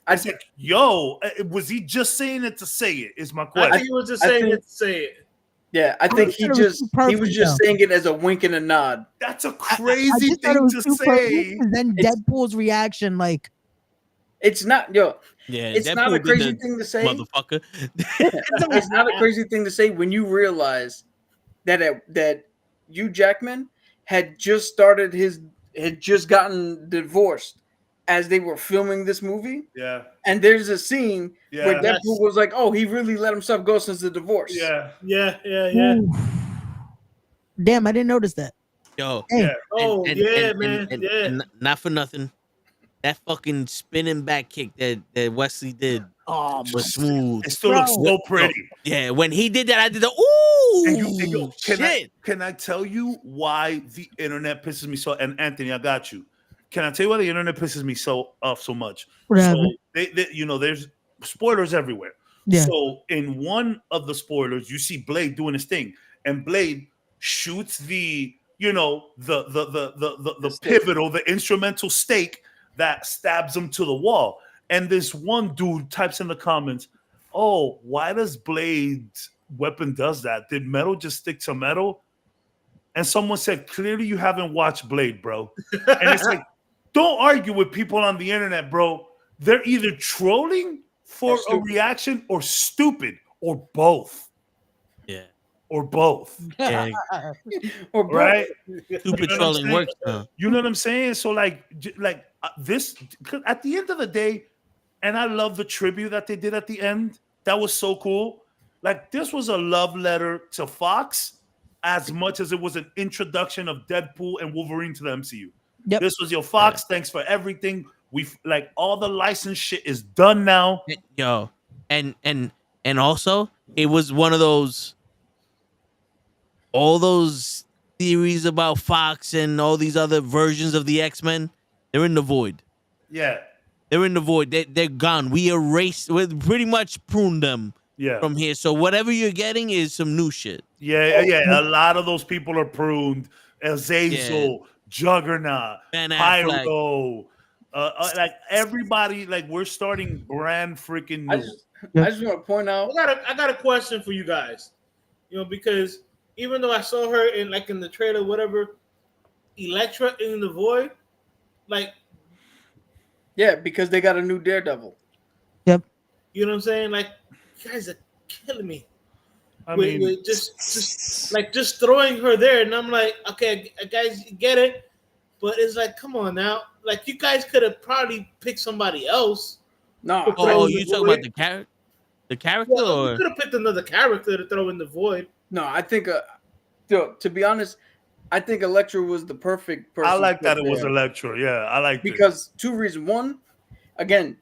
I was like, yo, was he just saying it to say it? Is my question. I think he was just saying it to say it. Yeah, I think he was just saying it as a wink and a nod. That's a crazy thing to say. And then Deadpool's reaction, like, it's not, it's not a crazy thing to say, motherfucker. It's not a crazy thing to say when you realize that Hugh Jackman had just gotten divorced as they were filming this movie. Yeah. And there's a scene where Deadpool was like, "Oh, he really let himself go since the divorce." Yeah. Ooh. Damn, I didn't notice that. Yo. Hey. And not for nothing. That fucking spinning back kick that Wesley did was smooth. It still looks so pretty. Yeah, when he did that, I did the ooh. And can I tell you why the internet pisses me so? And Anthony, I got you. Can I tell you why the internet pisses me off so much? So there's spoilers everywhere. Yeah. So in one of the spoilers, you see Blade doing his thing, and Blade shoots the pivotal, the instrumental stake that stabs him to the wall. And this one dude types in the comments, "Oh, why does Blade's weapon does that? Did metal just stick to metal?" And someone said, "Clearly you haven't watched Blade, bro." And it's like, don't argue with people on the internet, bro. They're either trolling for a reaction or stupid or both. Yeah. Or both. Yeah. Or both. Right? Stupid trolling works. You know what I'm saying? So like this at the end of the day, and I love the tribute that they did at the end. That was so cool. Like, this was a love letter to Fox as much as it was an introduction of Deadpool and Wolverine to the MCU. Yep. This was your Fox. Thanks for everything. We've like all the license shit is done now. Yo, and also it was one of those all those theories about Fox and all these other versions of the X-Men. They're in the void. Yeah. They're in the void. They're gone. We pretty much pruned them Yeah. from here. So whatever you're getting is some new shit. Yeah, yeah. A lot of those people are pruned. Azazel, Juggernaut, Ben Affleck. Pyro, like everybody. Like we're starting brand freaking new. I just want to point out. I got a question for you guys. You know, because even though I saw her in the trailer, whatever, Elektra in the Void, like. Yeah, because they got a new Daredevil. Yep. You know what I'm saying? Like, you guys are killing me. I mean, with just throwing her there, and I'm like, okay, guys, you get it, but it's like, come on now, like you guys could have probably picked somebody else. No, oh, you talking about the character? The character, or you could have picked another character to throw in the Void. No, I think, to be honest, I think Elektra was the perfect person. I like that it was Elektra. Yeah, I like because 2 reasons. One, again,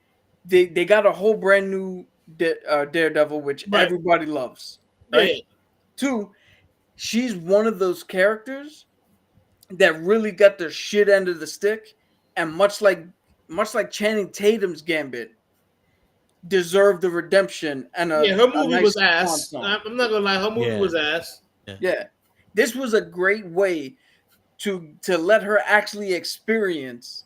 they got a whole brand new Daredevil, which everybody loves. Right? Yeah. 2, she's one of those characters that really got the shit end of the stick, and much like Channing Tatum's Gambit, deserved the redemption and her movie was ass. I'm not gonna lie, her movie was ass. Yeah, this was a great way to let her actually experience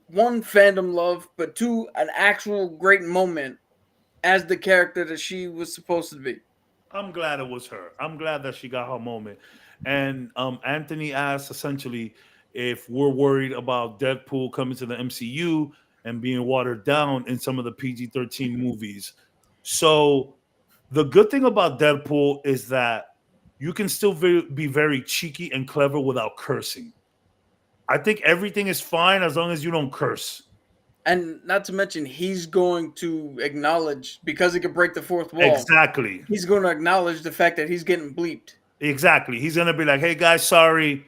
1, fandom love, but 2, an actual great moment as the character that she was supposed to be. I'm glad it was her. I'm glad that she got her moment. And Anthony asked essentially if we're worried about Deadpool coming to the MCU and being watered down in some of the PG-13 movies. So the good thing about Deadpool is that you can still be very cheeky and clever without cursing. I think everything is fine as long as you don't curse. And not to mention, he's going to acknowledge, because he could break the fourth wall. Exactly. He's going to acknowledge the fact that he's getting bleeped. Exactly. He's going to be like, hey, guys, sorry.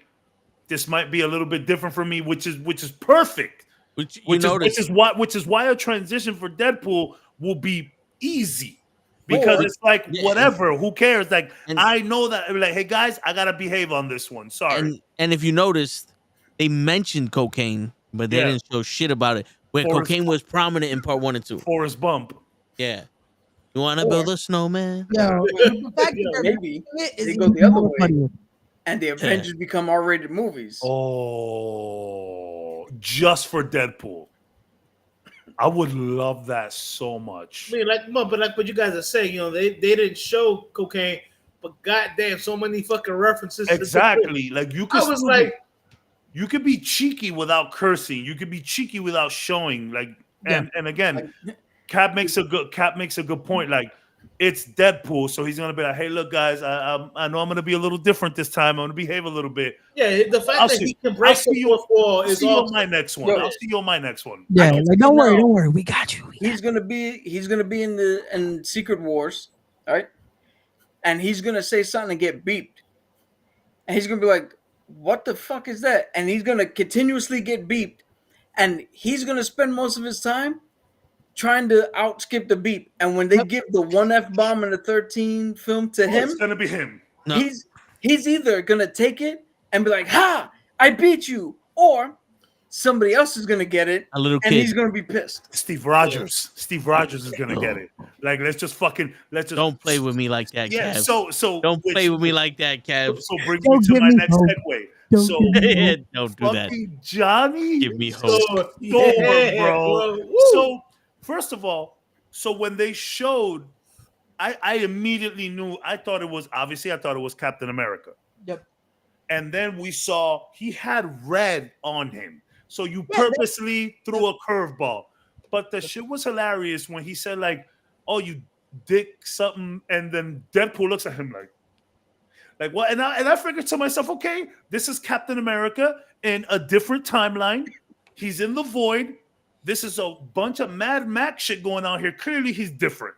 This might be a little bit different for me, which is perfect. Which is why a transition for Deadpool will be easy. Because it's like, whatever, who cares? Like, I know that, like, hey, guys, I got to behave on this one. Sorry. And if you noticed, they mentioned cocaine, but they didn't show shit about it. Where cocaine was prominent in part 1 and 2. Forrest Bump. Yeah. You want to build a snowman? Yeah. Maybe they go the other way. And the Avengers become R-rated movies. Oh, just for Deadpool. I would love that so much. I mean, but what you guys are saying, you know, they didn't show cocaine, but goddamn, so many fucking references. Exactly. Like you could. I was like, you could be cheeky without cursing. You could be cheeky without showing. Like, and again, Cap makes a good point. Like, it's Deadpool, so he's gonna be like, "Hey, look, guys, I know I'm gonna be a little different this time. I'm gonna behave a little bit." Yeah, the fact that he can break the fourth wall is all. My next one. I'll see you on my next one. Yeah, like, don't worry, we got you. He's gonna be in Secret Wars, all right? And he's gonna say something and get beeped, and he's gonna be like, what the fuck is that? And he's going to continuously get beeped. And he's going to spend most of his time trying to outskip the beep. And when they give the 1 F-bomb in the 13 film to him, it's going to be him. No. He's either going to take it and be like, ha, I beat you. Or somebody else is going to get it. A little kid. And he's going to be pissed. Steve Rogers. Steve Rogers is going to get it. Like, let's just don't play with me like that, yeah, Cav. So don't play with me like that, Cav. So bring me to my next headway. Don't do that. Johnny, give me hope. Bro. So first of all, so when they showed, I immediately knew. I thought it was Captain America. Yep. And then we saw he had red on him. So you purposely threw a curveball. But the shit was hilarious when he said, like, oh, you dick something, and then Deadpool looks at him like what? And I figured to myself, okay, this is Captain America in a different timeline. He's in the void. This is a bunch of Mad Max shit going on here. Clearly, he's different.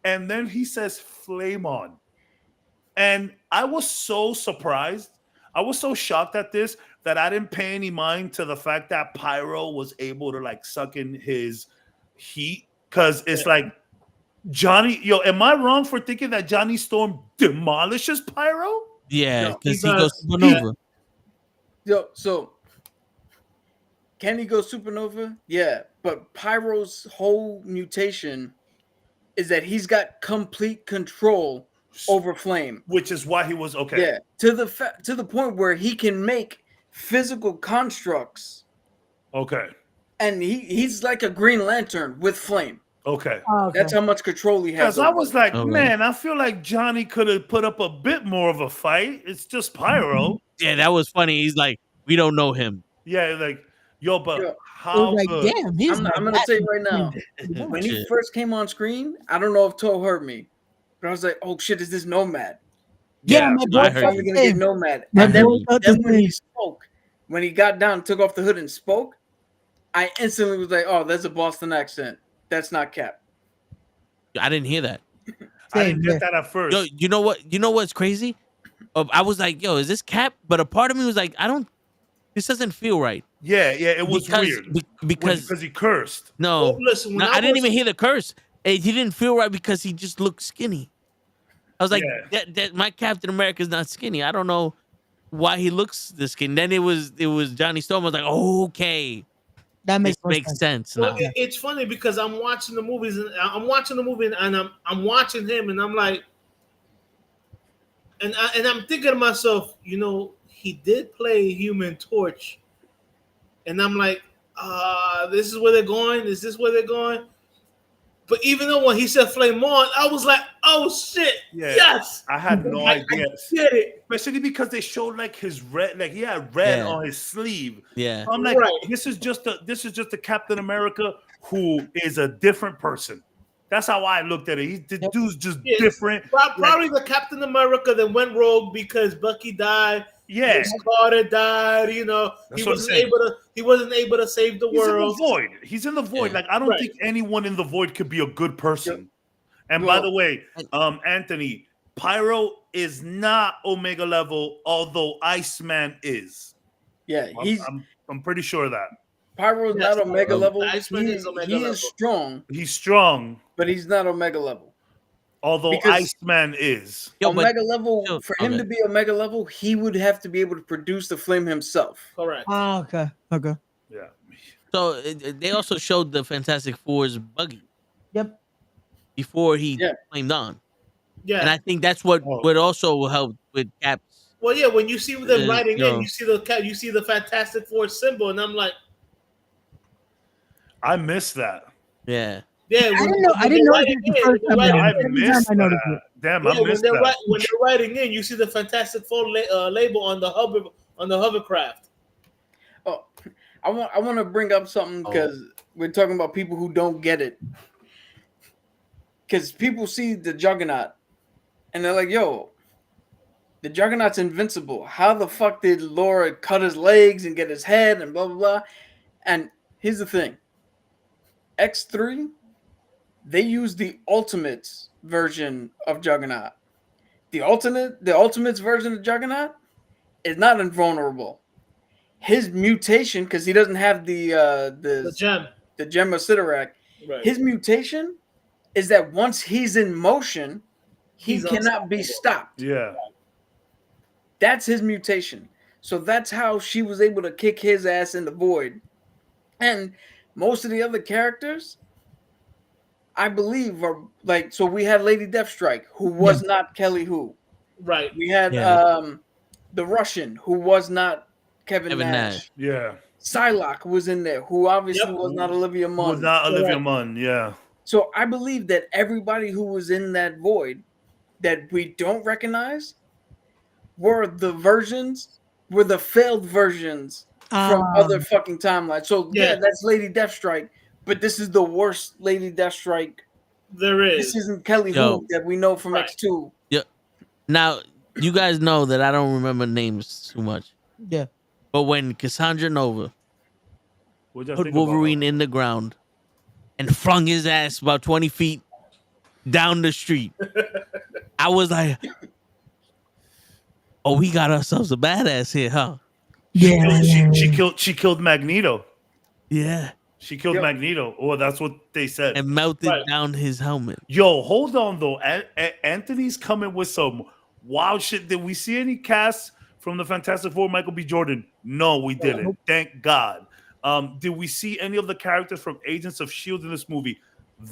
And then he says, flame on. And I was so surprised. I was so shocked at this that I didn't pay any mind to the fact that Pyro was able to like suck in his heat, because it's like Johnny. Yo, am I wrong for thinking that Johnny Storm demolishes Pyro? Yeah, No, because he does. goes supernova. Yo, so can he go supernova? Yeah, but Pyro's whole mutation is that he's got complete control over flame. Which is why he was okay. Yeah, to the point where he can make physical constructs, Okay. and he's like a Green Lantern with flame. Okay. Oh, okay. That's how much control he has. Because I over was it. like, Okay. man, I feel like Johnny could have put up a bit more of a fight. It's just Pyro. Yeah, that was funny. He's like, we don't know him. Yeah, like, yo, but Yo, It was how like, good? damn, he's I'm gonna tell you right now. When he Shit. first came on screen, I don't know if Toe heard me, but I was like, "Oh shit, is this Nomad? Yeah, my I boy heard felt Finally the gonna get same. Nomad." My And then, boy felt the then when he same. spoke, when he got down, took off the hood and spoke, I instantly was like, "Oh, that's a Boston accent. That's not Cap." I didn't hear that. I didn't Same, get that at first. Yo, you know what? You know what's crazy? I was like, yo, is this Cap? But a part of me was like, this doesn't feel right. Yeah, it was because, weird. because Because he cursed. no, Well, listen, when no, I I didn't was- even hear the curse. He didn't feel right because he just looked skinny. I was like, Yeah. that my Captain America is not skinny. I don't know why he looks this skinny. Then it was Johnny Storm. I was like, okay, That this makes more makes sense. sense Well, now. it's funny because I'm watching the movies and I'm watching watching him and I'm like, and I'm thinking to myself, he did play Human Torch, and I'm like, this is where they're going. Is this where they're going? But even though when he said Flame On, I was like, oh shit, Yeah. yes, I had no I idea. get it. Especially because they showed like his red, like he had red Yeah. on his sleeve. Yeah. I'm like, Right. this is just a Captain America who is a different person. That's how I looked at it. The dude's just Yeah. different. Probably the Captain America that went rogue because Bucky died. Yeah. His father died. He That's what I'm wasn't saying. able to save the He's in the world. void. He's in the void. Yeah. Like I don't Right. think anyone in the void could be a good person. And Well, by the way, Anthony, Pyro is not Omega level, although Iceman is. Yeah, I'm pretty sure of that. Pyro's Yes, not Omega level. Iceman is Omega level. is strong, He's strong, but he's not Omega level. although Because- Iceman is. Yo, but- Omega level, yo, for him okay. to be Omega level, he would have to be able to produce the flame himself. Correct. Oh, okay. Yeah. So they also showed the Fantastic Four's buggy Yep. before he Yeah. flamed on, Yeah. and I think that's what Oh. would also help with Cap's. Well, yeah. When you see them Uh, riding yo. in, you see the Fantastic Four symbol, and I'm like, I missed that. Yeah. yeah. I didn't know. I didn't know riding the in, first time. when they're I riding Every time missed I noticed that. it. Damn, in, I missed that. when they're riding in, you see the Fantastic Four label on the hovercraft. Oh, I want to bring up something because we're talking about people who don't get it. Because people see the Juggernaut and they're like, "Yo, the Juggernaut's invincible. How the fuck did Laura cut his legs and get his head and blah blah blah?" And here's the thing: X3, they use the Ultimates version of Juggernaut. The Ultimates version of Juggernaut is not invulnerable. His mutation, because he doesn't have The gem. the gem of Sidorak, Right. his mutation is that once he's in motion, he He's cannot be unstoppable. stopped. Yeah. That's his mutation. So that's how she was able to kick his ass in the void. And most of the other characters, I believe, are like, so we had Lady Deathstrike, who was not Kelly Hu. Right. We had Yeah. the Russian, who was not Kevin Nash. Nash. Yeah. Psylocke was in there, who obviously Yep. was not Olivia Munn. Was not Olivia Correct. Munn. Yeah. So I believe that everybody who was in that void that we don't recognize were the failed versions from other fucking timelines. So yeah, Yeah. that's Lady Deathstrike, but this is the worst Lady Deathstrike. There is. This isn't Kelly Yo. Hu that we know from Right. X2. Now you guys know that I don't remember names too much, Yeah. but when Cassandra Nova What'd y'all put think about Wolverine her? in the ground and flung his ass about 20 feet down the street, I was like, Oh, we got ourselves a badass here, huh? She killed Magneto. Yeah. She killed Yep. Magneto. Oh, that's what they said. And melted Right. down his helmet. Yo, hold on though. Anthony's coming with some wild shit. Did we see any casts from the Fantastic Four? Michael B. Jordan? No, we didn't. Thank God. Did we see any of the characters from Agents of S.H.I.E.L.D. in this movie?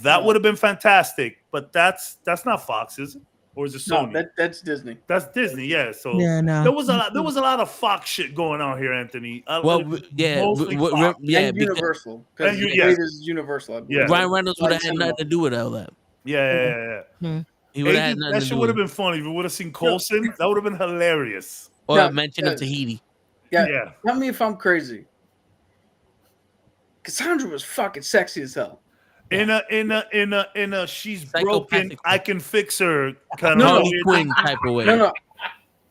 That would have been fantastic. But that's not Fox, is it? Or is it Sony? No, that's Disney. That's Disney, yeah. So Yeah, no. there was a lot of Fox shit going on here, Anthony. Yeah, Fox. yeah. And Universal. Because And it is Universal. I believe. Yeah. Ryan Reynolds would have had nothing to do with all that. Yeah. He would have had Agent, nothing that to shit do would have with it. been funny if we would have seen Coulson. That would have been hilarious. Or Yeah, a mention of Tahiti. Yeah. Tell me if I'm crazy. Cassandra was fucking sexy as hell. In a she's broken, Psychopathic. I can fix her kind No, of Harley Quinn type of way. No.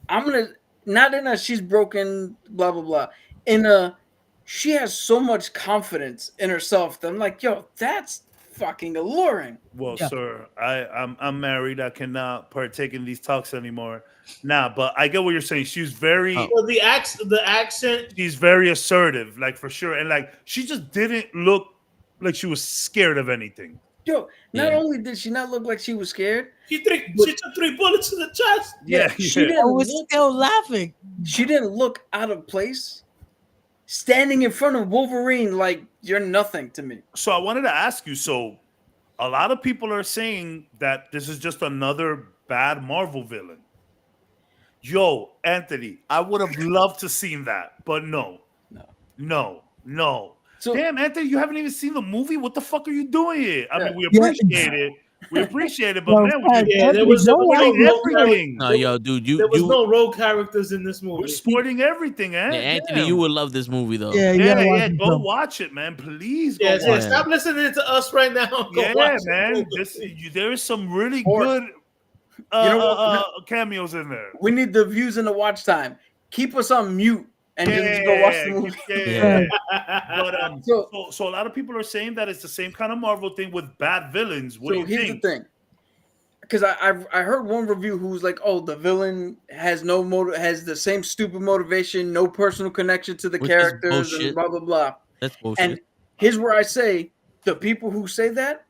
I'm gonna not in a she's broken, blah blah blah. In a she has so much confidence in herself that I'm like, yo, that's fucking alluring. Well, Yeah. sir, I'm married. I cannot partake in these talks anymore. Nah, but I get what you're saying. She's very Well, the accent. she's very assertive, like for sure. And like she just didn't look like she was scared of anything. Yo, not Yeah. only did she not look like she was scared, She took 3 bullets to the chest. she I didn't was look, still laughing. she didn't look out of place standing in front of Wolverine like you're nothing to me. So I wanted to ask you, so a lot of people are saying that this is just another bad Marvel villain. Yo, Anthony, I would have loved to seen that, but no. So Damn, Anthony, you haven't even seen the movie? What the fuck are you doing here? I mean, we Yeah. appreciate it. We appreciate it, but Well, man, we're Yeah, there was no spoiling way. everything. No, yo, dude, There was you no rogue characters in this We're movie. spoiling everything, eh? yeah, Anthony, Damn. you would love this movie though. Yeah, you gotta watch Yeah, it, go though. watch it, man. Please go Yeah, watch yeah, it. stop listening to us right now. Go Yeah, watch man. it. There is some really Or- good You know what? cameos in there. we need the views and the watch time. Keep us on mute and just go watch the movie. Yeah. But So- so a lot of people are saying that it's the same kind of Marvel thing with bad villains. What do you here's think? the thing, because I heard one review who was like, "Oh, the villain has no has the same stupid motivation, no personal connection to the Which is characters, and bullshit. blah blah blah." That's bullshit. And here's where I say the people who say that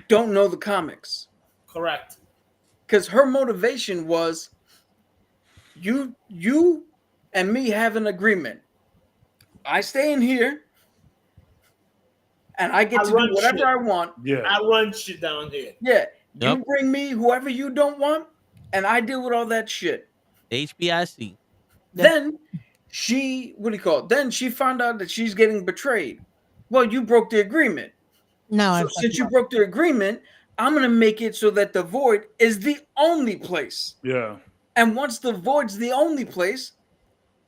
don't know the comics, Correct. because her motivation was you and me have an agreement. I stay in here and I get I to run do whatever shit. I want. Yeah. I run shit down here. Yeah, Yep. you bring me whoever you don't want, and I deal with all that shit. HBIC. Then she, what do you call it? Then she found out that she's getting betrayed. Well, you broke the agreement. No, So since you broke the agreement, I'm gonna make it so that the void is the only place. Yeah. And once the void's the only place,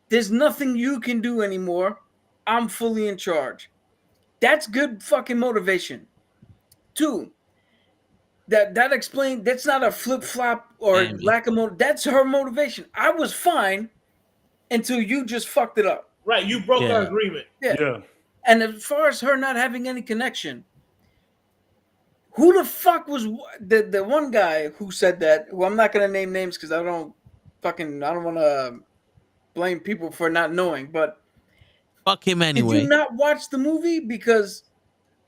there's nothing you can do anymore. I'm fully in charge. That's good fucking motivation. Two, that explained that's not a flip flop or Damn. lack of motive. That's her motivation. I was fine until you just fucked it up. Right, you broke Yeah. our agreement. Yeah. And as far as her not having any connection, who the fuck was the one guy who said that? Who I'm not gonna name names because I don't want to blame people for not knowing. But Fuck him did anyway. you not watch the movie? Because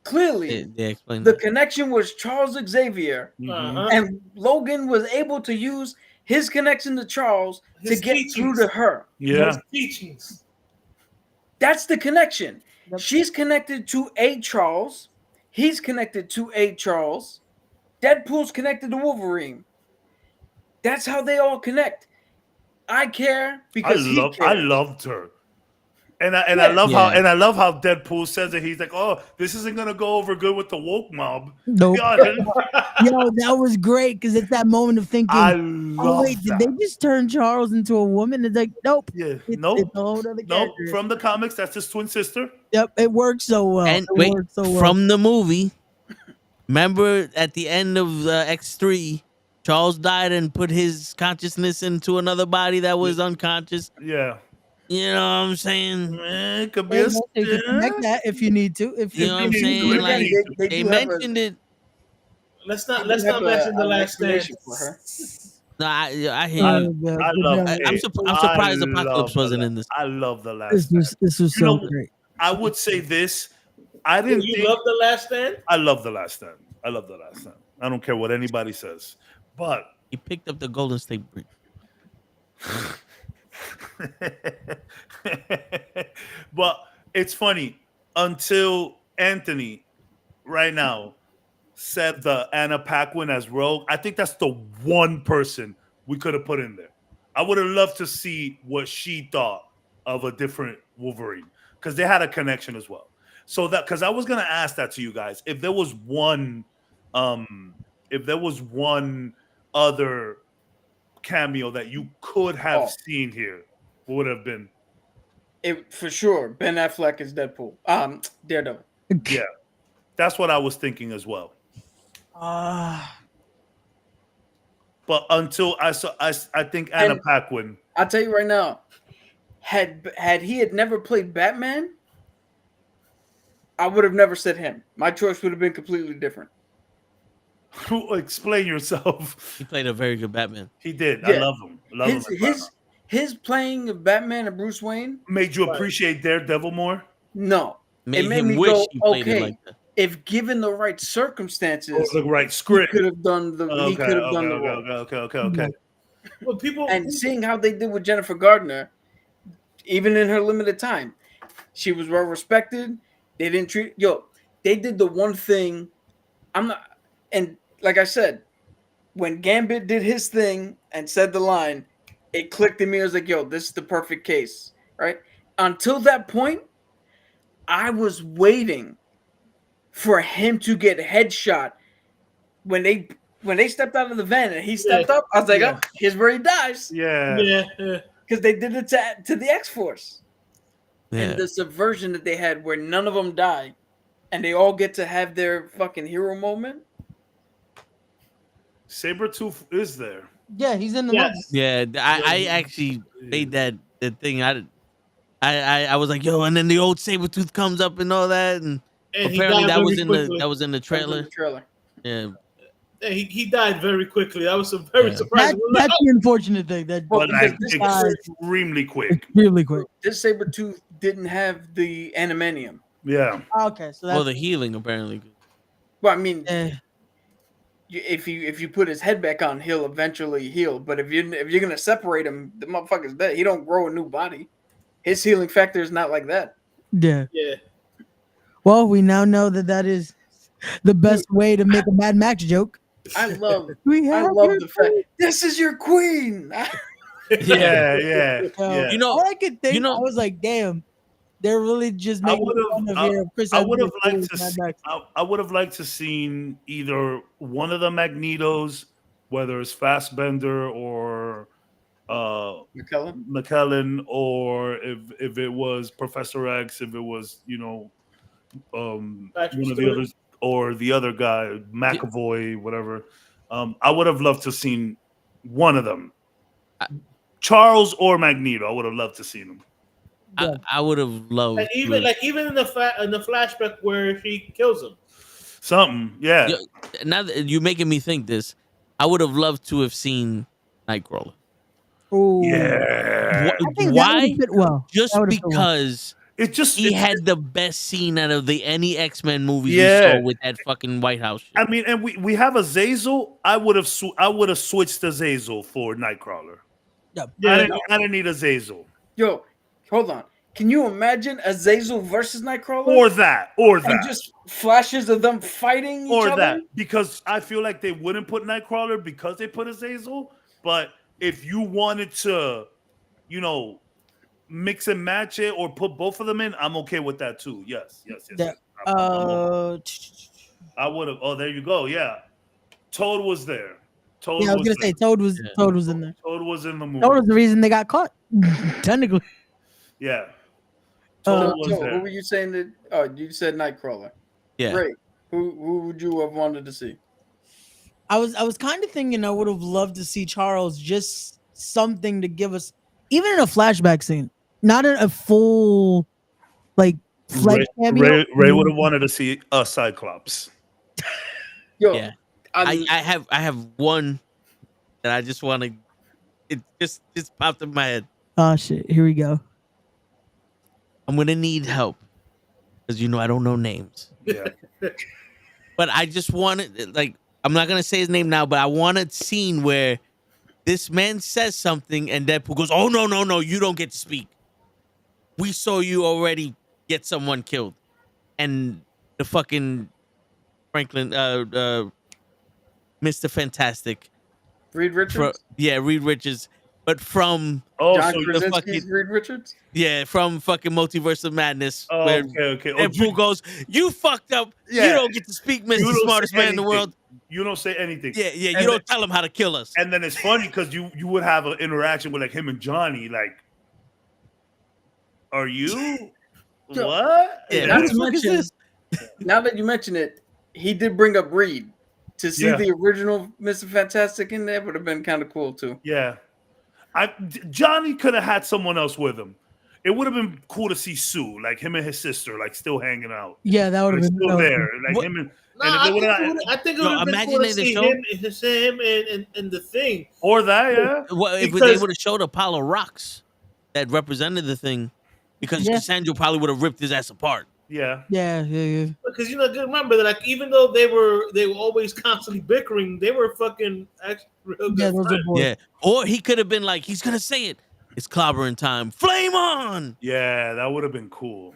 clearly They explained the that. connection was Charles Xavier, Uh-huh. and Logan was able to use his connection to Charles His to get teachings. through to her. Yeah. Those teachings. That's the connection. She's connected to a Charles. He's connected to a Charles. Deadpool's connected to Wolverine. That's how they all connect. I care because he cares. I loved her. And I love Yeah. how Deadpool says it. He's like, "Oh, this isn't gonna go over good with the woke mob." Nope. God, Yo, that was great because it's that moment of thinking, I oh love wait, did that. they just turn Charles into a woman? It's like, nope. Yeah, It's nope, a whole other nope. character. From the comics, that's his twin sister. Yep, it works so well. And It wait, works so well. from the movie, remember at the end of X3, Charles died and put his consciousness into another body that was unconscious. Yeah, You know what I'm saying? it could be a. You can connect that if you need to. If You know what I'm need to, saying? if Like you They they do have a- mentioned it. Let's not they have mention the an last stand. explanation for her. No, I hear I, you. I Good love. job. I'm Hey, surprised I Apocalypse love wasn't in this. I love the last. This Stand. was You so know, great. I would say this. I didn't You think. love The Last Stand? I love the last stand. I love the last stand. I don't care what anybody says. But He picked up the Golden State Bridge. but it's funny until Anthony right now said the Anna Paquin as Rogue. I think that's the one person we could have put in there. I would have loved to see what she thought of a different Wolverine because they had a connection as well. So that because I was gonna ask that to you guys if there was one other cameo that you could have seen here, what would have been? It for sure. Ben Affleck is Deadpool. Daredevil. Yeah, that's what I was thinking as well. But until I saw, I think Anna Paquin. I'll tell you right now, had he never played Batman, I would have never said him. My choice would have been completely different. Explain yourself. He played a very good Batman. He did. Yeah. I love him. Love him. His playing of Batman and Bruce Wayne made you appreciate Daredevil more. No, Made it made him me wish go, he played okay. it like that. If given the right circumstances, or the right script, he could have done the. He could have done the role. Okay. Well, people And seeing how they did with Jennifer Gardner, even in her limited time, she was well respected. They didn't treat They did the one thing. And like I said, when Gambit did his thing and said the line, it clicked in me. I was like, this is the perfect case, right? Until that point, I was waiting for him to get headshot when they stepped out of the van and he stepped up. I was like, oh, here's where he dies. Yeah. Because they did it to the X-Force. Yeah. And the subversion that they had where none of them die and they all get to have their fucking hero moment. Sabretooth is there. Yeah, he's in the movie. Yeah, I actually made that the thing. I was like, and then the old Sabretooth comes up and all that, and apparently that was in the trailer. Yeah. Yeah, he died very quickly. I was very surprised. That's the unfortunate thing. But like extremely quick. Extremely quick. This Sabretooth didn't have the animanium. Yeah. Okay, so that's the healing apparently. Well, I mean, if you put his head back on, he'll eventually heal. But if you're gonna separate him, the motherfucker's dead. He don't grow a new body. His healing factor is not like that. Yeah. Yeah. Well, we now know that is the best way to make a Mad Max joke. I love your the fact this is your queen. Yeah. All I could think, I was like, damn, they're really just making fun of here. I would have liked to see, I would have liked to seen either one of the Magnetos, whether it's Fassbender or McKellen, or if it was Professor X, if it was one of the others, or the other guy, McAvoy, whatever. I would have loved to have seen one of them. Charles or Magneto. I would have loved to see them. I would have loved even in the flashback where she kills him. Something, yeah. Now that you're making me think this, I would have loved to have seen Nightcrawler. Oh yeah. Why? Well. Just because he had the best scene out of any X-Men movies we saw with that fucking White House shit. I mean, and we have Azazel. I would have switched Azazel for Nightcrawler. I didn't need Azazel. Yo, hold on. Can you imagine Azazel versus Nightcrawler? Or that. And just flashes of them fighting each other? Because I feel like they wouldn't put Nightcrawler because they put Azazel. But if you wanted to, mix and match it or put both of them in, I'm okay with that too. Yes. I would have. Oh, there you go. Yeah. Toad was there. I was gonna say Toad was in there. Toad was in the movie. Toad was the reason they got caught. Technically. Yeah. So who were you saying that? Oh, you said Nightcrawler. Yeah. Great. Who would you have wanted to see? I was kind of thinking I would have loved to see Charles, just something to give us, even in a flashback scene, not in a full flesh cameo. Ray would have wanted to see a Cyclops. Yo, yeah. I have one that I just want to. It just popped in my head. Oh shit! Here we go. I'm gonna need help because I don't know names. Yeah. But I just wanted, like, I'm not gonna say his name now, but I want a scene where this man says something and Deadpool goes, "Oh no, you don't get to speak. We saw you already get someone killed," and the fucking Franklin, Mr. Fantastic, Reed Richards. Reed Richards, but from John so Krasinski's Reed Richards. from fucking Multiverse of Madness. Oh, where okay. Deadpool goes, "You fucked up. Yeah. You don't get to speak, Mr. Smartest man in the world. You don't say anything. Yeah. And You don't tell him how to kill us." And then it's funny because you would have an interaction with like him and Johnny. Like, are you what? Yeah, Not who to the fuck is mention- this? Now that you mention it, he did bring up Reed. To see Yeah. the original Mr. Fantastic in there would have been kind of cool too. Yeah. Johnny could have had someone else with him. It would have been cool to see Sue, like him and his sister, like still hanging out. Yeah, that would Like, have been still that there. Like What- him and No, if I they would've had- think it would have been imagine cool to they see show- him and the Thing. or that, yeah. Well, if they Because- would have showed Apollo rocks that represented the Thing, because Yeah. Cassandra probably would have ripped his ass apart. Yeah. Yeah. Because remember that, like, even though they were always constantly bickering, they were fucking actually real good Yeah, those are friends. boys. Yeah, or he could have been like, he's gonna say it. It's clobbering time. Flame on. Yeah, that would have been cool.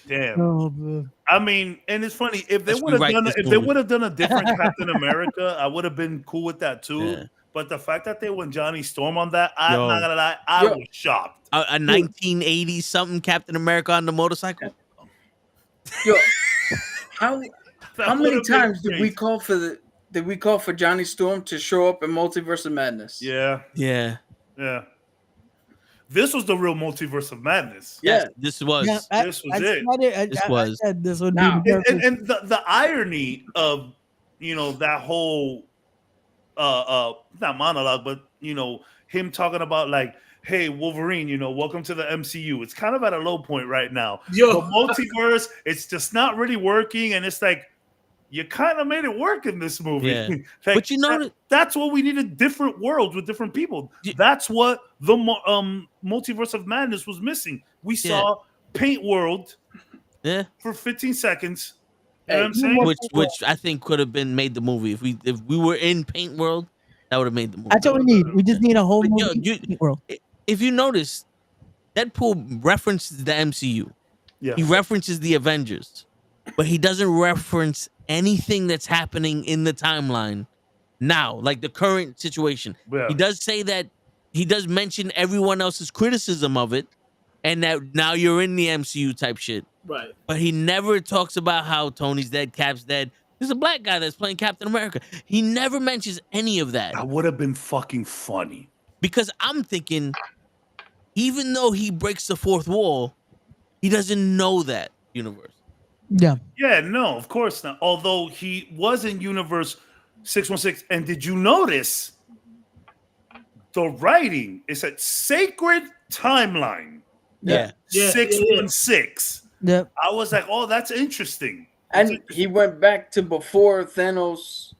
Damn. Oh, man. I mean, and it's funny if they Let's would have rewrite done this if they movie. would have done a different Captain America, I would have been cool with that too. Yeah. But the fact that they went Johnny Storm on that, I'm Yo. not gonna lie, I Yo. was shocked. A 1980 something Captain America on the motorcycle. Yo, how That many would've been times did we crazy. call for Johnny Storm to show up in Multiverse of Madness? Yeah, Yeah. yeah. This was the real multiverse of madness. Yeah. This was. Yeah, This was it. This I was. said this would Now- be the perfect. And the irony of that whole not monologue, but him talking about like, hey, Wolverine, welcome to the MCU. It's kind of at a low point right now. Yo. The multiverse, it's just not really working, and it's like you kind of made it work in this movie. Yeah. Like, But that's what we needed: different worlds with different people. Yeah. That's what the multiverse of madness was missing. We saw Paint World Yeah. for 15 seconds. You Hey, know what I'm saying? Which I think could have been made the movie if we were in Paint World. That would have made the movie. That's what we need. We just need a whole But, yo, movie world. If you notice, Deadpool references the MCU. Yeah. He references the Avengers, but he doesn't reference anything that's happening in the timeline now, like the current situation. Yeah. He does say that he does mention everyone else's criticism of it, and that now you're in the MCU type shit. Right. But he never talks about how Tony's dead, Cap's dead. There's a black guy that's playing Captain America. He never mentions any of that. That would have been fucking funny. Because I'm thinking, even though he breaks the fourth wall, he doesn't know that universe. Yeah. Yeah, no, of course not. Although he was in Universe 616. And did you notice the writing? It said Sacred Timeline Yeah. 616. Yep. I was like, oh, that's interesting. And he went back to before Thanos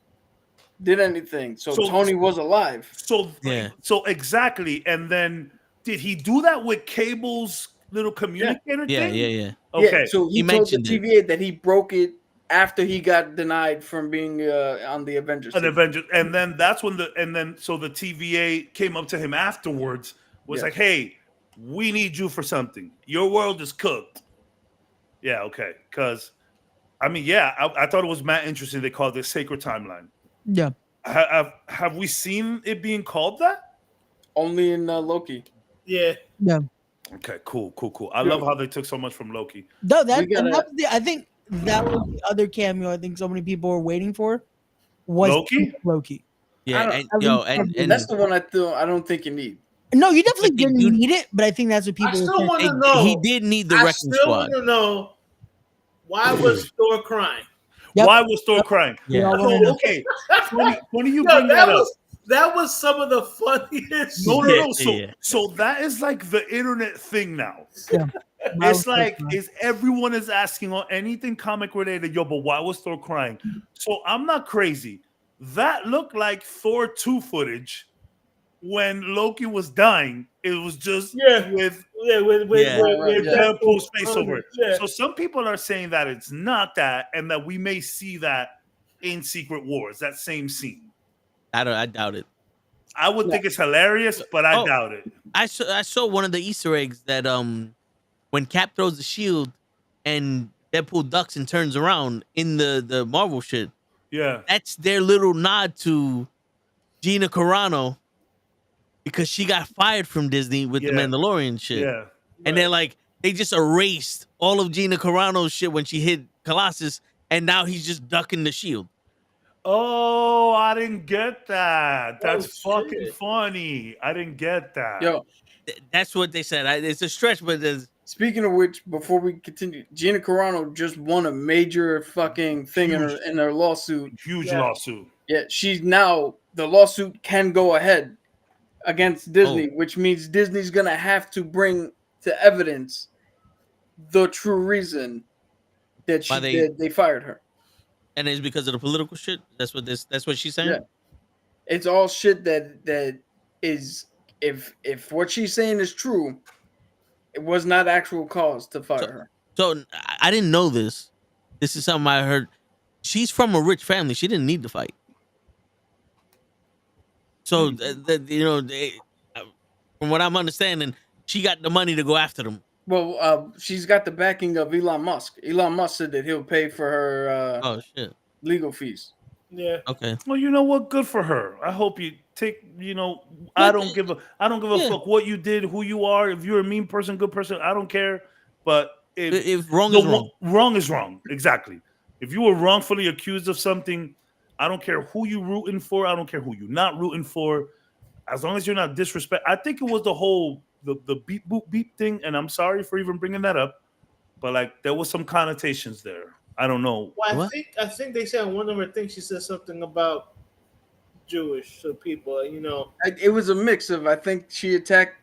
did anything. So Tony was alive. So Yeah. so exactly. And then did he do that with Cable's little communicator Yeah, thing? yeah. Okay. Yeah, so he He told the mentioned it. TVA that he broke it after he got denied from being on the Avengers. An team. Avenger, and then that's when so the TVA came up to him afterwards, was Yeah. like, "Hey, we need you for something. Your world is cooked." Yeah, okay. Because, I mean, yeah, I thought it was mad interesting. They called it Sacred Timeline. Yeah. Have we seen it being called that? Only in Loki. Yeah. Yeah. Okay, cool. I love how they took so much from Loki. No, that, We gotta- and that was I think that was the other cameo I think so many people were waiting for. Was Loki? Loki. Yeah, I and, don't- yo, and That's the one I don't think you need. No, you definitely But they didn't do- need it, but I think that's what I people were still saying. want to know. he did need the I Wrecking still Squad. want to know why was Thor crying? Yep. Why was Thor crying? Yeah. all wanna know. Oh, okay. Funny you Yo, bring that up. that was some of the funniest. No. Yeah, So, yeah. so that is like the internet thing now. Yeah. It's like is everyone is asking on anything comic related, yo, but why was Thor crying? So I'm not crazy. that looked like Thor 2 footage when Loki was dying. It was just with Deadpool's face over it. Yeah. So some people are saying that it's not that, and that we may see that in Secret Wars, that same scene. I doubt it. I would think it's hilarious, but I doubt it. I saw one of the Easter eggs that when Cap throws the shield and Deadpool ducks and turns around in the Marvel shit. Yeah, that's their little nod to Gina Carano because she got fired from Disney with the Mandalorian shit. Yeah, and they're like they just erased all of Gina Carano's shit when she hit Colossus, and now he's just ducking the shield. Oh, I didn't get that. That's fucking funny. I didn't get that. Yo, that's what they said. It's a stretch, but there's. Speaking of which, before we continue, Gina Carano just won a major fucking thing in her lawsuit. Huge lawsuit. Yeah, she's now the lawsuit can go ahead against Disney, which means Disney's gonna have to bring to evidence the true reason that they fired her. And it's because of the political shit. That's what she's saying. Yeah. It's all shit that is if what she's saying is true, it was not actual cause to fire her. So I didn't know this. This is something I heard. She's from a rich family. She didn't need to fight. So from what I'm understanding, she got the money to go after them. Well, she's got the backing of Elon Musk. Elon Musk said that he'll pay for her legal fees. Yeah. Okay. Well, you know what? Good for her. I hope you take. I don't give a fuck what you did, who you are. If you're a mean person, good person, I don't care. But if wrong is wrong, wrong is wrong. Exactly. If you were wrongfully accused of something, I don't care who you rooting for. I don't care who you're not rooting for. As long as you're not disrespect. I think it was the whole the beep boop beep thing, and I'm sorry for even bringing that up, but like there was some connotations there. I don't know. Well, I think they said on one of her things she said something about Jewish people. It was a mix of. I think she attacked.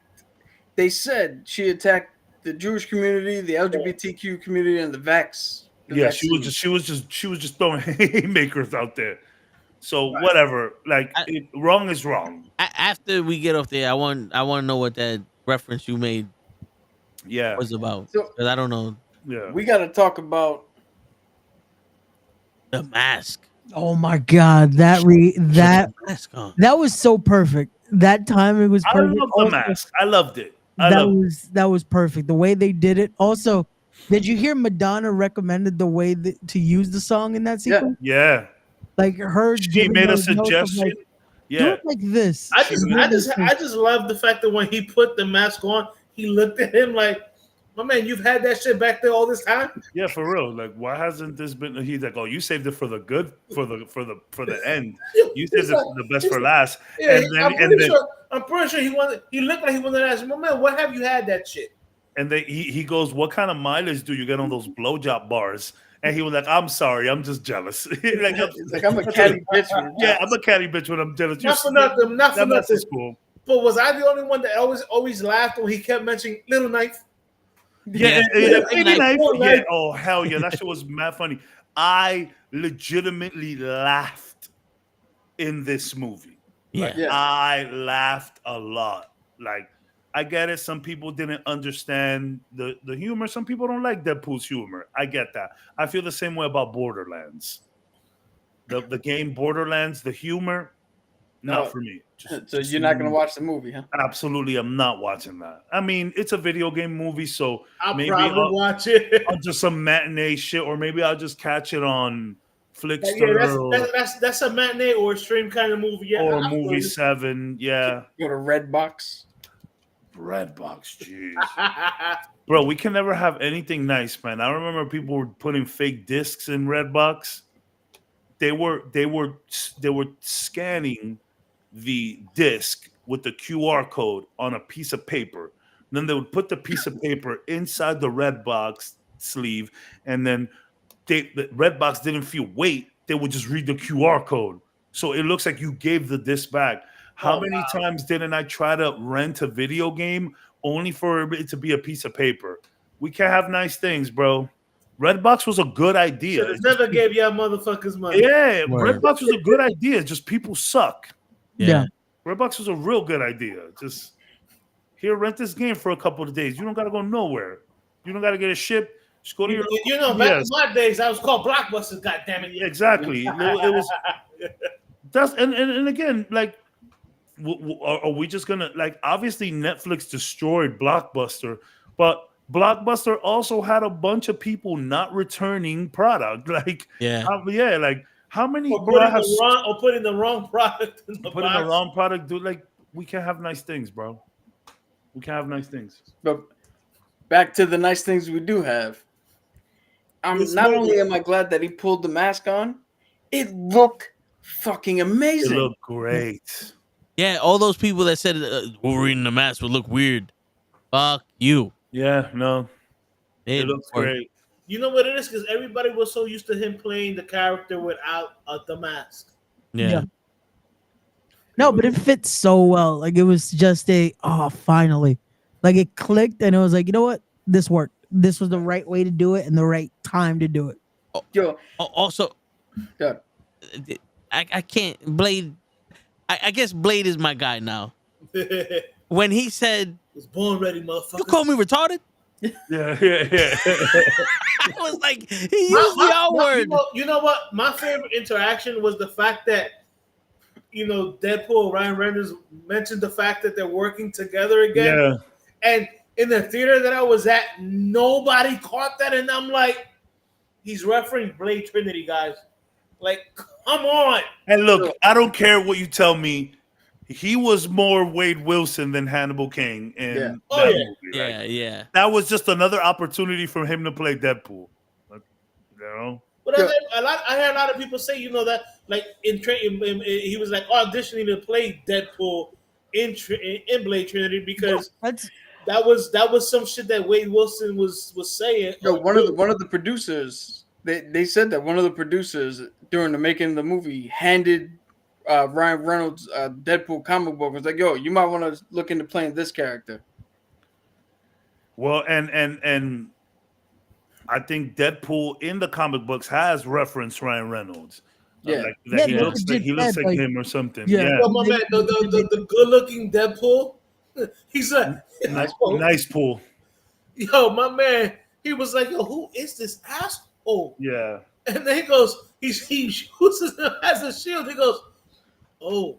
They said she attacked the Jewish community, the LGBTQ community, and the vax. She was just throwing haymakers out there. So whatever. Like wrong is wrong. After we get off there, I want to know what that reference you made was about. Because I don't know. Yeah. We got to talk about the mask. Oh my god, that was so perfect. That timing was perfect. I love the mask. I loved it. That was perfect. The way they did it. Also, did you hear Madonna recommended the way to use the song in that sequence? Yeah. Like her, she made a suggestion. Do it like this. I just love the fact that when he put the mask on, he looked at him like, "My man, you've had that shit back there all this time." Yeah, for real. Like, why hasn't this been? He's like, "Oh, you saved it for the good, for the end. You saved the best for last." Yeah, I'm pretty sure he looked like he wanted to ask, "My man, what have you had that shit?" And he goes, "What kind of mileage do you get on those blowjob bars?" And he was like, "I'm sorry, I'm just jealous." I'm a catty bitch. Yeah, I'm a catty bitch when I'm jealous. Not for nothing. That's cool. But was I the only one that always laughed when he kept mentioning Little Knife? Yeah. Oh hell yeah, that shit was mad funny. I legitimately laughed in this movie. I laughed a lot. Like, I get it. Some people didn't understand the humor. Some people don't like Deadpool's humor. I get that. I feel the same way about Borderlands. The game Borderlands, the humor, not for me. So you're not going to watch the movie, huh? Absolutely, I'm not watching that. I mean, it's a video game movie, so maybe I'll watch it. I'll just some matinee shit, or maybe I'll just catch it on Flickster. Yeah, that's a matinee or a stream kind of movie. Yeah, or Movie 7. Yeah. Go to Redbox. Jeez. Bro, we can never have anything nice, man. I remember people were putting fake discs in Redbox. They were scanning the disc with the QR code on a piece of paper. Then they would put the piece of paper inside the Redbox sleeve, and then the Redbox didn't feel weight. They would just read the QR code, so it looks like you gave the disc back. How many times didn't I try to rent a video game only for it to be a piece of paper? We can't have nice things, bro. Redbox was a good idea. Should have never gave y'all motherfuckers money. Yeah, Word. Redbox was a good idea. Just people suck. Yeah. Redbox was a real good idea. Just here, rent this game for a couple of days. You don't gotta go nowhere. You don't gotta get a ship. Just go to your. You know, back in my days, I was called Blockbusters. God damn it! Exactly. It was. That's and again, like, are we just gonna like? Obviously, Netflix destroyed Blockbuster, but Blockbuster also had a bunch of people not returning product. Like, like how many? Or putting the wrong product in the putting box. the wrong product. Dude, like, we can't have nice things, bro. We can't have nice things. But back to the nice things we do have. Not only am I glad that he pulled the mask on, it looked fucking amazing. It looked great. Yeah, all those people that said Wolverine in the mask would look weird. Fuck you. Yeah, no. It looks great. You know what it is? Because everybody was so used to him playing the character without the mask. Yeah. No, but it fits so well. Like it was just finally. Like it clicked and it was like, you know what? This worked. This was the right way to do it and the right time to do it. Yo, also, God. I can't Blade. I guess Blade is my guy now. When he said, "Was born ready, motherfucker," you call me retarded? Yeah. I was like, he used the R word. You know what? My favorite interaction was the fact that, you know, Deadpool, Ryan Reynolds mentioned the fact that they're working together again. Yeah. And in the theater that I was at, nobody caught that. And I'm like, he's referencing Blade Trinity, guys. Like, come on. And look, I don't care what you tell me. He was more Wade Wilson than Hannibal King in that movie. Right? Yeah. That was just another opportunity for him to play Deadpool. You know? But I heard a lot of people say, you know, that like he was like auditioning to play Deadpool in Blade Trinity because that was some shit that Wade Wilson was saying. Yo, one of the producers, they said that one of the producers during the making of the movie handed Ryan Reynolds Deadpool comic book, was like, yo, you might want to look into playing this character. Well, and I think Deadpool in the comic books has referenced Ryan Reynolds. Yeah, he looks like him or something. Yeah. Well, my man, the good-looking Deadpool, he's like nice pool. Yo, my man, he was like, yo, who is this asshole? Yeah. And then he goes, he uses him as a shield. He goes, oh,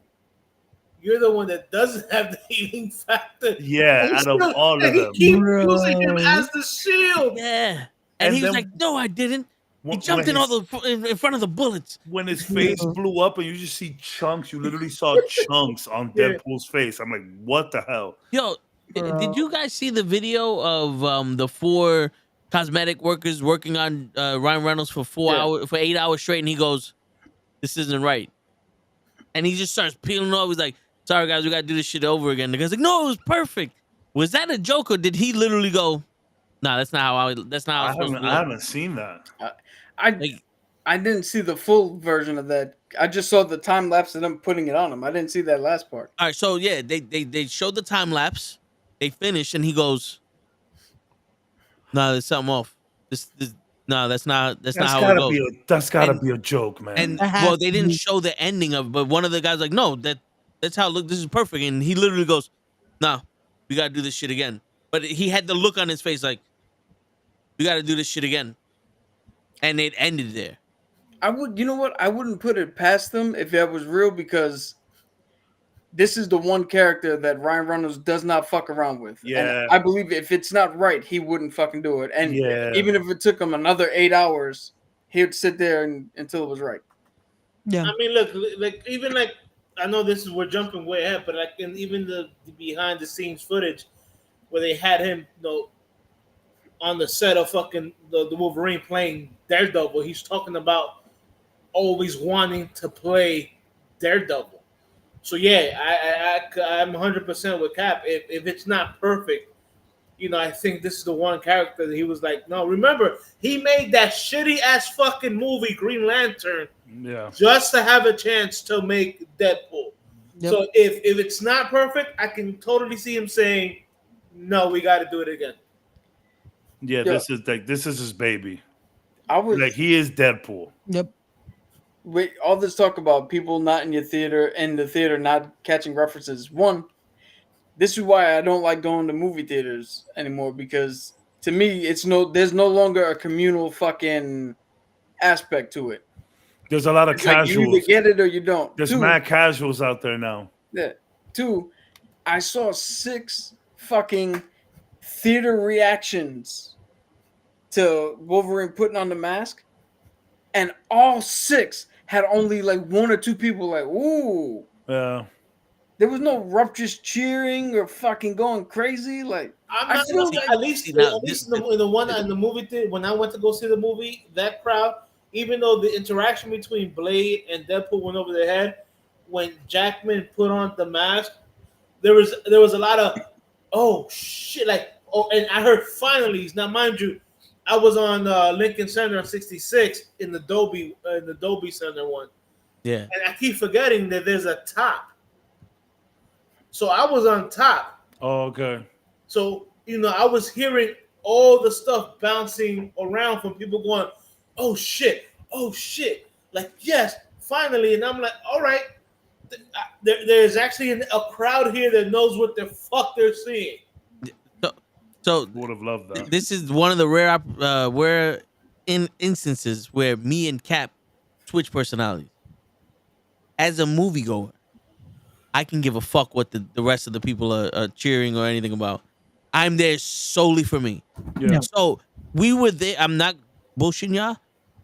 you're the one that doesn't have the healing factor. Yeah, out of all of them. He keeps using him as the shield. Yeah. And he was like, no, I didn't. He jumped in front of the bullets. When his face blew up and you just see chunks, you literally saw chunks on Deadpool's face. I'm like, what the hell? Yo, did you guys see the video of the 4 cosmetic workers working on Ryan Reynolds for 8 hours straight? And he goes, this isn't right. And he just starts peeling off. He's like, sorry, guys, we got to do this shit over again. The guy's like, no, it was perfect. Was that a joke or did he literally go, nah, that's not how I haven't seen that. I didn't see the full version of that. I just saw the time lapse of them putting it on him. I didn't see that last part. All right, so yeah, they showed the time lapse. They finished, and he goes, "No, there's something off. No, that's not how it goes." That's gotta be a joke, man. And well, they didn't show the ending of it, but one of the guys was like, no, that's how it looked. This is perfect. And he literally goes, "No, we gotta do this shit again." But he had the look on his face like, we gotta do this shit again. And it ended there. You know what? I wouldn't put it past them if that was real, because this is the one character that Ryan Reynolds does not fuck around with. Yeah. And I believe if it's not right, he wouldn't fucking do it. And even if it took him another 8 hours, he would sit there until it was right. Yeah. I mean, look, like even like I know we're jumping way ahead, but like even the behind the scenes footage where they had him, you know, on the set of fucking the Wolverine playing Daredevil, he's talking about always wanting to play Daredevil. So yeah, I'm 100% with Cap. If it's not perfect, you know, I think this is the one character that he was like, no. Remember, he made that shitty ass fucking movie Green Lantern, just to have a chance to make Deadpool. Yep. So if it's not perfect, I can totally see him saying, no, we got to do it again. Yeah, this is his baby. I was Like he is Deadpool. Yep. wait, all this talk about people not in the theater not catching references. One, this is why I don't like going to movie theaters anymore, because to me there's no longer a communal fucking aspect to it. There's a lot of It's like you either casuals. get it or you don't. There's Two, mad casuals out there now. yeah. Two, I saw 6 fucking theater reactions to Wolverine putting on the mask, and all 6 had only like 1 or 2 people like, ooh. Yeah. There was no rapturous cheering or fucking going crazy. Like, I'm I not feel gonna, like- at least in the movie theater, when I went to go see the movie, that crowd, even though the interaction between Blade and Deadpool went over their head, when Jackman put on the mask, there was a lot of oh shit, like, oh, and I heard finally. Now, mind you, I was on Lincoln Center on 66 in the Dolby Center one. Yeah. And I keep forgetting that there's a top. So I was on top. Oh, okay. So, I was hearing all the stuff bouncing around from people going, oh shit. Like, yes, finally. And I'm like, all right. There's actually a crowd here that knows what the fuck they're seeing. So Would have loved that. this is one of the rare instances where me and Cap switch personalities. As a moviegoer, I can give a fuck what the rest of the people are cheering or anything about. I'm there solely for me. Yeah. So we were there. I'm not bullshitting y'all.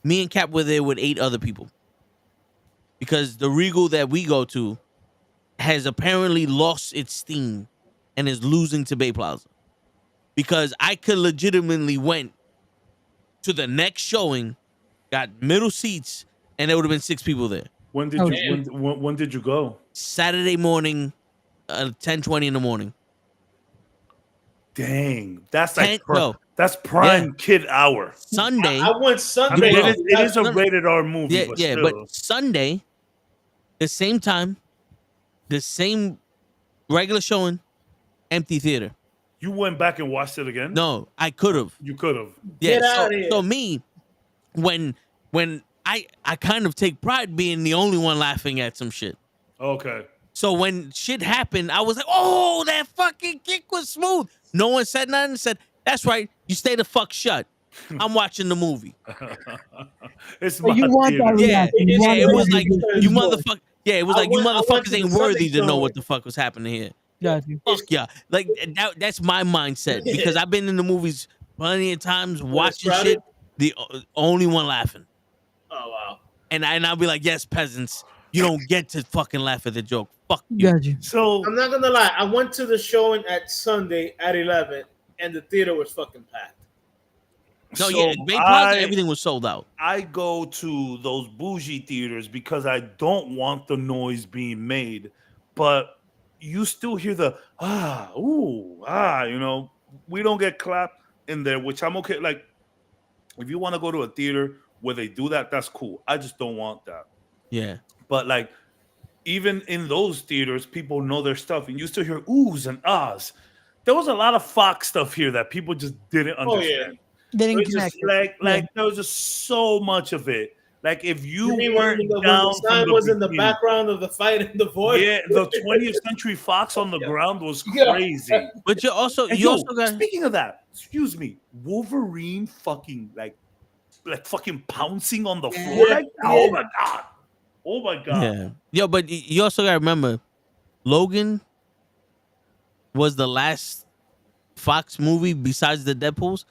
Me and Cap were there with 8 other people. Because the Regal that we go to has apparently lost its steam and is losing to Bay Plaza. Because I could legitimately went to the next showing, got middle seats, and there would have been 6 people there. When did when did you go? Saturday morning, 10:20 in the morning. Dang, that's like No. that's prime kid hour. Sunday. I went Sunday. It is a rated R movie. Yeah, but yeah, still. but Sunday, the same time, the same regular showing, empty theater. You went back and watched it again? No, I could have. You could have. Yeah, Get out of here. so me, when I kind of take pride being the only one laughing at some shit. Okay. So when shit happened, I was like, "Oh, that fucking kick was smooth." No one said nothing. Said, "That's right. You stay the fuck shut. I'm watching the movie." It's But my you want that theater. Yeah, reaction. You want it that was like reaction. you motherfucker. Yeah, it was like you I went motherfuckers to ain't the worthy Sunday to know show. what the fuck was happening here. Got you. Fuck yeah, like that's my mindset because I've been in the movies plenty of times watching crowded? shit. The only one laughing. Oh wow. And I'll be like, yes, peasants, you don't get to fucking laugh at the joke. Fuck you. Got you. So I'm not gonna lie. I went to the showing at Sunday at 11, and the theater was fucking packed. No, so yeah, Bay Plaza, everything was sold out. I go to those bougie theaters because I don't want the noise being made, but you still hear the we don't get clapped in there, which I'm okay. Like, if you want to go to a theater where they do that, that's cool. I just don't want that. Yeah. But like, even in those theaters, people know their stuff, and you still hear oohs and ahs. There was a lot of Fox stuff here that people just didn't understand. They didn't It was just connect. like there was just so much of it. Like if you mean weren't when down the sign from was in the beginning- background of the fight in the void? Yeah, the 20th Century Fox on the ground was Yeah. crazy. But you also And you yo, also got speaking of that, excuse me, Wolverine fucking like fucking pouncing on the floor. Yeah. Like, oh my god. Oh my god. yeah. Yo, but you also gotta remember Logan was the last Fox movie besides the Deadpools.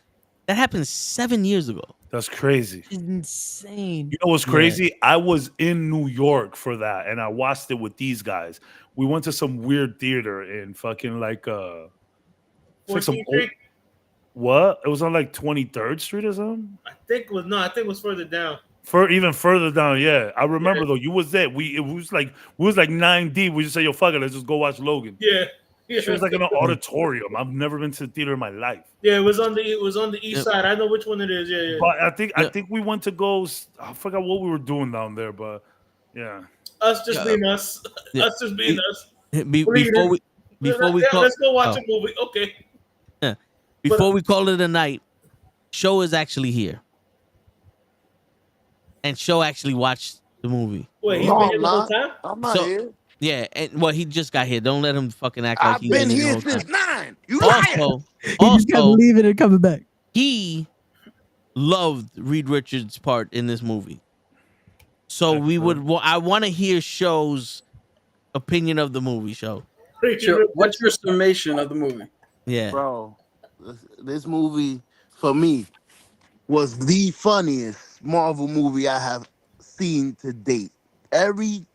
That happened 7 years ago. That's crazy. It's insane. You know what's crazy? I was in New York for that, and I watched it with these guys. We went to some weird theater in fucking it's like some 14th Street? what? It was on like 23rd Street or something. I think it was further down. Even further down, yeah. I remember though. You was there. We was like 9 deep. We just say, "Yo, fuck it, let's just go watch Logan." Yeah. She was like in an auditorium. I've never been to the theater in my life. Yeah, it was on the east side. I know which one it is. Yeah, yeah. But I think we went to go. I forgot what we were doing down there, but yeah. Us just being us. Yeah. Us just being us. Before we call, Let's go watch a movie. Okay. before we call it a night, show is actually here. and Show actually watched the movie. Wait, he's No, been I'm here the whole not. time? I'm not So- here. Yeah, and well, he just got here. Don't let him fucking act like I've he's been here the here whole since time. 9. You lying? Also, He just kept leaving and coming back. he loved Reed Richards' part in this movie. So I want to hear Show's opinion of the movie. Show. Sure. What's your summation of the movie? Yeah. Bro, this movie for me was the funniest Marvel movie I have seen to date. Every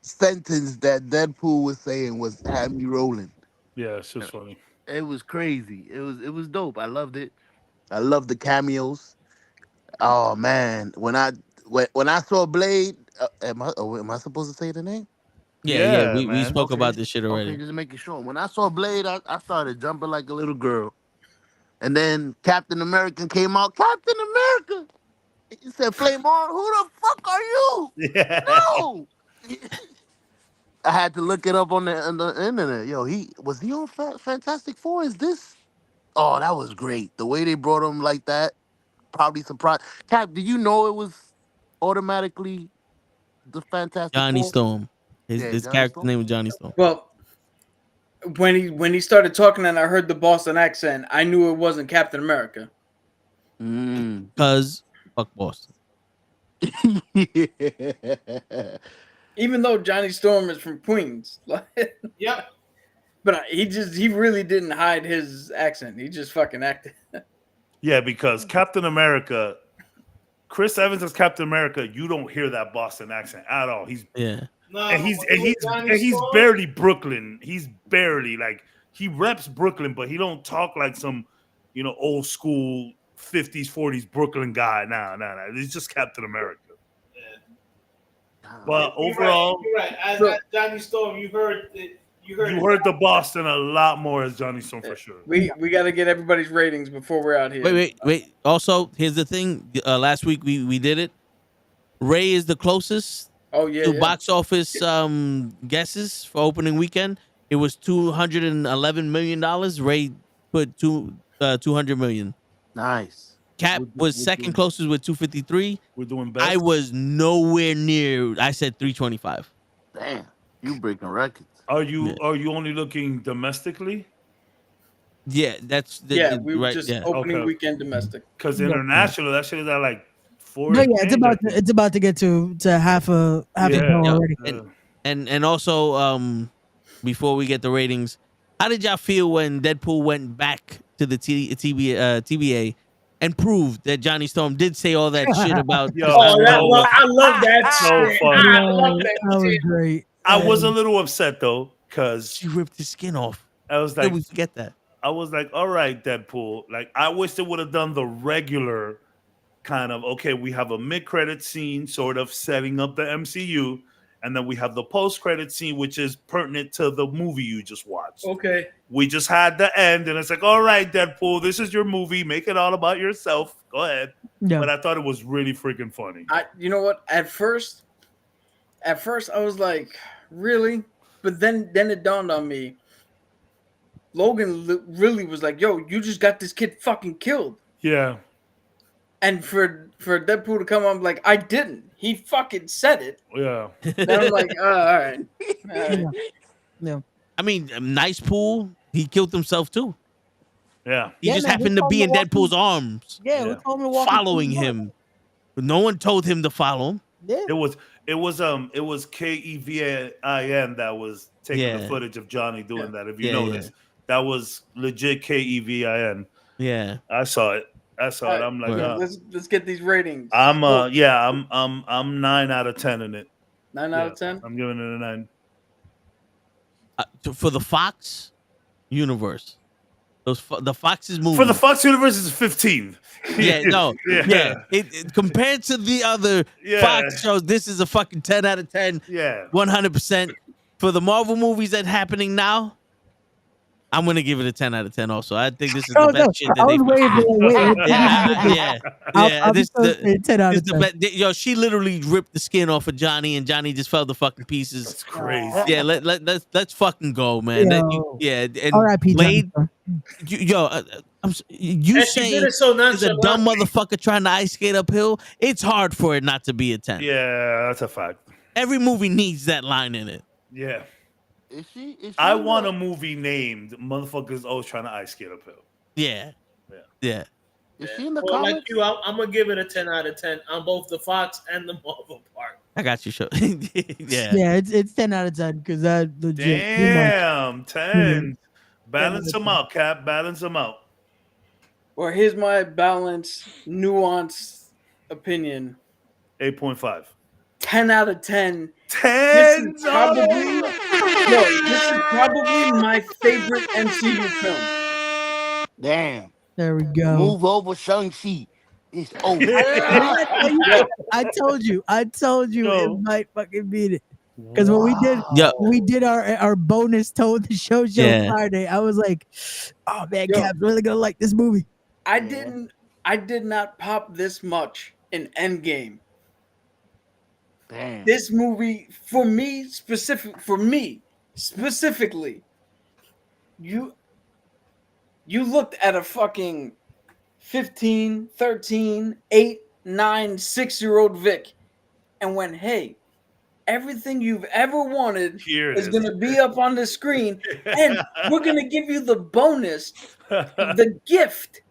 sentence that Deadpool was saying had me rolling. Yeah, it's just funny. It was crazy. It was dope. I loved it. I loved the cameos. Oh man, when I saw Blade, am I supposed to say the name? Yeah. We man. spoke about this shit already. Okay, just making sure. When I saw Blade, I started jumping like a little girl. And then Captain America came out. Captain America! He said, Flame on, who the fuck are you? Yeah. No! I had to look it up on the internet. Yo, was he on Fantastic Four? Is this? Oh, that was great. The way they brought him like that, probably surprised. Cap, did you know it was automatically the Fantastic Johnny Four? Storm. His Yeah, his Johnny character's Storm. name was Johnny Storm. Well, when he started talking and I heard the Boston accent, I knew it wasn't Captain America. Because fuck Boston. Even though Johnny Storm is from Queens. Yeah. But he really didn't hide his accent. He just fucking acted. Yeah, because Captain America, Chris Evans as Captain America, you don't hear that Boston accent at all. He's barely Brooklyn. He's barely like he reps Brooklyn, but he don't talk like some, old school 50s, 40s Brooklyn guy. Nah. It's just Captain America. But overall, you're right. As Johnny Storm, you heard the Boston a lot more as Johnny Storm for sure. We got to get everybody's ratings before we're out here. Wait. Also, here's the thing. Last week we did it. Ray is the closest to box office guesses for opening weekend. It was $211 million. Ray put 200 million. Nice. Cap was second closest with 253. We're doing best. I was nowhere near. I said 325. Damn, you breaking records. Are you only looking domestically? Yeah, that's we were right. just Yeah. opening weekend domestic. Because international, that shit is at like 4. No, yeah, it's about to get to half a show already. And also, before we get the ratings, how did y'all feel when Deadpool went back to the TBA and proved that Johnny Storm did say all that shit about? I love that. So shit. funny. I love that. That was shit. great. I was a little upset though, because She ripped his skin off. I was How like, did we forget that? I was like, all right, Deadpool. Like, I wish they would have done the regular kind of, okay, we have a mid-credit scene sort of setting up the MCU, and then we have the post-credit scene, which is pertinent to the movie you just watched. Okay. We just had the end, and it's like, all right, Deadpool, this is your movie. Make it all about yourself. Go ahead. Yeah. But I thought it was really freaking funny. You know what? At first I was like, really? But then it dawned on me. Logan really was like, yo, you just got this kid fucking killed. Yeah. And for Deadpool to come on, like, I didn't. He fucking said it. Yeah. And I'm like, all right. Yeah. I mean, Nice Pool, he killed himself too. Yeah. He just happened to be in Deadpool's arms. Yeah, we told him to walk following him. But no one told him to follow him. Yeah. It was KEVIN that was taking the footage of Johnny doing that. If you notice, that was legit KEVIN. Yeah, I saw it. I'm like, let's get these ratings. I'm 9 out of 10 in it. 9 out of 10. I'm giving it a 9. For the Fox universe, the Fox's movie. For the Fox universe is 15. Yeah, no, yeah. It compared to the other Fox shows, this is a fucking 10 out of 10. Yeah, 100%. For the Marvel movies that's happening now, I'm gonna give it a 10 out of 10. Also, I think this is the best shit that I was waiting for yeah. This the 10 out of 10. Yo, she literally ripped the skin off of Johnny, and Johnny just fell to fucking pieces. That's crazy. Yeah, let's fucking go, man. And R.I.P. Blade, You And she say did it so is a dumb nonchalantly. motherfucker trying to ice skate uphill. It's hard for it not to be a 10. Yeah, that's a fact. Every movie needs that line in it. Yeah. Is she? I want a movie named "Motherfuckers Always Trying to Ice Skate Uphill." Yeah. Yeah. Is she in the Well, like comics? you, I'm gonna give it a 10 out of 10 on both the Fox and the Marvel part. I got you, show. Yeah. Yeah, it's 10 out of 10 because that legit. Damn, 10. Mhm. Balance them out, Cap. Balance them out. Well, here's my balanced, nuanced opinion. 8.5. 10 out of 10. 10. This is probably my favorite MCU film. Damn. There we go. Move over, Shang-Chi. It's over. I told you Yo. it might fucking beat it. Because when we did our bonus Told the Show Yeah. Friday, I was like, oh man, Yo. Cap's really gonna like this movie. I did not pop this much in Endgame. Damn. This movie, for me specifically, you looked at a fucking 15, 13, 8, 9, 6-year-old Vic and went, hey, everything you've ever wanted Here it is is. going to be up on the screen, and we're going to give you the bonus, the gift,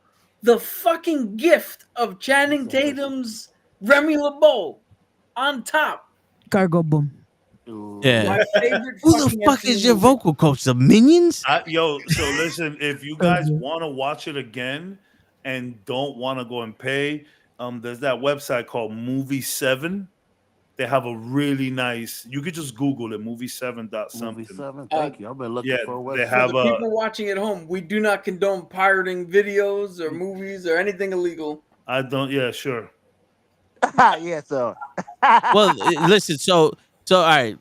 the fucking gift of Channing Tatum's Remy LeBeau on top. Cargo boom. Yeah. My favorite Who the fucking fuck is your MCU. vocal coach? The Minions? So listen, if you guys want to watch it again and don't want to go and pay, there's that website called Movie 7. They have a really nice. You could just Google it, movie7.something. Movie 7. Thank you. I've been looking Yeah, for a they website. have For the people watching at home, we do not condone pirating videos or movies or anything illegal. I don't. Yeah, sure. Yeah, so. Well, listen. So all right.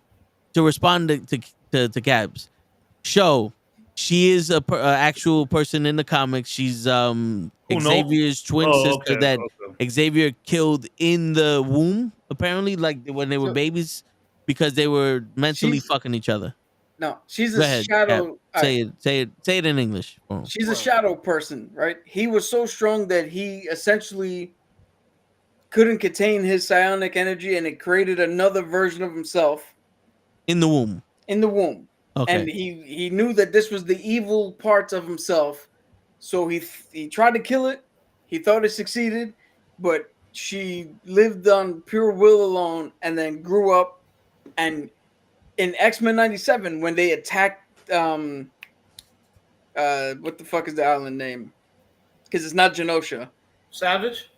To respond to Cabs, show she is a actual person in the comics. She's Xavier's twin sister that Xavier killed in the womb. Apparently, like when they were babies, because they were mentally fucking each other. No, she's Go a ahead, shadow. Cap. Say it in English. She's a shadow person, right? He was so strong that he essentially couldn't contain his psionic energy, and it created another version of himself In the womb. in the womb. Okay. And he knew that this was the evil parts of himself, so he tried to kill it. He thought it succeeded, but she lived on pure will alone, and then grew up. And in X-Men '97, when they attacked, what the fuck is the island name? Because it's not Genosha. Savage?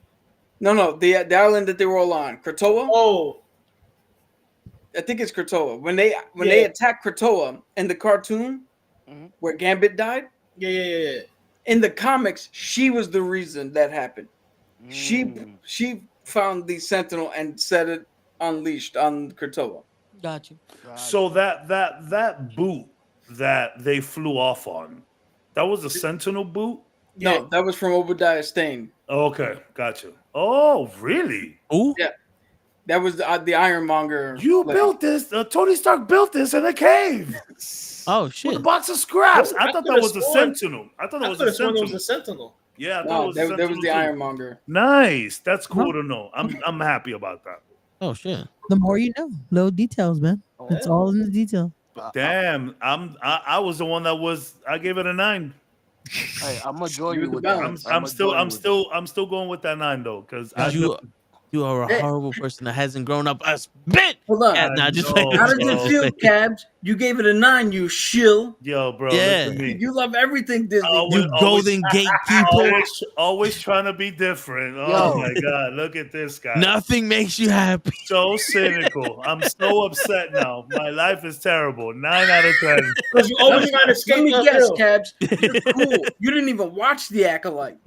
No, the island that they were all on, Krakoa. Oh, I think it's Krakoa. When they attacked Krakoa in the cartoon, where Gambit died. Yeah. In the comics, she was the reason that happened. She found the Sentinel and set it unleashed on Krakoa. Got you. So that boot that they flew off on, that was a Sentinel boot. No, that was from Obadiah Stane. Okay, gotcha. Oh, really? Ooh. Yeah, that was the Ironmonger. You built this. Tony Stark built this in a cave. Oh shit! With a box of scraps. I thought that could've was a sworn- Sentinel. I thought I that was could a have sworn it was Sentinel. a Sentinel. Yeah, I thought it No, was a that Sentinel was the too. Ironmonger. Nice. That's cool to know. I'm happy about that. Oh shit! The more you know, little details, man. It's all in the detail. Damn, I was the one that was. I gave it a 9. Hey, I'm gonna join You you the with that. balance. I'm still going with that 9 though, because You are a horrible person that hasn't grown up a bit. Hold on. Yeah, nah, just know. How did it feel, Cabs? You gave it a 9, you shill. Yo, bro. Yeah. Look at me. You love everything Disney. Always- You golden gatekeeper. Always trying to be different. Oh my god, look at this guy. Nothing makes you happy. So cynical. I'm so upset now. My life is terrible. 9 out of 10. Because you always trying to Let skate me guess, uphill. Cabs. You're cool. You didn't even watch The Acolyte.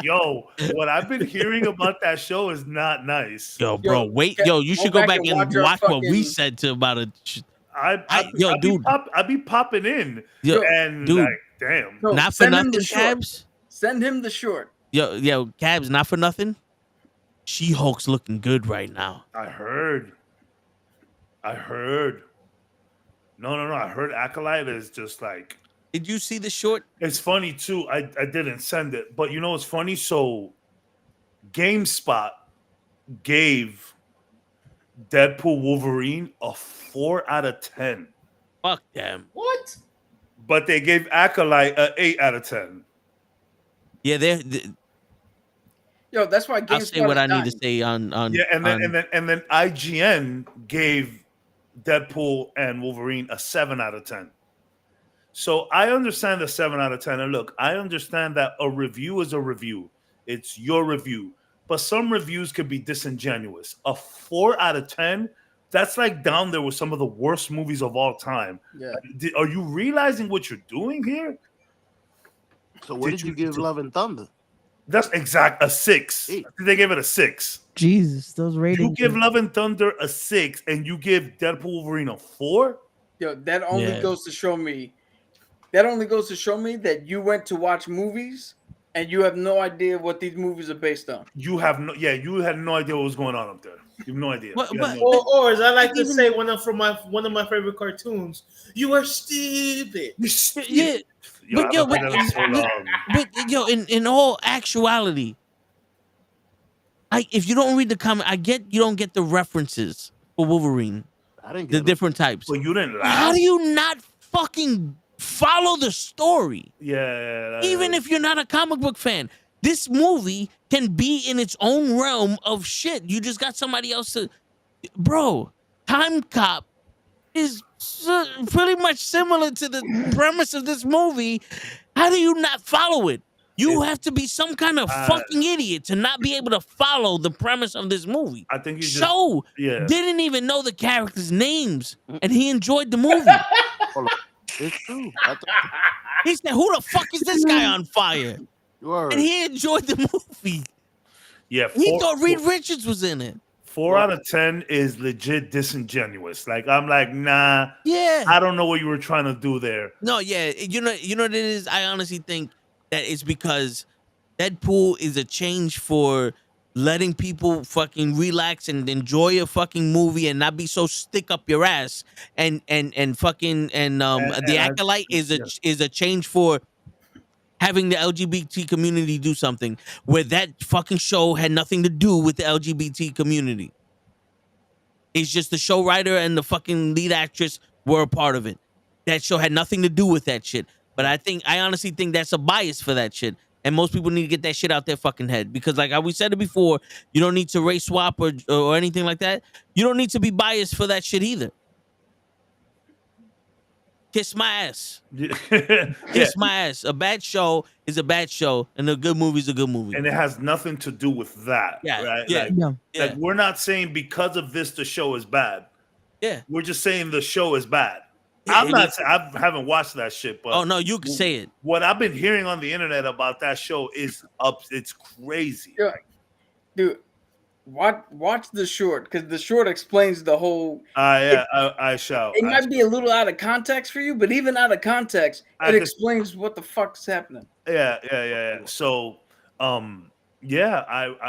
Yo, what I've been hearing about that show is not nice. Yo, bro, wait. Yo, you should go back and watch what we said to about it. I be popping in. Yo, and dude. like, damn. No, Not for send him nothing, the short. Cabs. Send him the short. Yo, Cabs, not for nothing. She-Hulk's looking good right now. I heard. No. I heard Acolyte is just like Did you see the short? It's funny too. I didn't send it, but you know what's funny? So GameSpot gave Deadpool Wolverine a 4 out of 10. Fuck them. What? But they gave Acolyte a 8 out of 10. Yeah, they're. Yo, that's why I'll say what I need to dying. say on. Yeah, and then IGN gave Deadpool and Wolverine a 7 out of 10. So I understand the 7 out of 10. And look, I understand that a review is a review. It's your review. But some reviews could be disingenuous. A 4 out of 10, that's like down there with some of the worst movies of all time. Yeah. Are you realizing what you're doing here? So what did you give Love and Thunder? That's exact a 6. Eight. They gave it a 6. Jesus, those ratings. You give Love and Thunder a 6 and you give Deadpool Wolverine a 4? Yo, that only goes to show me. That only goes to show me that you went to watch movies and you have no idea what these movies are based on. You have no, you had no idea what was going on up there. You have no idea. But- You had but- no Or as I like to say, one of my favorite cartoons, you are stupid. Yeah, Yo, but yo, I've been there so long. but yo, in all actuality, if you don't read the comment, I get you don't get the references for Wolverine, I didn't the get different types. But you didn't laugh. How do you not fucking follow the story? Yeah. Even if you're not a comic book fan, this movie can be in its own realm of shit. You just got somebody else to, bro. Time Cop is pretty much similar to the premise of this movie. How do you not follow it? You have to be some kind of fucking idiot to not be able to follow the premise of this movie. I think you just So didn't even know the characters' names, and he enjoyed the movie. It's true. He said, "Who the fuck is this guy on fire?" Word. And he enjoyed the movie. Yeah, He thought Reed Richards was in it. 4 out of 10 is legit disingenuous. Like I'm like, nah. Yeah. I don't know what you were trying to do there. No, yeah. You know what it is? I honestly think that it's because Deadpool is a change for letting people fucking relax and enjoy a fucking movie and not be so stick up your ass. And the Acolyte is a change for having the LGBT community do something where that fucking show had nothing to do with the LGBT community. It's just the show writer and the fucking lead actress were a part of it. That show had nothing to do with that shit. But I honestly think that's a bias for that shit. And most people need to get that shit out their fucking head. Because like we said it before, you don't need to race swap or anything like that. You don't need to be biased for that shit either. Kiss my ass. Kiss my ass. A bad show is a bad show, and a good movie is a good movie. And it has nothing to do with that. Yeah, Right? yeah, Like we're not saying because of this the show is bad. Yeah. We're just saying the show is bad. Yeah, I haven't watched that shit, but oh no, you can say it. What I've been hearing on the internet about that show is it's crazy. Yeah. Dude, watch the short because the short explains the whole. I shall. It might be a little out of context for you, but even out of context, it explains what the fuck's happening. Yeah. So, I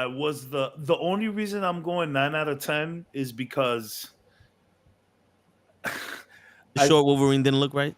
was the only reason I'm going 9 out of 10 is because The short Wolverine didn't look right.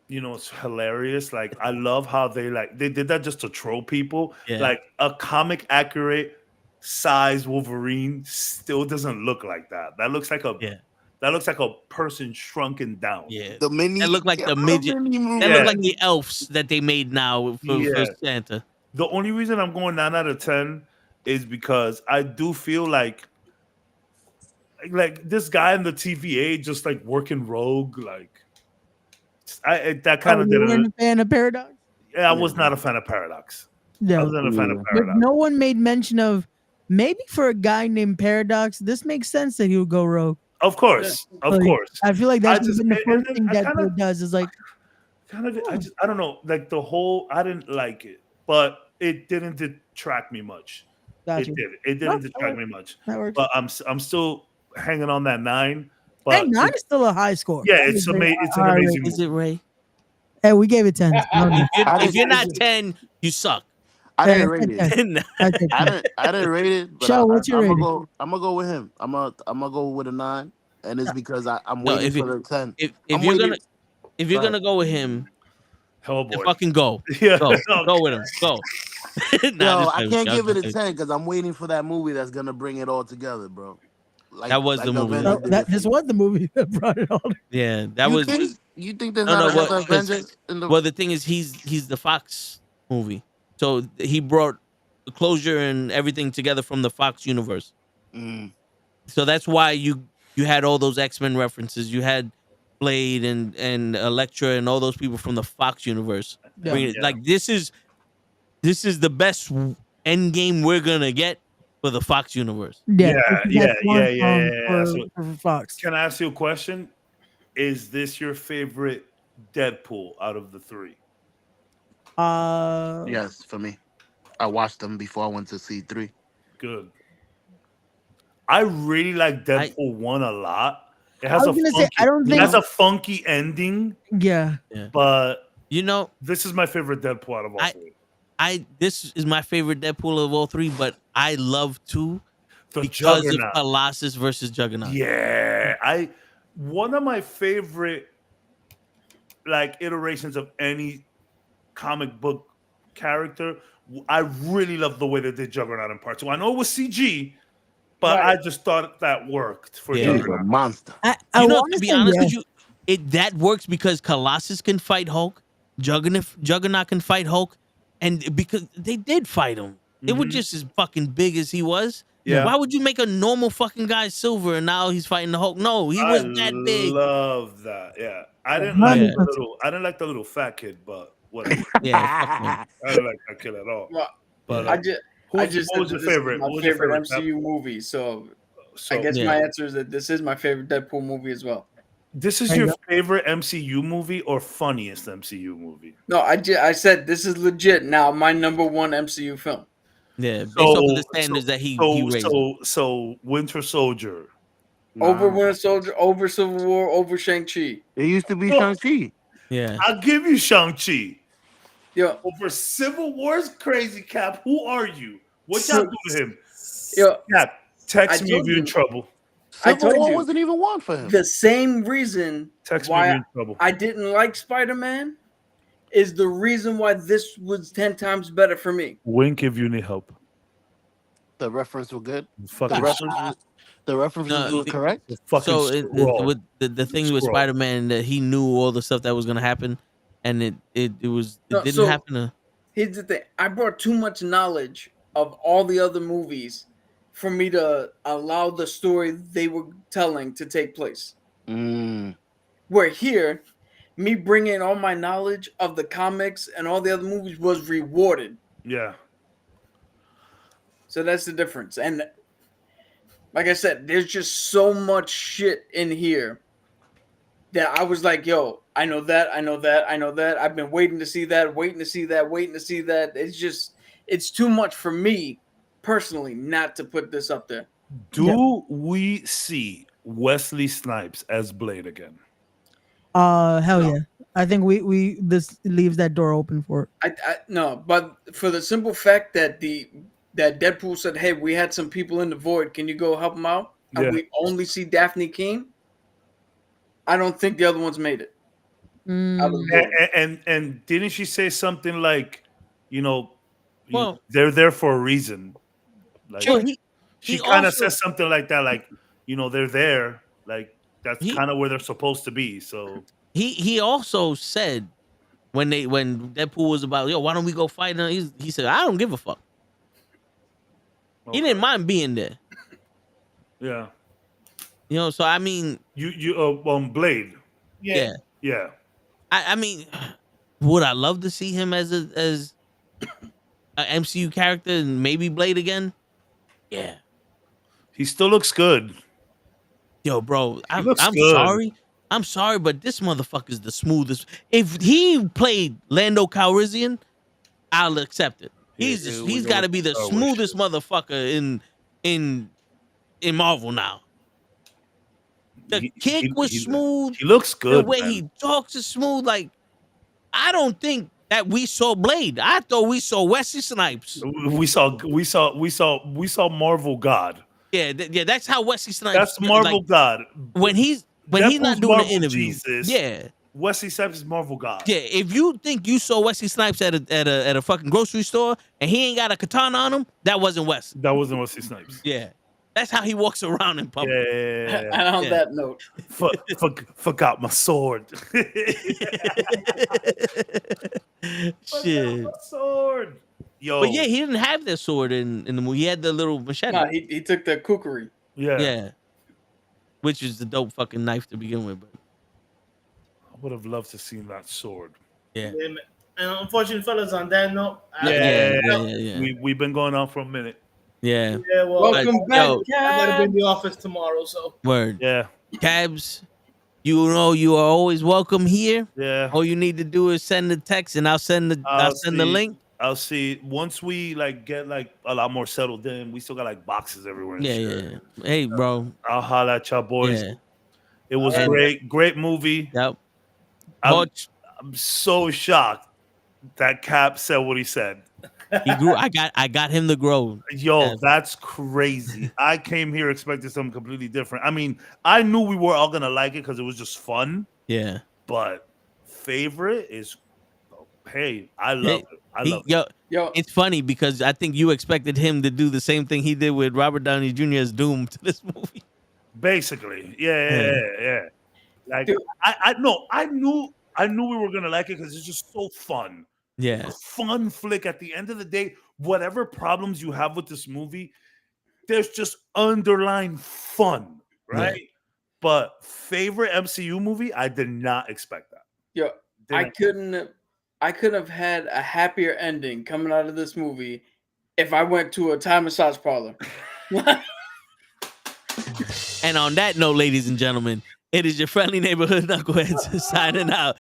You know, it's hilarious. Like I love how they did that just to troll people. Yeah. Like a comic accurate size Wolverine still doesn't look like that. That looks like a person shrunken down. Yeah. The mini. That looked like the midget. That looked like the elves that they made now for Santa. The only reason I'm going 9 out of 10 is because I do feel like this guy in the TVA just like working rogue. Like that kind of You didn't. weren't a fan of Paradox? Yeah, I was not a fan of Paradox. No. I was not a fan of But Paradox. no one made mention of maybe for a guy named Paradox, this makes sense that he would go rogue. Of course, of Like, course. I feel like that's just- been the and first then thing I Deadpool kinda- does is like, I don't know. Like the whole, I didn't like it, but it didn't detract me much. Gotcha. It didn't detract me much. That works. But I'm still hanging on that 9. But Hey, 9 is still a high score. yeah, That it's is very amazing. It's an high amazing. rating. Is it Ray? Hey, we gave it 10. If you're not 10, you suck. I didn't rate it. I think I didn't rate it. But Show, what's your rating? I'm gonna go with him. I'm gonna go with a 9, and it's because I'm No, waiting if for the 10. If I'm you're waiting- gonna if you're Right. gonna go with him, then Hellboy. fucking go. Yeah. Go with him. Go. Nah, Yo, just I play with can't you. give it a 10 because I'm waiting for that movie that's gonna bring it all together, bro. That was the movie. Avengers No, did that it for this me. was the movie that brought it all. Yeah, that You was. think you think there's No, not no. another What? Because Avengers in the? well, the thing is, he's the Fox movie, so he brought the closure and everything together from the Fox universe. Mm. So that's why you had all those X-Men references. You had Blade and Elektra and all those people from the Fox universe. Yeah. Bring it- Like this is the best end game we're gonna get for the Fox universe. Yeah, Yeah. For, So, for Fox. can I ask you a question? Is this your favorite Deadpool out of the three? Yes, for me. I watched them before I went to see 3. Good. I really like Deadpool 1 a lot. It has I was gonna say, I don't it think- has a funky ending, Yeah. but You know, this is my favorite Deadpool out of all three. This is my favorite Deadpool of all three, but I love two The because Juggernaut. of Colossus versus Juggernaut. Yeah, one of my favorite like iterations of any comic book character. I really love the way they did Juggernaut in part 2. I know it was CG, but Right. I just thought that worked for Yeah. He's a Juggernaut. monster. I You know, wanna to be say honest yes. with you, that works because Colossus can fight Hulk, Juggernaut can fight Hulk, and because they did fight him. They were Mhm. just as fucking big as he was. Yeah. Why would you make a normal fucking guy silver and now he's fighting the Hulk? No, he was that big. Love that. Yeah, I didn't Yeah. like I didn't like the little fat kid, but whatever. Yeah, fuck him. I didn't like that kid at all. Well, But I just what I was just your said that this is favorite? my What was your favorite favorite MCU movie. So I So guess Yeah. my answer is that this is my favorite Deadpool movie as well. this is There you your go. favorite MCU movie or funniest MCU movie? No, I said this is legit now my number one MCU film. Yeah, based off of the standards that he raised. So Winter Soldier. Over Nah. Winter Soldier, over Civil War, over Shang-Chi. It used to be No. Shang-Chi. Yeah. I'll give you Shang-Chi. Yo, Over Civil War's crazy Cap. Who are you? What So- y'all do to him? yo, Cap, text I me if told you're in you. trouble. I Civil told War you. wasn't even one for him. the same reason Text me if why you're in trouble. I didn't like Spider-Man is the reason why this was 10 times better for me. Wink if you need help. The reference was good. Fucking The references No, were correct. fucking So scroll. with the thing with Scroll. Spider-Man, that he knew all the stuff that was gonna happen, and it No, didn't so- happen. To, Here's the thing. I brought too much knowledge of all the other movies for me to allow the story they were telling to take place. Mm. Where here, me bringing all my knowledge of the comics and all the other movies was rewarded. Yeah. So that's the difference. And like I said, there's just so much shit in here that I was like, yo, I know that, I know that, I know that. I've been waiting to see that, waiting to see that, waiting to see that. It's too much for me personally not to put this up there. Do we see Wesley Snipes as Blade again? Hell yeah. I think we this leaves that door open for it. I no, but for the simple fact that that Deadpool said, "Hey, we had some people in the void. Can you go help them out?" And Yeah. we only see Daphne King. I don't think the other ones made it. Out of the void. And didn't she say something like, Well- they're there for a reason? Like Well, she he kind of also- says something like that, like, they're there, like that's He- kind of where they're supposed to be. So he also said when Deadpool was about, yo, why don't we go fight? And he said, I don't give a fuck. He didn't mind being there. yeah, So I mean, you Blade, yeah. yeah. I mean, would I love to see him as a MCU character and maybe Blade again? Yeah. He still looks good. Yo, bro, I'm looks good. sorry. I'm sorry, but this motherfucker's the smoothest. If he played Lando Calrissian, I'll accept it. He's got to be the Star Wars smoothest motherfucker in Marvel now. The kick was smooth. He looks good. The way man. he talks is smooth. Like, I don't think that we saw Blade. I thought we saw Wesley Snipes. We saw Marvel God. Yeah, that's how Wesley Snipes. That's Marvel like, God. when he's not Deadpool's doing Marvel the interview. Jesus. Yeah, Wesley Snipes is Marvel God. Yeah, if you think you saw Wesley Snipes at a fucking grocery store and he ain't got a katana on him, that wasn't Wesley. That wasn't Wesley Snipes. Yeah, that's how he walks around in public. Yeah. And on that note, Forgot my sword. Shit. My sword. Yo. But yeah, he didn't have that sword in the movie. He had the little machete. nah, he took the kukri. Yeah. Which is the dope fucking knife to begin with. But I would have loved to see that sword. yeah. And unfortunately, fellas, on that note, Yeah. We've been going on for a minute. Yeah. well, Welcome back, I gotta be in Cab. the office tomorrow, so Word. Yeah. Cabs, you know you are always welcome here. Yeah. All you need to do is send the text and I'll send the link. I'll see. Once we get a lot more settled in, we still got boxes everywhere. And Yeah, shit. yeah. Hey, bro. I'll holla at y'all boys. Yeah. It was great movie. Yep. I'm so shocked that Cap said what he said. He grew. I got him to grow. Yo, that's crazy. I came here expecting something completely different. I mean, I knew we were all gonna like it because it was just fun. Yeah. But favorite is, hey, I love it. I love it. Yo, It's funny because I think you expected him to do the same thing he did with Robert Downey Jr. as Doom to this movie. Basically, yeah. Like, Dude. I knew we were gonna like it because it's just so fun. Yeah. A fun flick. At the end of the day, whatever problems you have with this movie, there's just underlying fun, right? Yeah. But favorite MCU movie, I did not expect that. Yo, I couldn't have had a happier ending coming out of this movie if I went to a Thai massage parlor. And on that note, ladies and gentlemen, it is your friendly neighborhood knuckleheads signing out.